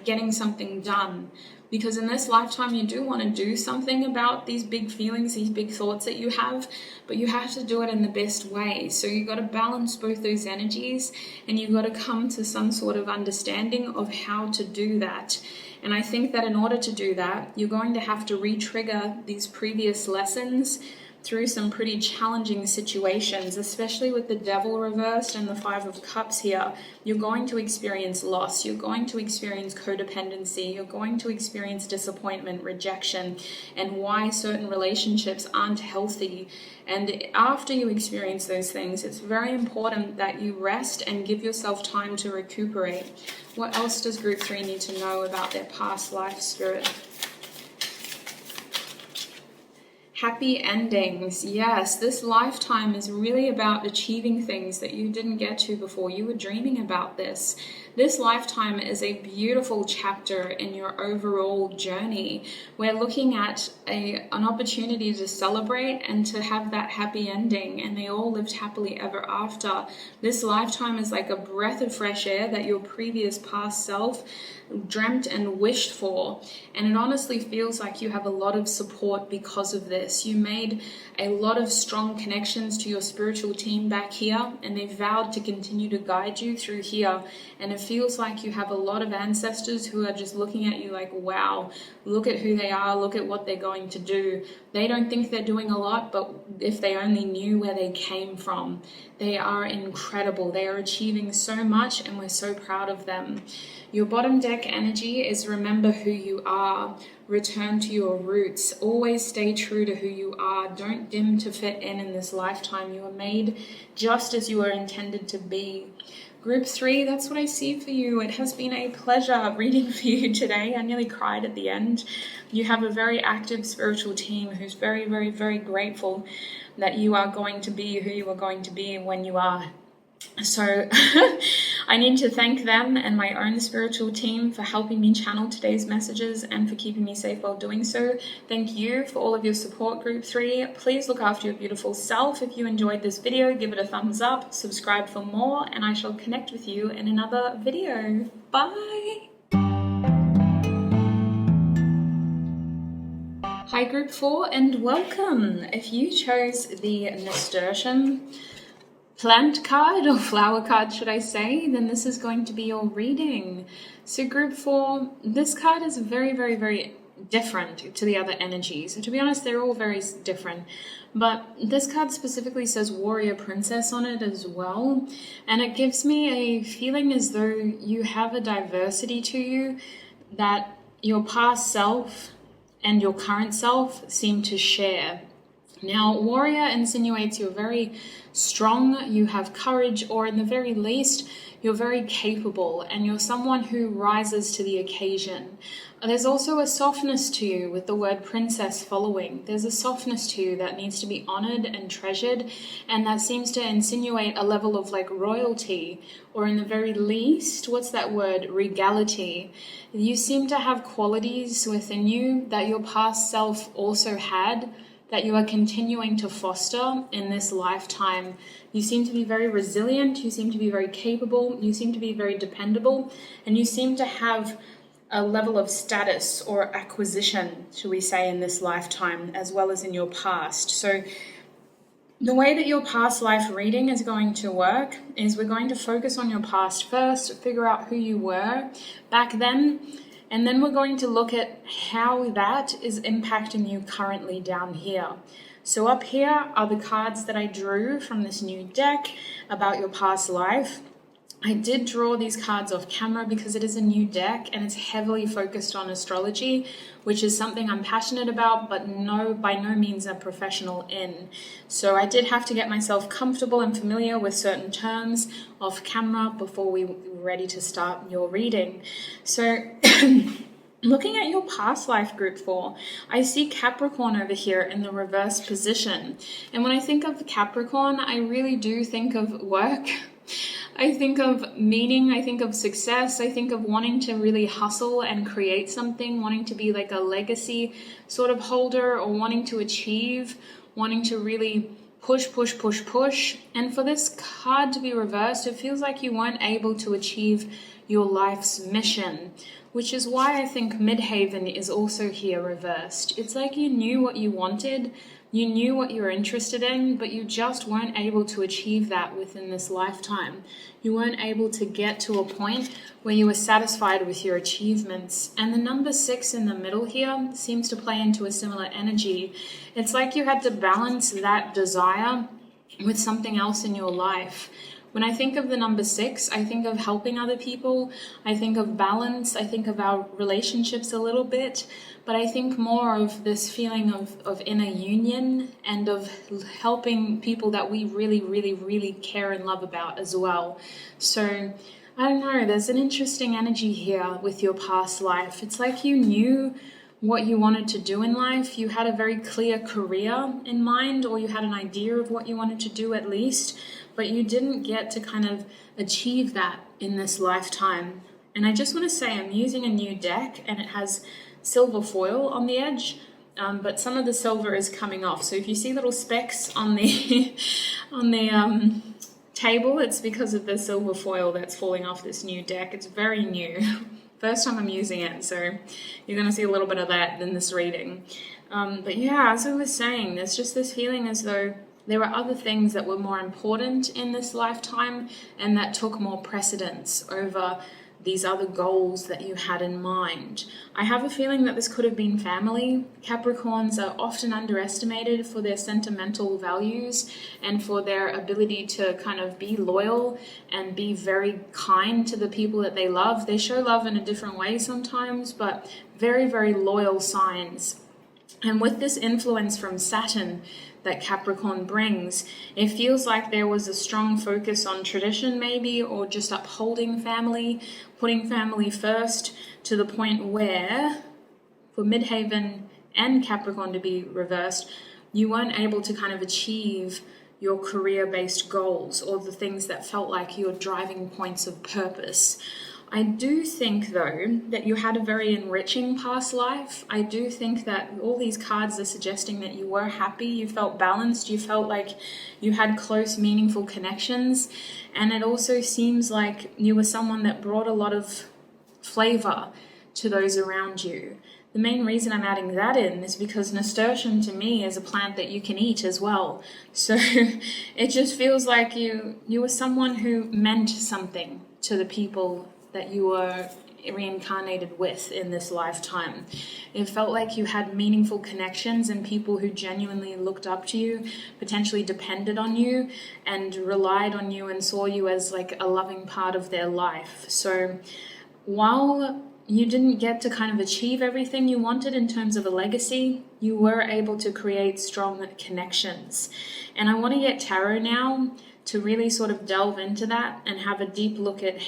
getting something done. Because in this lifetime, you do want to do something about these big feelings, these big thoughts that you have, but you have to do it in the best way. So you've got to balance both those energies, and you've got to come to some sort of understanding of how to do that. And I think that in order to do that, you're going to have to re-trigger these previous lessons through some pretty challenging situations, especially with the Devil reversed and the Five of Cups here. You're going to experience loss, you're going to experience codependency, you're going to experience disappointment, rejection, and why certain relationships aren't healthy. And after you experience those things, it's very important that you rest and give yourself time to recuperate. What else does Group 3 need to know about their past life, Spirit? Happy endings. Yes, this lifetime is really about achieving things that you didn't get to before. You were dreaming about this. This lifetime is a beautiful chapter in your overall journey. We're looking at an opportunity to celebrate and to have that happy ending, and they all lived happily ever after. This lifetime is like a breath of fresh air that your previous past self dreamt and wished for, and it honestly feels like you have a lot of support because of this. You made a lot of strong connections to your spiritual team back here, and they vowed to continue to guide you through here, and it feels like you have a lot of ancestors who are just looking at you like, wow, look at who they are, look at what they're going to do. They don't think they're doing a lot, but if they only knew where they came from. They are incredible. They are achieving so much, and we're so proud of them. Your bottom deck energy is remember who you are. Return to your roots. Always stay true to who you are. Don't dim to fit in this lifetime. You are made just as you are intended to be. Group 3, that's what I see for you. It has been a pleasure reading for you today. I nearly cried at the end. You have a very active spiritual team who's very, very, very grateful that you are going to be who you are going to be when you are. So I need to thank them and my own spiritual team for helping me channel today's messages and for keeping me safe while doing so. Thank you for all of your support, Group 3. Please look after your beautiful self. If you enjoyed this video, give it a thumbs up, subscribe for more, and I shall connect with you in another video. Bye! Hi Group 4 and welcome! If you chose the nasturtium plant card, or flower card should I say, then this is going to be your reading. So Group 4, this card is very, very, very different to the other energies. So to be honest, they're all very different. But this card specifically says Warrior Princess on it as well. And it gives me a feeling as though you have a diversity to you that your past self and your current self seem to share. Now, warrior insinuates you're very strong, you have courage, or in the very least, you're very capable, and you're someone who rises to the occasion. There's also a softness to you with the word princess following. There's a softness to you that needs to be honored and treasured, and that seems to insinuate a level of like royalty, or in the very least, what's that word? Regality. You seem to have qualities within you that your past self also had, that you are continuing to foster in this lifetime. You seem to be very resilient, you seem to be very capable, you seem to be very dependable, and you seem to have a level of status or acquisition, shall we say, in this lifetime, as well as in your past. So the way that your past life reading is going to work is we're going to focus on your past first, figure out who you were back then, and then we're going to look at how that is impacting you currently down here. So up here are the cards that I drew from this new deck about your past life. I did draw these cards off camera because it is a new deck and it's heavily focused on astrology, which is something I'm passionate about, but by no means a professional in. So I did have to get myself comfortable and familiar with certain terms off camera before we were ready to start your reading. So looking at your past life, Group 4, I see Capricorn over here in the reverse position. And when I think of Capricorn, I really do think of work. I think of meaning, I think of success, I think of wanting to really hustle and create something, wanting to be like a legacy sort of holder, or wanting to achieve, wanting to really push. And for this card to be reversed, it feels like you weren't able to achieve your life's mission, which is why I think Midhaven is also here reversed. It's like you knew what you wanted, you knew what you were interested in, but you just weren't able to achieve that within this lifetime. You weren't able to get to a point where you were satisfied with your achievements. And the number 6 in the middle here seems to play into a similar energy. It's like you had to balance that desire with something else in your life. When I think of the number 6, I think of helping other people, I think of balance, I think of our relationships a little bit, but I think more of this feeling of inner union and of helping people that we really, really, really care and love about as well. So, I don't know, there's an interesting energy here with your past life. It's like you knew what you wanted to do in life. You had a very clear career in mind, or you had an idea of what you wanted to do at least, but you didn't get to kind of achieve that in this lifetime. And I just want to say I'm using a new deck and it has silver foil on the edge, but some of the silver is coming off. So if you see little specks on the table, it's because of the silver foil that's falling off this new deck. It's very new. First time I'm using it, so you're going to see a little bit of that in this reading. But yeah, as I was saying, there's just this feeling as though there were other things that were more important in this lifetime and that took more precedence over these other goals that you had in mind. I have a feeling that this could have been family. Capricorns are often underestimated for their sentimental values and for their ability to kind of be loyal and be very kind to the people that they love. They show love in a different way sometimes, but very, very loyal signs. And with this influence from Saturn that Capricorn brings, it feels like there was a strong focus on tradition maybe, or just upholding family, putting family first, to the point where, for Midhaven and Capricorn to be reversed, you weren't able to kind of achieve your career-based goals or the things that felt like your driving points of purpose. I do think, though, that you had a very enriching past life. I do think that all these cards are suggesting that you were happy, you felt balanced, you felt like you had close, meaningful connections. And it also seems like you were someone that brought a lot of flavor to those around you. The main reason I'm adding that in is because nasturtium to me is a plant that you can eat as well. So it just feels like you were someone who meant something to the people that you were reincarnated with in this lifetime. It felt like you had meaningful connections and people who genuinely looked up to you, potentially depended on you and relied on you and saw you as like a loving part of their life. So while you didn't get to kind of achieve everything you wanted in terms of a legacy, you were able to create strong connections. And I want to get tarot now to really sort of delve into that and have a deep look at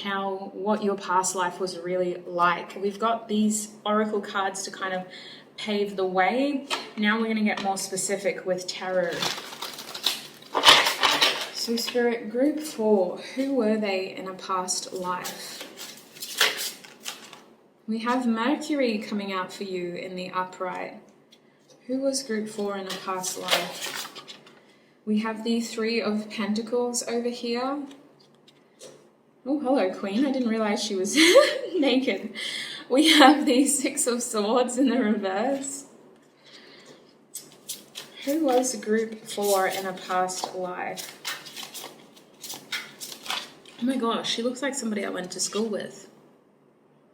what your past life was really like. We've got these oracle cards to kind of pave the way. Now we're going to get more specific with tarot. So Spirit, group 4, who were they in a past life? We have Mercury coming out for you in the upright. Who was group 4 in a past life? We have the 3 of Pentacles over here. Oh, hello, Queen. I didn't realize she was naked. We have the 6 of Swords in the reverse. Who was group 4 in a past life? Oh my gosh, she looks like somebody I went to school with.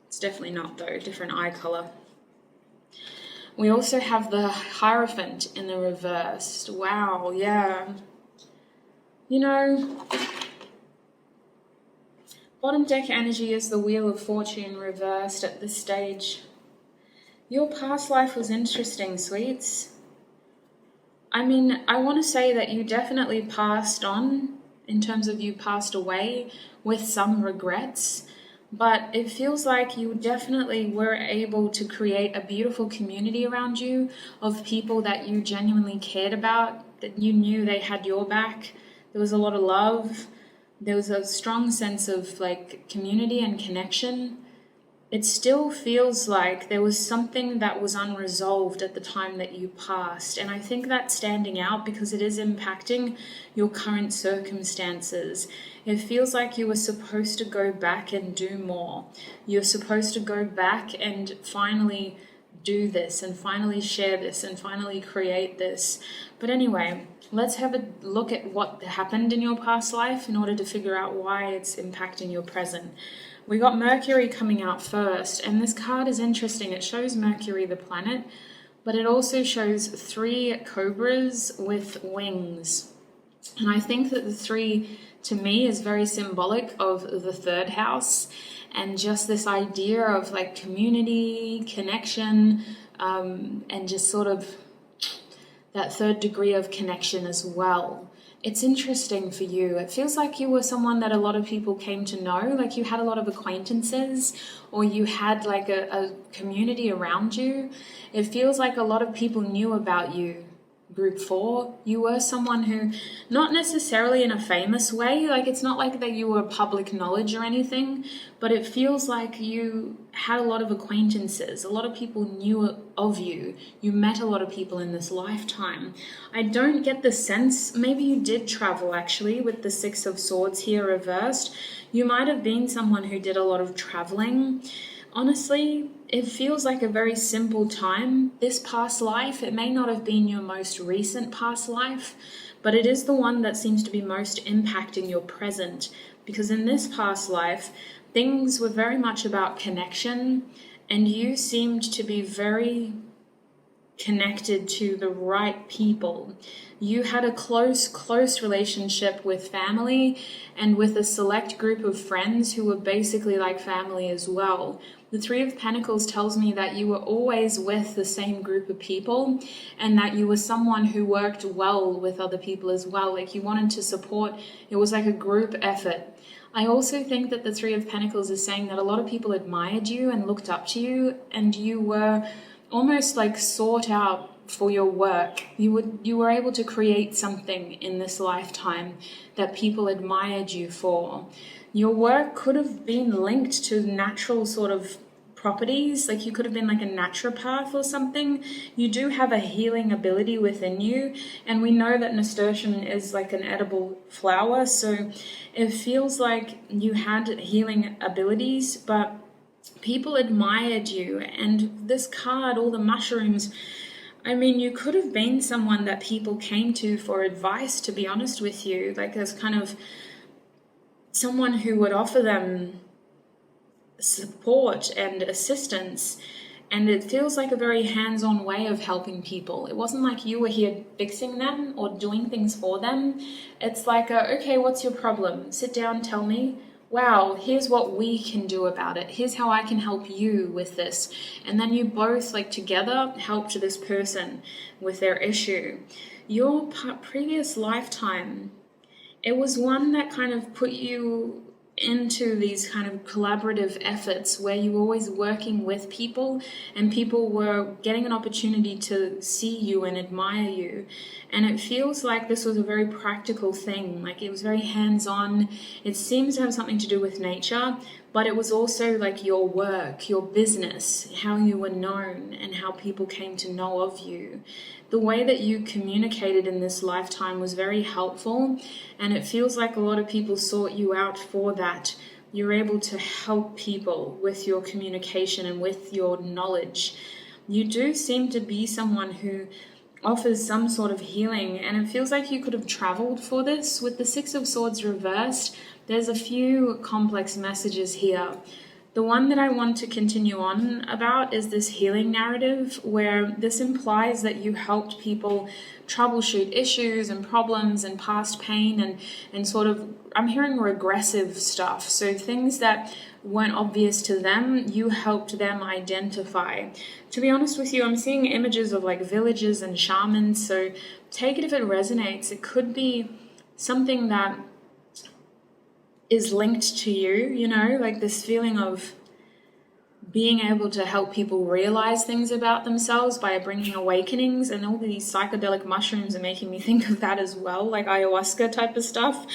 It's definitely not, though. Different eye color. We also have the Hierophant in the reverse. Wow, yeah. You know, bottom deck energy is the Wheel of Fortune reversed at this stage. Your past life was interesting, sweets. I mean, I want to say that you definitely passed on, in terms of you passed away with some regrets. But it feels like you definitely were able to create a beautiful community around you of people that you genuinely cared about, that you knew they had your back. There was a lot of love. There was a strong sense of like community and connection. it still feels like there was something that was unresolved at the time that you passed. And I think that's standing out because it is impacting your current circumstances. It feels like you were supposed to go back and do more. You're supposed to go back and finally do this and finally share this and finally create this. But anyway, let's have a look at what happened in your past life in order to figure out why it's impacting your present. We got Mercury coming out first, and this card is interesting. It shows Mercury, the planet, but it also shows 3 cobras with wings. And I think that the 3, to me, is very symbolic of the 3rd house and just this idea of like community, connection, and just sort of that 3rd degree of connection as well. It's interesting for you. It feels like you were someone that a lot of people came to know, like you had a lot of acquaintances, or you had like a community around you. It feels like a lot of people knew about you. Group 4, you were someone who, not necessarily in a famous way, like it's not like that you were public knowledge or anything, but it feels like you had a lot of acquaintances. A lot of people knew of you. You met a lot of people in this lifetime. I don't get the sense, maybe you did travel actually with the 6 of Swords here reversed. You might have been someone who did a lot of traveling. Honestly, it feels like a very simple time. This past life, it may not have been your most recent past life, but it is the one that seems to be most impacting your present. Because in this past life, things were very much about connection, and you seemed to be very connected to the right people. You had a close relationship with family and with a select group of friends who were basically like family as well. The 3 of Pentacles tells me that you were always with the same group of people and that you were someone who worked well with other people as well. Like you wanted to support, it was like a group effort. I also think that the 3 of Pentacles is saying that a lot of people admired you and looked up to you, and you were almost like sought out for your work. You were able to create something in this lifetime that people admired you for. Your work could have been linked to natural sort of properties, like you could have been like a naturopath or something. You do have a healing ability within you, and we know that nasturtium is like an edible flower, so it feels like you had healing abilities, but people admired you. And this card, all the mushrooms, I mean, you could have been someone that people came to for advice, to be honest with you, like as kind of someone who would offer them support and assistance. And it feels like a very hands-on way of helping people. It wasn't like you were here fixing them or doing things for them. It's like, okay, what's your problem? Sit down, tell me. Wow, here's what we can do about it. Here's how I can help you with this. And then you both, like together, helped this person with their issue. Your previous lifetime, it was one that kind of put you into these kind of collaborative efforts where you were always working with people and people were getting an opportunity to see you and admire you. And it feels like this was a very practical thing, like it was very hands-on. It seems to have something to do with nature, but it was also like your work, your business, how you were known and how people came to know of you. The way that you communicated in this lifetime was very helpful, and it feels like a lot of people sought you out for that. You're able to help people with your communication and with your knowledge. You do seem to be someone who offers some sort of healing, and it feels like you could have traveled for this. With the 6 of Swords reversed, there's a few complex messages here. The one that I want to continue on about is this healing narrative, where this implies that you helped people troubleshoot issues and problems and past pain and sort of, I'm hearing regressive stuff. So things that weren't obvious to them, you helped them identify. To be honest with you, I'm seeing images of like villages and shamans, so take it if it resonates. It could be something that is linked to you, you know, like this feeling of being able to help people realize things about themselves by bringing awakenings. And all these psychedelic mushrooms are making me think of that as well, like ayahuasca type of stuff.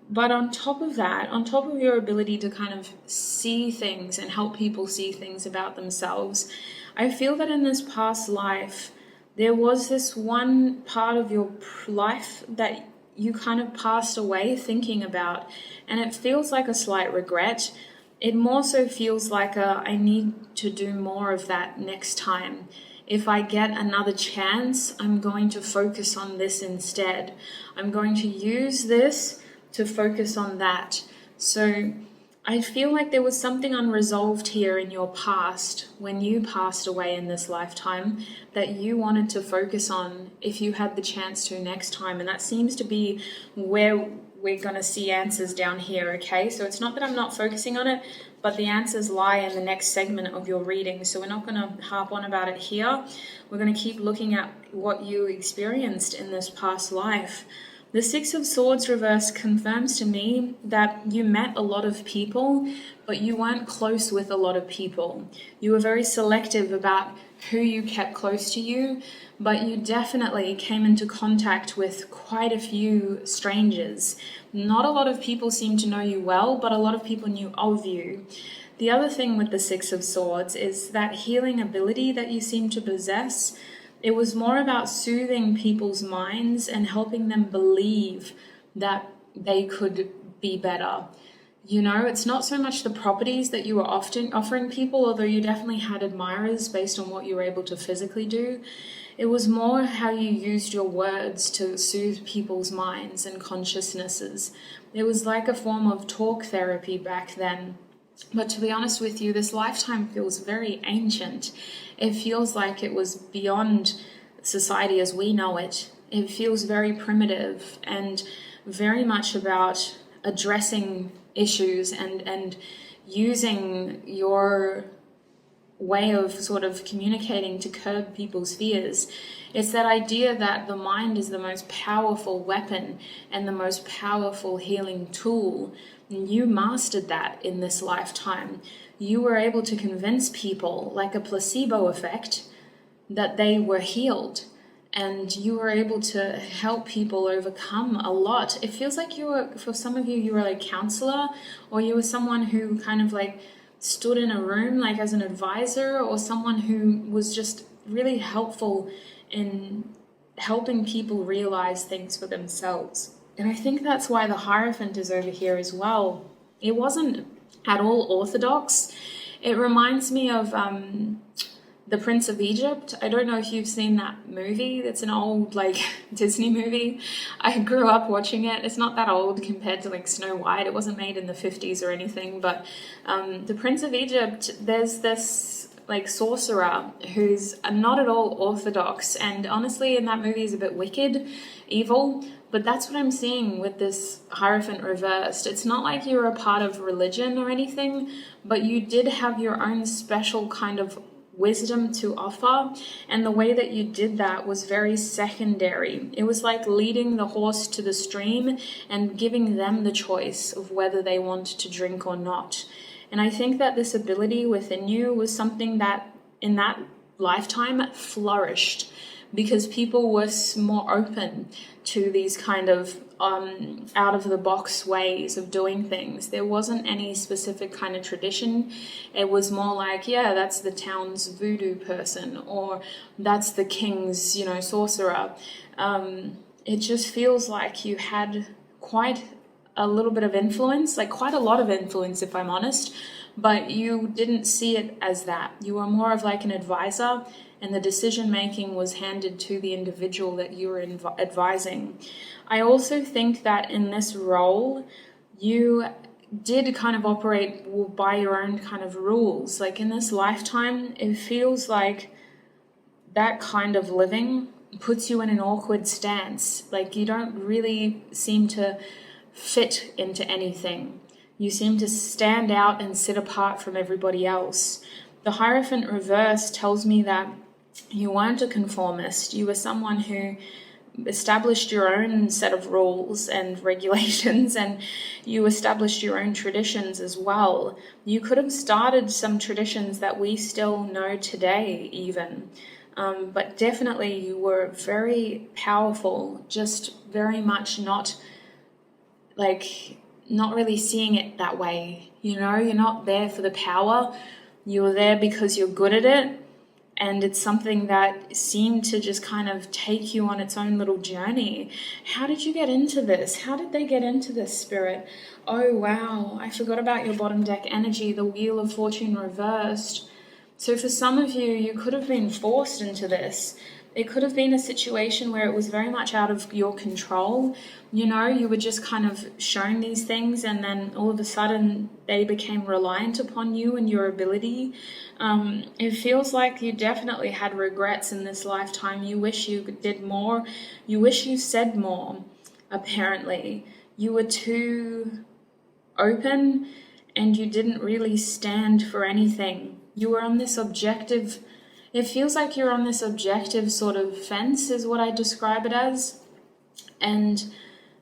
But on top of that, on top of your ability to kind of see things and help people see things about themselves, I feel that in this past life, there was this one part of your life that you kind of passed away thinking about, and it feels like a slight regret. It more so feels like I need to do more of that next time. If I get another chance, I'm going to focus on this instead. I'm going to use this to focus on that. So I feel like there was something unresolved here in your past when you passed away in this lifetime that you wanted to focus on if you had the chance to next time. And that seems to be where we're going to see answers down here, okay? So it's not that I'm not focusing on it, but the answers lie in the next segment of your reading. So we're not going to harp on about it here. We're going to keep looking at what you experienced in this past life. The Six of Swords reverse confirms to me that you met a lot of people, but you weren't close with a lot of people. You were very selective about who you kept close to you, but you definitely came into contact with quite a few strangers. Not a lot of people seem to know you well, but a lot of people knew of you. The other thing with the Six of Swords is that healing ability that you seem to possess. It was more about soothing people's minds and helping them believe that they could be better. You know, it's not so much the properties that you were often offering people, although you definitely had admirers based on what you were able to physically do. It was more how you used your words to soothe people's minds and consciousnesses. It was like a form of talk therapy back then. But to be honest with you, this lifetime feels very ancient. It feels like it was beyond society as we know it. It feels very primitive and very much about addressing issues and using your way of sort of communicating to curb people's fears. It's that idea that the mind is the most powerful weapon and the most powerful healing tool. And you mastered that in this lifetime. You were able to convince people, like a placebo effect, that they were healed. And you were able to help people overcome a lot. It feels like you were, for some of you, you were like a counselor, or you were someone who kind of like stood in a room like as an advisor, or someone who was just really helpful in helping people realize things for themselves. And I think that's why the Hierophant is over here as well. It wasn't at all orthodox. It reminds me of The Prince of Egypt. I don't know if you've seen that movie. It's an old like Disney movie. I grew up watching it. It's not that old compared to like Snow White. It wasn't made in the 50s or anything, but The Prince of Egypt, there's this like sorcerer who's not at all orthodox, and honestly in that movie is a bit wicked, evil. But that's what I'm seeing with this Hierophant reversed. It's not like you were a part of religion or anything, but you did have your own special kind of wisdom to offer, and the way that you did that was very secondary. It was like leading the horse to the stream and giving them the choice of whether they wanted to drink or not. And I think that this ability within you was something that in that lifetime flourished, because people were more open to these kind of out of the box ways of doing things. There wasn't any specific kind of tradition. It was more like, yeah, that's the town's voodoo person, or that's the king's, sorcerer. It just feels like you had quite a little bit of influence, like quite a lot of influence, if I'm honest, but you didn't see it as that. You were more of like an advisor, and the decision making was handed to the individual that you were advising. I also think that in this role, you did kind of operate by your own kind of rules. Like in this lifetime, it feels like that kind of living puts you in an awkward stance. Like you don't really seem to fit into anything. You seem to stand out and sit apart from everybody else. The Hierophant reverse tells me that you weren't a conformist. You were someone who established your own set of rules and regulations, and you established your own traditions as well. You could have started some traditions that we still know today even, but definitely you were very powerful, just very much not like not really seeing it that way. You know, you're not there for the power. You're there because you're good at it. And it's something that seemed to just kind of take you on its own little journey. How did you get into this? How did they get into this, Spirit? Oh, wow. I forgot about your bottom deck energy, the Wheel of Fortune reversed. So for some of you, you could have been forced into this. It could have been a situation where it was very much out of your control. You know, you were just kind of shown these things, and then all of a sudden they became reliant upon you and your ability. It feels like you definitely had regrets in this lifetime. You wish you did more. You wish you said more, apparently. You were too open and you didn't really stand for anything. You were on this objective. It feels like you're on this objective sort of fence is what I describe it as. And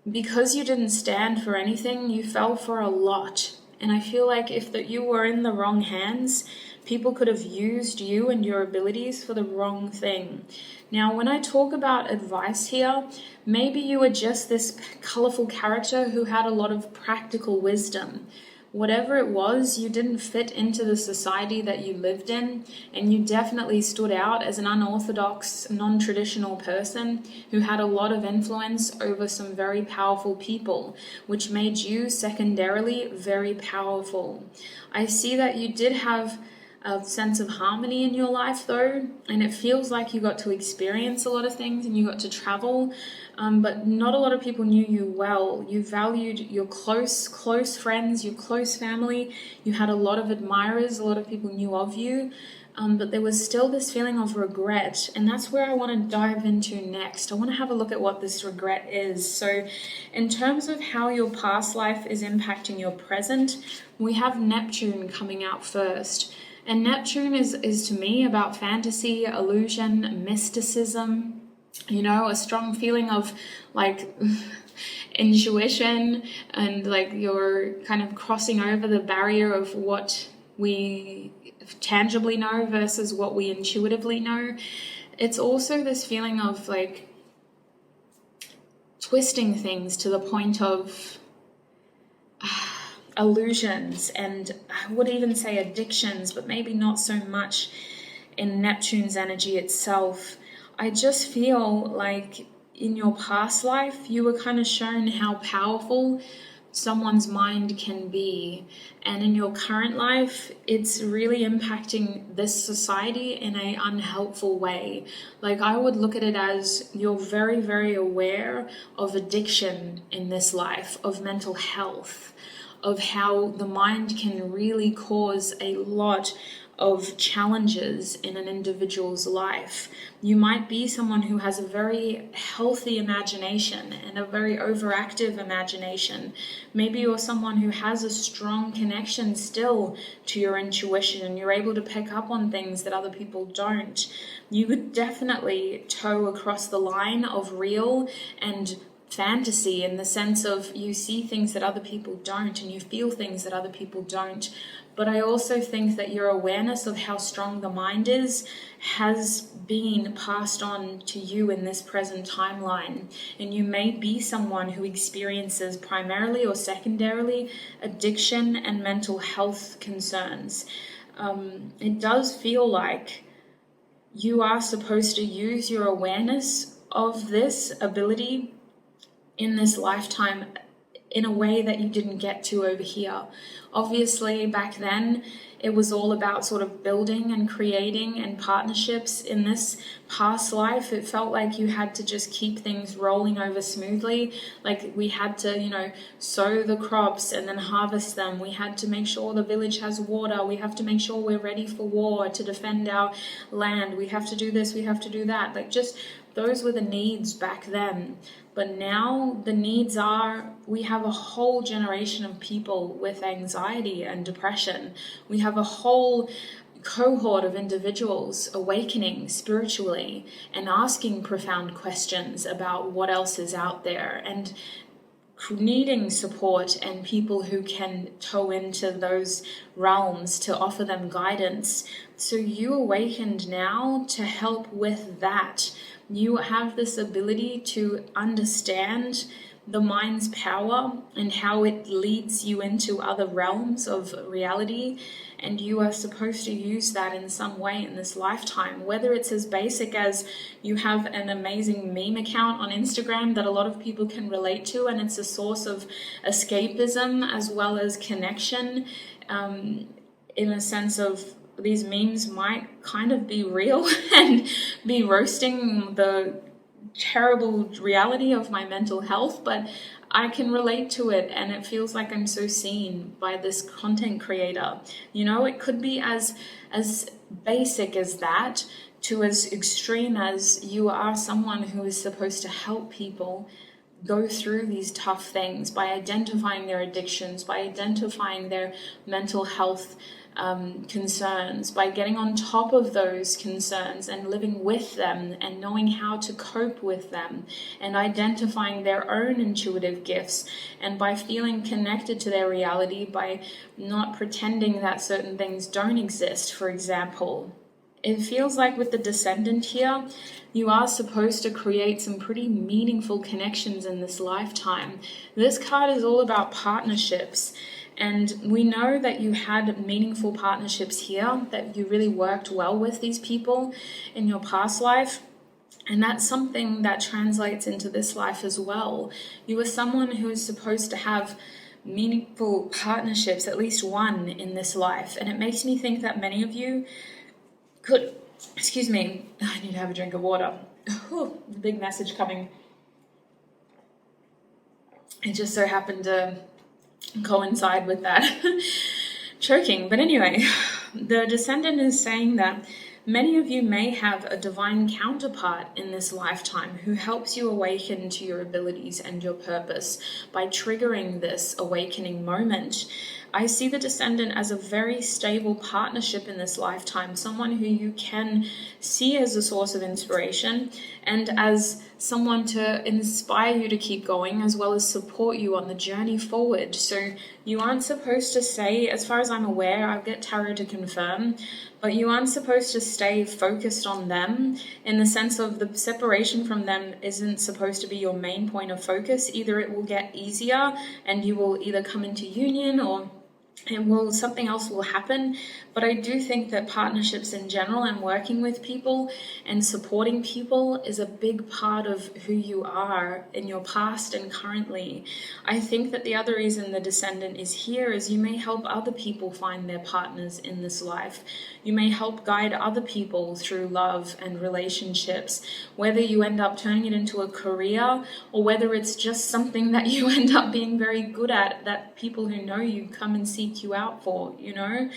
because you didn't stand for anything, you fell for a lot. And I feel like if you were in the wrong hands, people could have used you and your abilities for the wrong thing. Now, when I talk about advice here, maybe you were just this colorful character who had a lot of practical wisdom. Whatever it was, you didn't fit into the society that you lived in, and you definitely stood out as an unorthodox, non-traditional person who had a lot of influence over some very powerful people, which made you secondarily very powerful. I see that you did have a sense of harmony in your life though, and it feels like you got to experience a lot of things and you got to travel, but not a lot of people knew you well. You valued your close friends, your close family. You had a lot of admirers, a lot of people knew of you, but there was still this feeling of regret, and that's where I want to dive into next. I want to have a look at what this regret is. So in terms of how your past life is impacting your present, we have Neptune coming out first. And Neptune is to me about fantasy, illusion, mysticism, you know, a strong feeling of like intuition, and like you're kind of crossing over the barrier of what we tangibly know versus what we intuitively know. It's also this feeling of like twisting things to the point of illusions, and I would even say addictions, but maybe not so much in Neptune's energy itself. I just feel like in your past life, you were kind of shown how powerful someone's mind can be. And in your current life, it's really impacting this society in an unhelpful way. Like I would look at it as you're very, very aware of addiction in this life, of mental health, of how the mind can really cause a lot of challenges in an individual's life. You might be someone who has a very healthy imagination and a very overactive imagination. Maybe you're someone who has a strong connection still to your intuition and you're able to pick up on things that other people don't. You would definitely toe across the line of real and fantasy, in the sense of you see things that other people don't and you feel things that other people don't. But I also think that your awareness of how strong the mind is has been passed on to you in this present timeline. And you may be someone who experiences primarily or secondarily addiction and mental health concerns. It does feel like you are supposed to use your awareness of this ability in this lifetime in a way that you didn't get to over here. Obviously, back then, it was all about sort of building and creating and partnerships. In this past life, it felt like you had to just keep things rolling over smoothly. Like we had to, you know, sow the crops and then harvest them. We had to make sure the village has water. We have to make sure we're ready for war to defend our land. We have to do this, we have to do that. Like just those were the needs back then. But now the needs are, we have a whole generation of people with anxiety and depression. We have a whole cohort of individuals awakening spiritually and asking profound questions about what else is out there and needing support and people who can toe into those realms to offer them guidance. So you awakened now to help with that. You have this ability to understand the mind's power and how it leads you into other realms of reality, and you are supposed to use that in some way in this lifetime, whether it's as basic as you have an amazing meme account on Instagram that a lot of people can relate to, and it's a source of escapism as well as connection, in a sense of these memes might kind of be real and be roasting the terrible reality of my mental health, but I can relate to it, and it feels like I'm so seen by this content creator. You know, it could be as basic as that to as extreme as you are someone who is supposed to help people go through these tough things by identifying their addictions, by identifying their mental health concerns, by getting on top of those concerns and living with them and knowing how to cope with them and identifying their own intuitive gifts, and by feeling connected to their reality, by not pretending that certain things don't exist. For example, it feels like with the Descendant here, you are supposed to create some pretty meaningful connections in this lifetime. This card is all about partnerships. And we know that you had meaningful partnerships here, that you really worked well with these people in your past life. And that's something that translates into this life as well. You are someone who is supposed to have meaningful partnerships, at least one in this life. And it makes me think that many of you could, excuse me, I need to have a drink of water. Ooh, big message coming. It just so happened to coincide with that choking. But anyway, the Descendant is saying that many of you may have a divine counterpart in this lifetime who helps you awaken to your abilities and your purpose by triggering this awakening moment. I see the Descendant as a very stable partnership in this lifetime, someone who you can see as a source of inspiration and as someone to inspire you to keep going, as well as support you on the journey forward. So you aren't supposed to say, as far as I'm aware, I'll get Tarot to confirm, but you aren't supposed to stay focused on them, in the sense of the separation from them isn't supposed to be your main point of focus. Either it will get easier and you will either come into union, or something else will happen. But I do think that partnerships in general and working with people and supporting people is a big part of who you are in your past and currently. I think that the other reason the Descendant is here is you may help other people find their partners in this life. You may help guide other people through love and relationships, whether you end up turning it into a career or whether it's just something that you end up being very good at, that people who know you come and seek you out for. You know,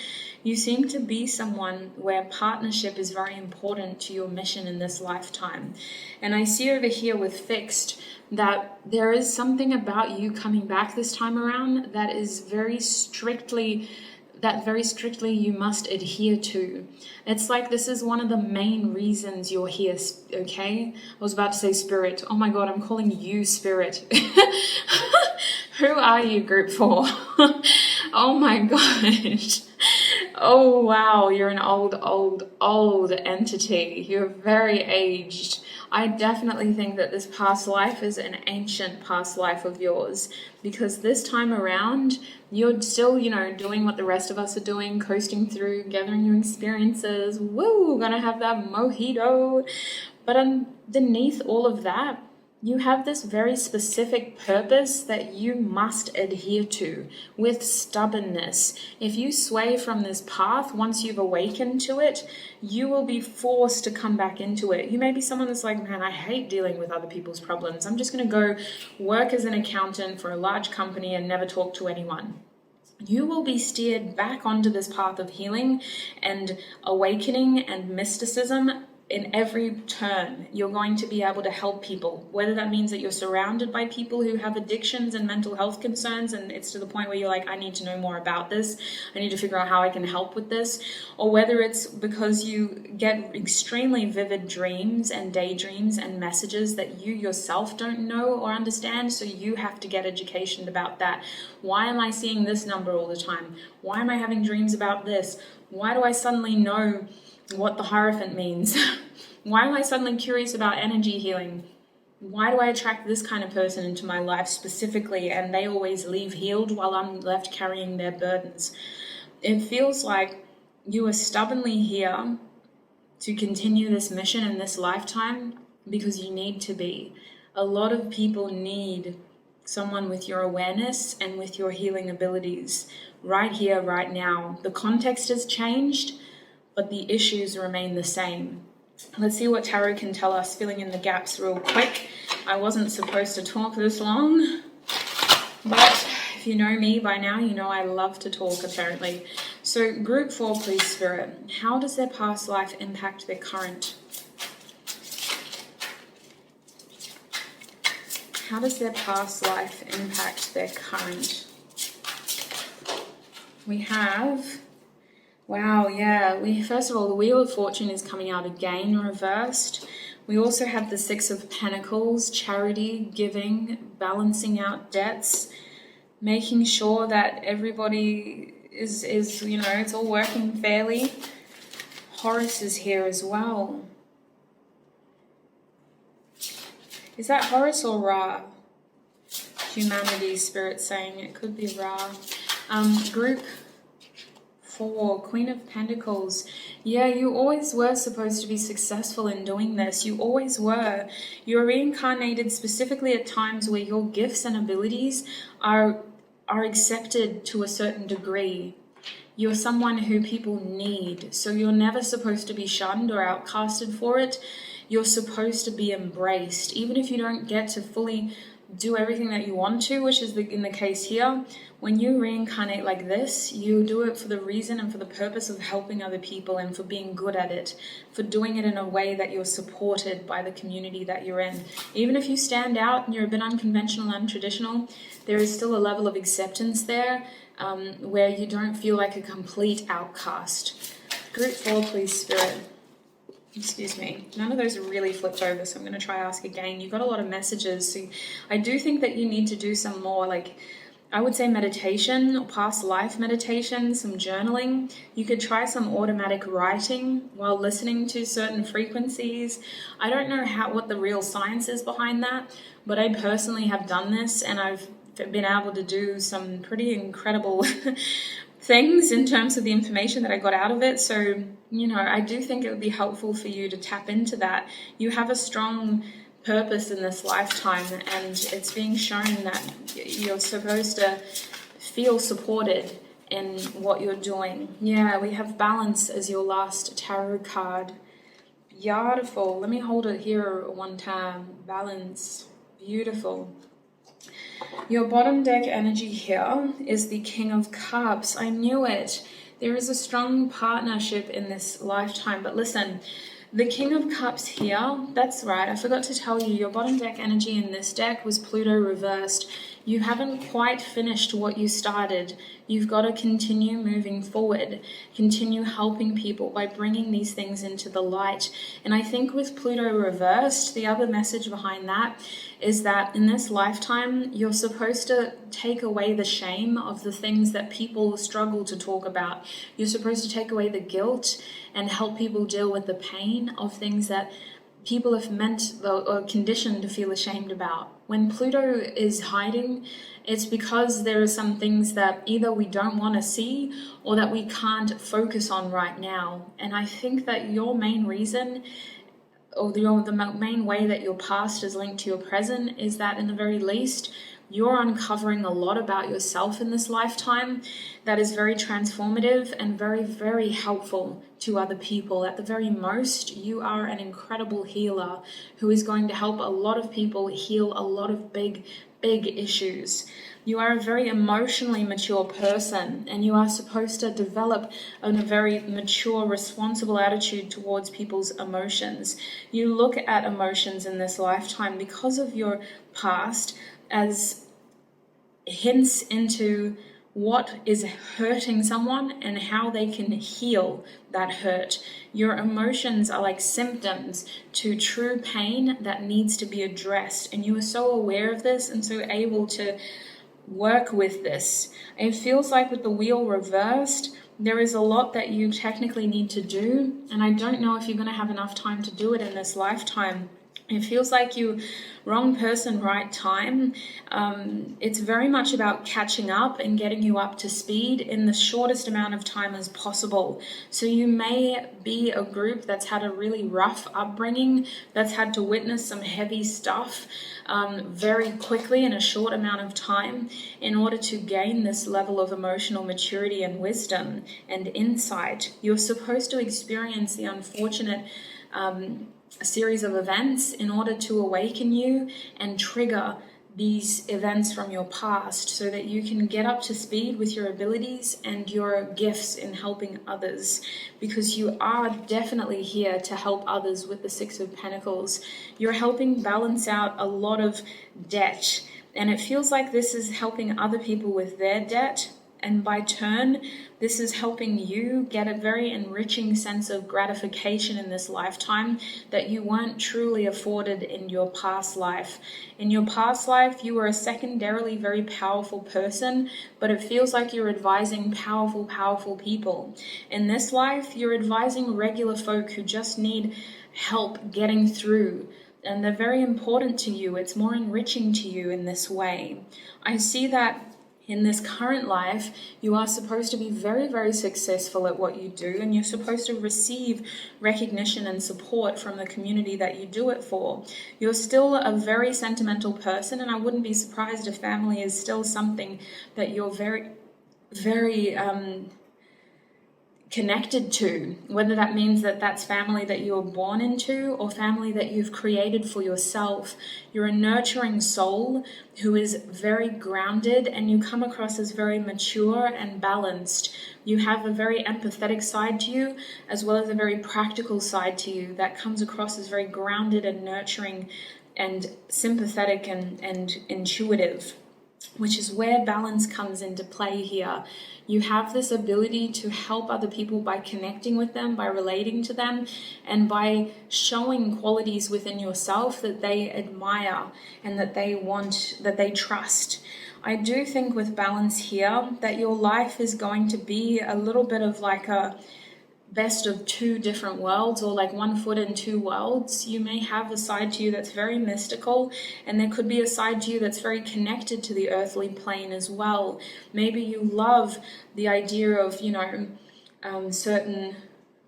you seem to be someone where partnership is very important to your mission in this lifetime. And I see over here with Fixed that there is something about you coming back this time around that is very strictly you must adhere to. It's like this is one of the main reasons you're here, okay? I was about to say Spirit. Oh my God, I'm calling you Spirit. Who are you, group 4? Oh my gosh. Oh wow, you're an old entity. You're very aged. I definitely think that this past life is an ancient past life of yours, because this time around, you're still, doing what the rest of us are doing, coasting through, gathering your experiences. Woo, gonna have that mojito. But underneath all of that, you have this very specific purpose that you must adhere to with stubbornness. If you sway from this path, once you've awakened to it, you will be forced to come back into it. You may be someone that's like, man, I hate dealing with other people's problems. I'm just going to go work as an accountant for a large company and never talk to anyone. You will be steered back onto this path of healing and awakening and mysticism. In every turn, you're going to be able to help people, whether that means that you're surrounded by people who have addictions and mental health concerns, and it's to the point where you're like, I need to know more about this. I need to figure out how I can help with this. Or whether it's because you get extremely vivid dreams and daydreams and messages that you yourself don't know or understand, so you have to get education about that. Why am I seeing this number all the time? Why am I having dreams about this? Why do I suddenly know what the Hierophant means? Why am I suddenly curious about energy healing? Why do I attract this kind of person into my life specifically, and they always leave healed while I'm left carrying their burdens? It feels like you are stubbornly here to continue this mission in this lifetime because you need to be. A lot of people need someone with your awareness and with your healing abilities right here, right now. The context has changed, but the issues remain the same. Let's see what tarot can tell us, filling in the gaps real quick. I wasn't supposed to talk this long, but if you know me by now, you know I love to talk, apparently. So group 4, please, Spirit. How does their past life impact their current? How does their past life impact their current? We have... Wow, yeah. First of all, the Wheel of Fortune is coming out again, reversed. We also have the 6 of Pentacles, charity, giving, balancing out debts, making sure that everybody is it's all working fairly. Horus is here as well. Is that Horus or Ra? Humanity, Spirit saying it could be Ra. Group 4, Queen of Pentacles. Yeah, you always were supposed to be successful in doing this. You always were. You're reincarnated specifically at times where your gifts and abilities are accepted to a certain degree. You're someone who people need, so you're never supposed to be shunned or outcasted for it. You're supposed to be embraced, even if you don't get to fully do everything that you want to, which is in the case here. When you reincarnate like this, you do it for the reason and for the purpose of helping other people and for being good at it, for doing it in a way that you're supported by the community that you're in. Even if you stand out and you're a bit unconventional and untraditional, there is still a level of acceptance there where you don't feel like a complete outcast. Group 4, please, Spirit. Excuse me. None of those really flipped over, so I'm going to try ask again. You got a lot of messages, so I do think that you need to do some more, I would say meditation, or past life meditation, some journaling. You could try some automatic writing while listening to certain frequencies. I don't know what the real science is behind that, but I personally have done this, and I've been able to do some pretty incredible things in terms of the information that I got out of it. So, I do think it would be helpful for you to tap into that. You have a strong purpose in this lifetime, and it's being shown that you're supposed to feel supported in what you're doing. Yeah, we have balance as your last tarot card. Beautiful. Let me hold it here one time. Balance. Beautiful. Your bottom deck energy here is the King of Cups. I knew it. There is a strong partnership in this lifetime. But listen, the King of Cups here, that's right, I forgot to tell you, your bottom deck energy in this deck was Pluto reversed. You haven't quite finished what you started. You've got to continue moving forward, continue helping people by bringing these things into the light. And I think with Pluto reversed, the other message behind that is that in this lifetime, you're supposed to take away the shame of the things that people struggle to talk about. You're supposed to take away the guilt and help people deal with the pain of things that people have meant or conditioned to feel ashamed about. When Pluto is hiding, it's because there are some things that either we don't want to see or that we can't focus on right now. And I think that your main reason, or the main way that your past is linked to your present, is that in the very least, you're uncovering a lot about yourself in this lifetime that is very transformative and very, very helpful to other people. At the very most, you are an incredible healer who is going to help a lot of people heal a lot of big, big issues. You are a very emotionally mature person, and you are supposed to develop a very mature, responsible attitude towards people's emotions. You look at emotions in this lifetime because of your past as hints into what is hurting someone and how they can heal that hurt. Your emotions are like symptoms to true pain that needs to be addressed, and you are so aware of this and so able to work with this. It feels like with the wheel reversed, there is a lot that you technically need to do, and I don't know if you're going to have enough time to do it in this lifetime. It feels like you wrong person, right time. It's very much about catching up and getting you up to speed in the shortest amount of time as possible. So you may be a group that's had a really rough upbringing, that's had to witness some heavy stuff very quickly in a short amount of time in order to gain this level of emotional maturity and wisdom and insight. You're supposed to experience the unfortunate a series of events in order to awaken you and trigger these events from your past so that you can get up to speed with your abilities and your gifts in helping others, because you are definitely here to help others with the Six of Pentacles. You're helping balance out a lot of debt, and it feels like this is helping other people with their debt. And by turn, this is helping you get a very enriching sense of gratification in this lifetime that you weren't truly afforded in your past life. In your past life, you were a secondarily very powerful person, but it feels like you're advising powerful people. In this life, you're advising regular folk who just need help getting through. And they're very important to you. It's more enriching to you in this way. I see that in this current life, you are supposed to be very successful at what you do, and you're supposed to receive recognition and support from the community that you do it for. You're still a very sentimental person, and I wouldn't be surprised if family is still something that you're very connected to, whether that means that that's family that you were born into or family that you've created for yourself. You're a nurturing soul who is very grounded, and you come across as very mature and balanced. You have a very empathetic side to you as well as a very practical side to you that comes across as very grounded and nurturing and sympathetic and intuitive, which is where balance comes into play here. You have this ability to help other people by connecting with them, by relating to them, and by showing qualities within yourself that they admire and that they want, that they trust. I do think with balance here that your life is going to be a little bit of like a best of two different worlds, or like one foot in two worlds. You may have a side to you that's very mystical, and there could be a side to you that's very connected to the earthly plane as well. Maybe you love the idea of, certain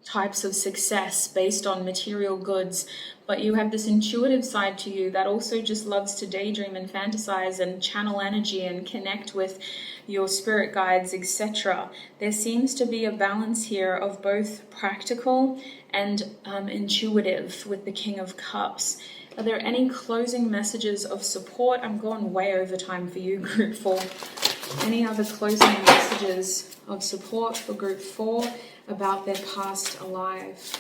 types of success based on material goods, but you have this intuitive side to you that also just loves to daydream and fantasize and channel energy and connect with your spirit guides, etc. There seems to be a balance here of both practical and intuitive with the King of Cups. Are there any closing messages of support? I'm going way over time for you, Group 4. Any other closing messages of support for Group 4 about their past alive?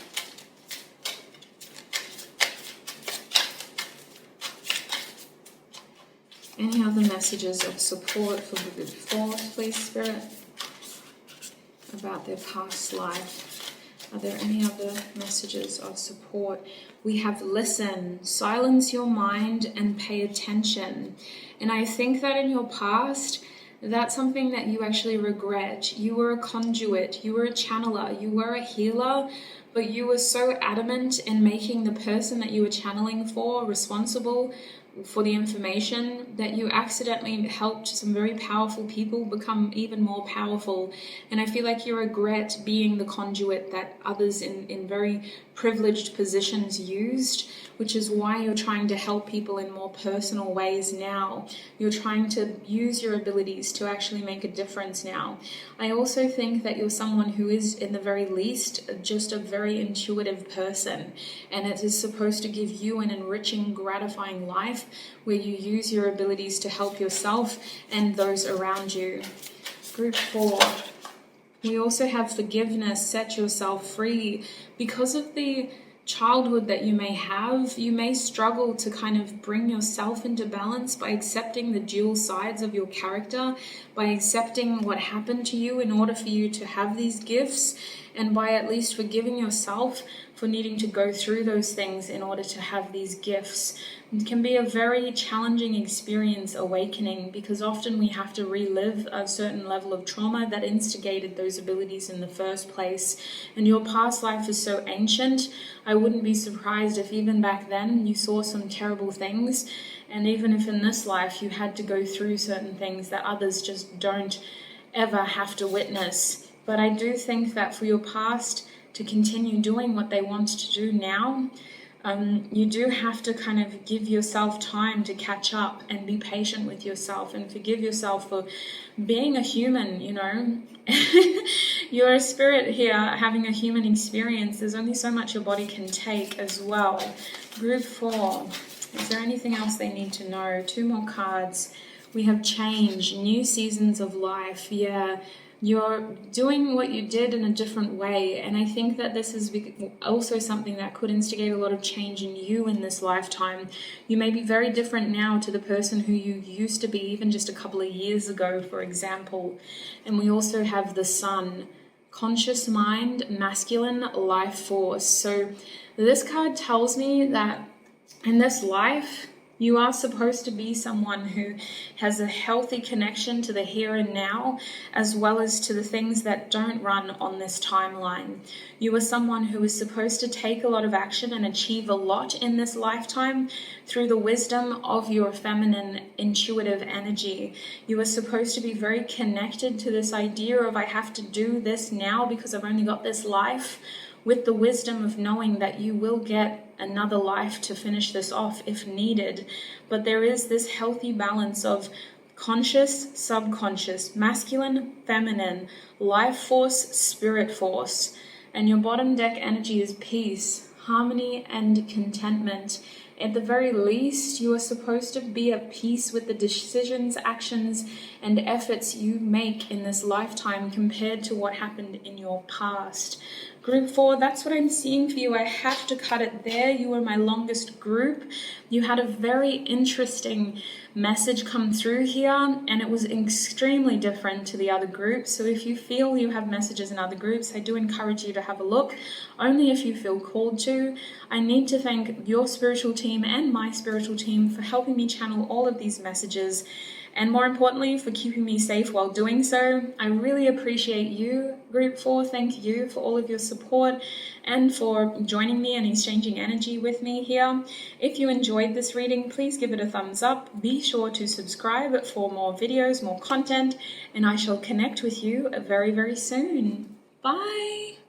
Any other messages of support for Group 4, please, Spirit, about their past life? Are there any other messages of support? We have listen, silence your mind and pay attention. And I think that in your past, that's something that you actually regret. You were a conduit, you were a channeler, you were a healer, but you were so adamant in making the person that you were channeling for responsible for the information that you accidentally helped some very powerful people become even more powerful. And I feel like you regret being the conduit that others in very privileged positions used, which is why you're trying to help people in more personal ways now. You're trying to use your abilities to actually make a difference now. I also think that you're someone who is, in the very least, just a very intuitive person, and it is supposed to give you an enriching, gratifying life where you use your abilities to help yourself and those around you. Group 4. We also have forgiveness, set yourself free. Because of the childhood that you may struggle to kind of bring yourself into balance by accepting the dual sides of your character, by accepting what happened to you in order for you to have these gifts, and by at least forgiving yourself for needing to go through those things in order to have these gifts. It can be a very challenging experience awakening, because often we have to relive a certain level of trauma that instigated those abilities in the first place. And your past life is so ancient, I wouldn't be surprised if even back then you saw some terrible things. And even if in this life you had to go through certain things that others just don't ever have to witness. But I do think that for your past to continue doing what they want to do now, you do have to kind of give yourself time to catch up and be patient with yourself and forgive yourself for being a human, you know. You're a spirit here having a human experience. There's only so much your body can take as well. Group 4. Is there anything else they need to know? 2 more cards. We have change, new seasons of life. Yeah. You're doing what you did in a different way, and I think that this is also something that could instigate a lot of change in you in this lifetime. You may be very different now to the person who you used to be even just a couple of years ago, for example. And we also have the sun, conscious mind, masculine life force. So this card tells me that in this life, you are supposed to be someone who has a healthy connection to the here and now, as well as to the things that don't run on this timeline. You are someone who is supposed to take a lot of action and achieve a lot in this lifetime through the wisdom of your feminine, intuitive energy. You are supposed to be very connected to this idea of, I have to do this now because I've only got this life, with the wisdom of knowing that you will get another life to finish this off if needed. But there is this healthy balance of conscious, subconscious, masculine, feminine, life force, spirit force. And your bottom deck energy is peace, harmony, and contentment. At the very least, you are supposed to be at peace with the decisions, actions, and efforts you make in this lifetime compared to what happened in your past. Group 4, that's what I'm seeing for you. I have to cut it there. You were my longest group. You had a very interesting message come through here, and it was extremely different to the other groups. So if you feel you have messages in other groups, I do encourage you to have a look, only if you feel called to. I need to thank your spiritual team and my spiritual team for helping me channel all of these messages, and more importantly, for keeping me safe while doing so. I really appreciate you, Group 4. Thank you for all of your support and for joining me and exchanging energy with me here. If you enjoyed this reading, please give it a thumbs up. Be sure to subscribe for more videos, more content, and I shall connect with you very, very soon. Bye!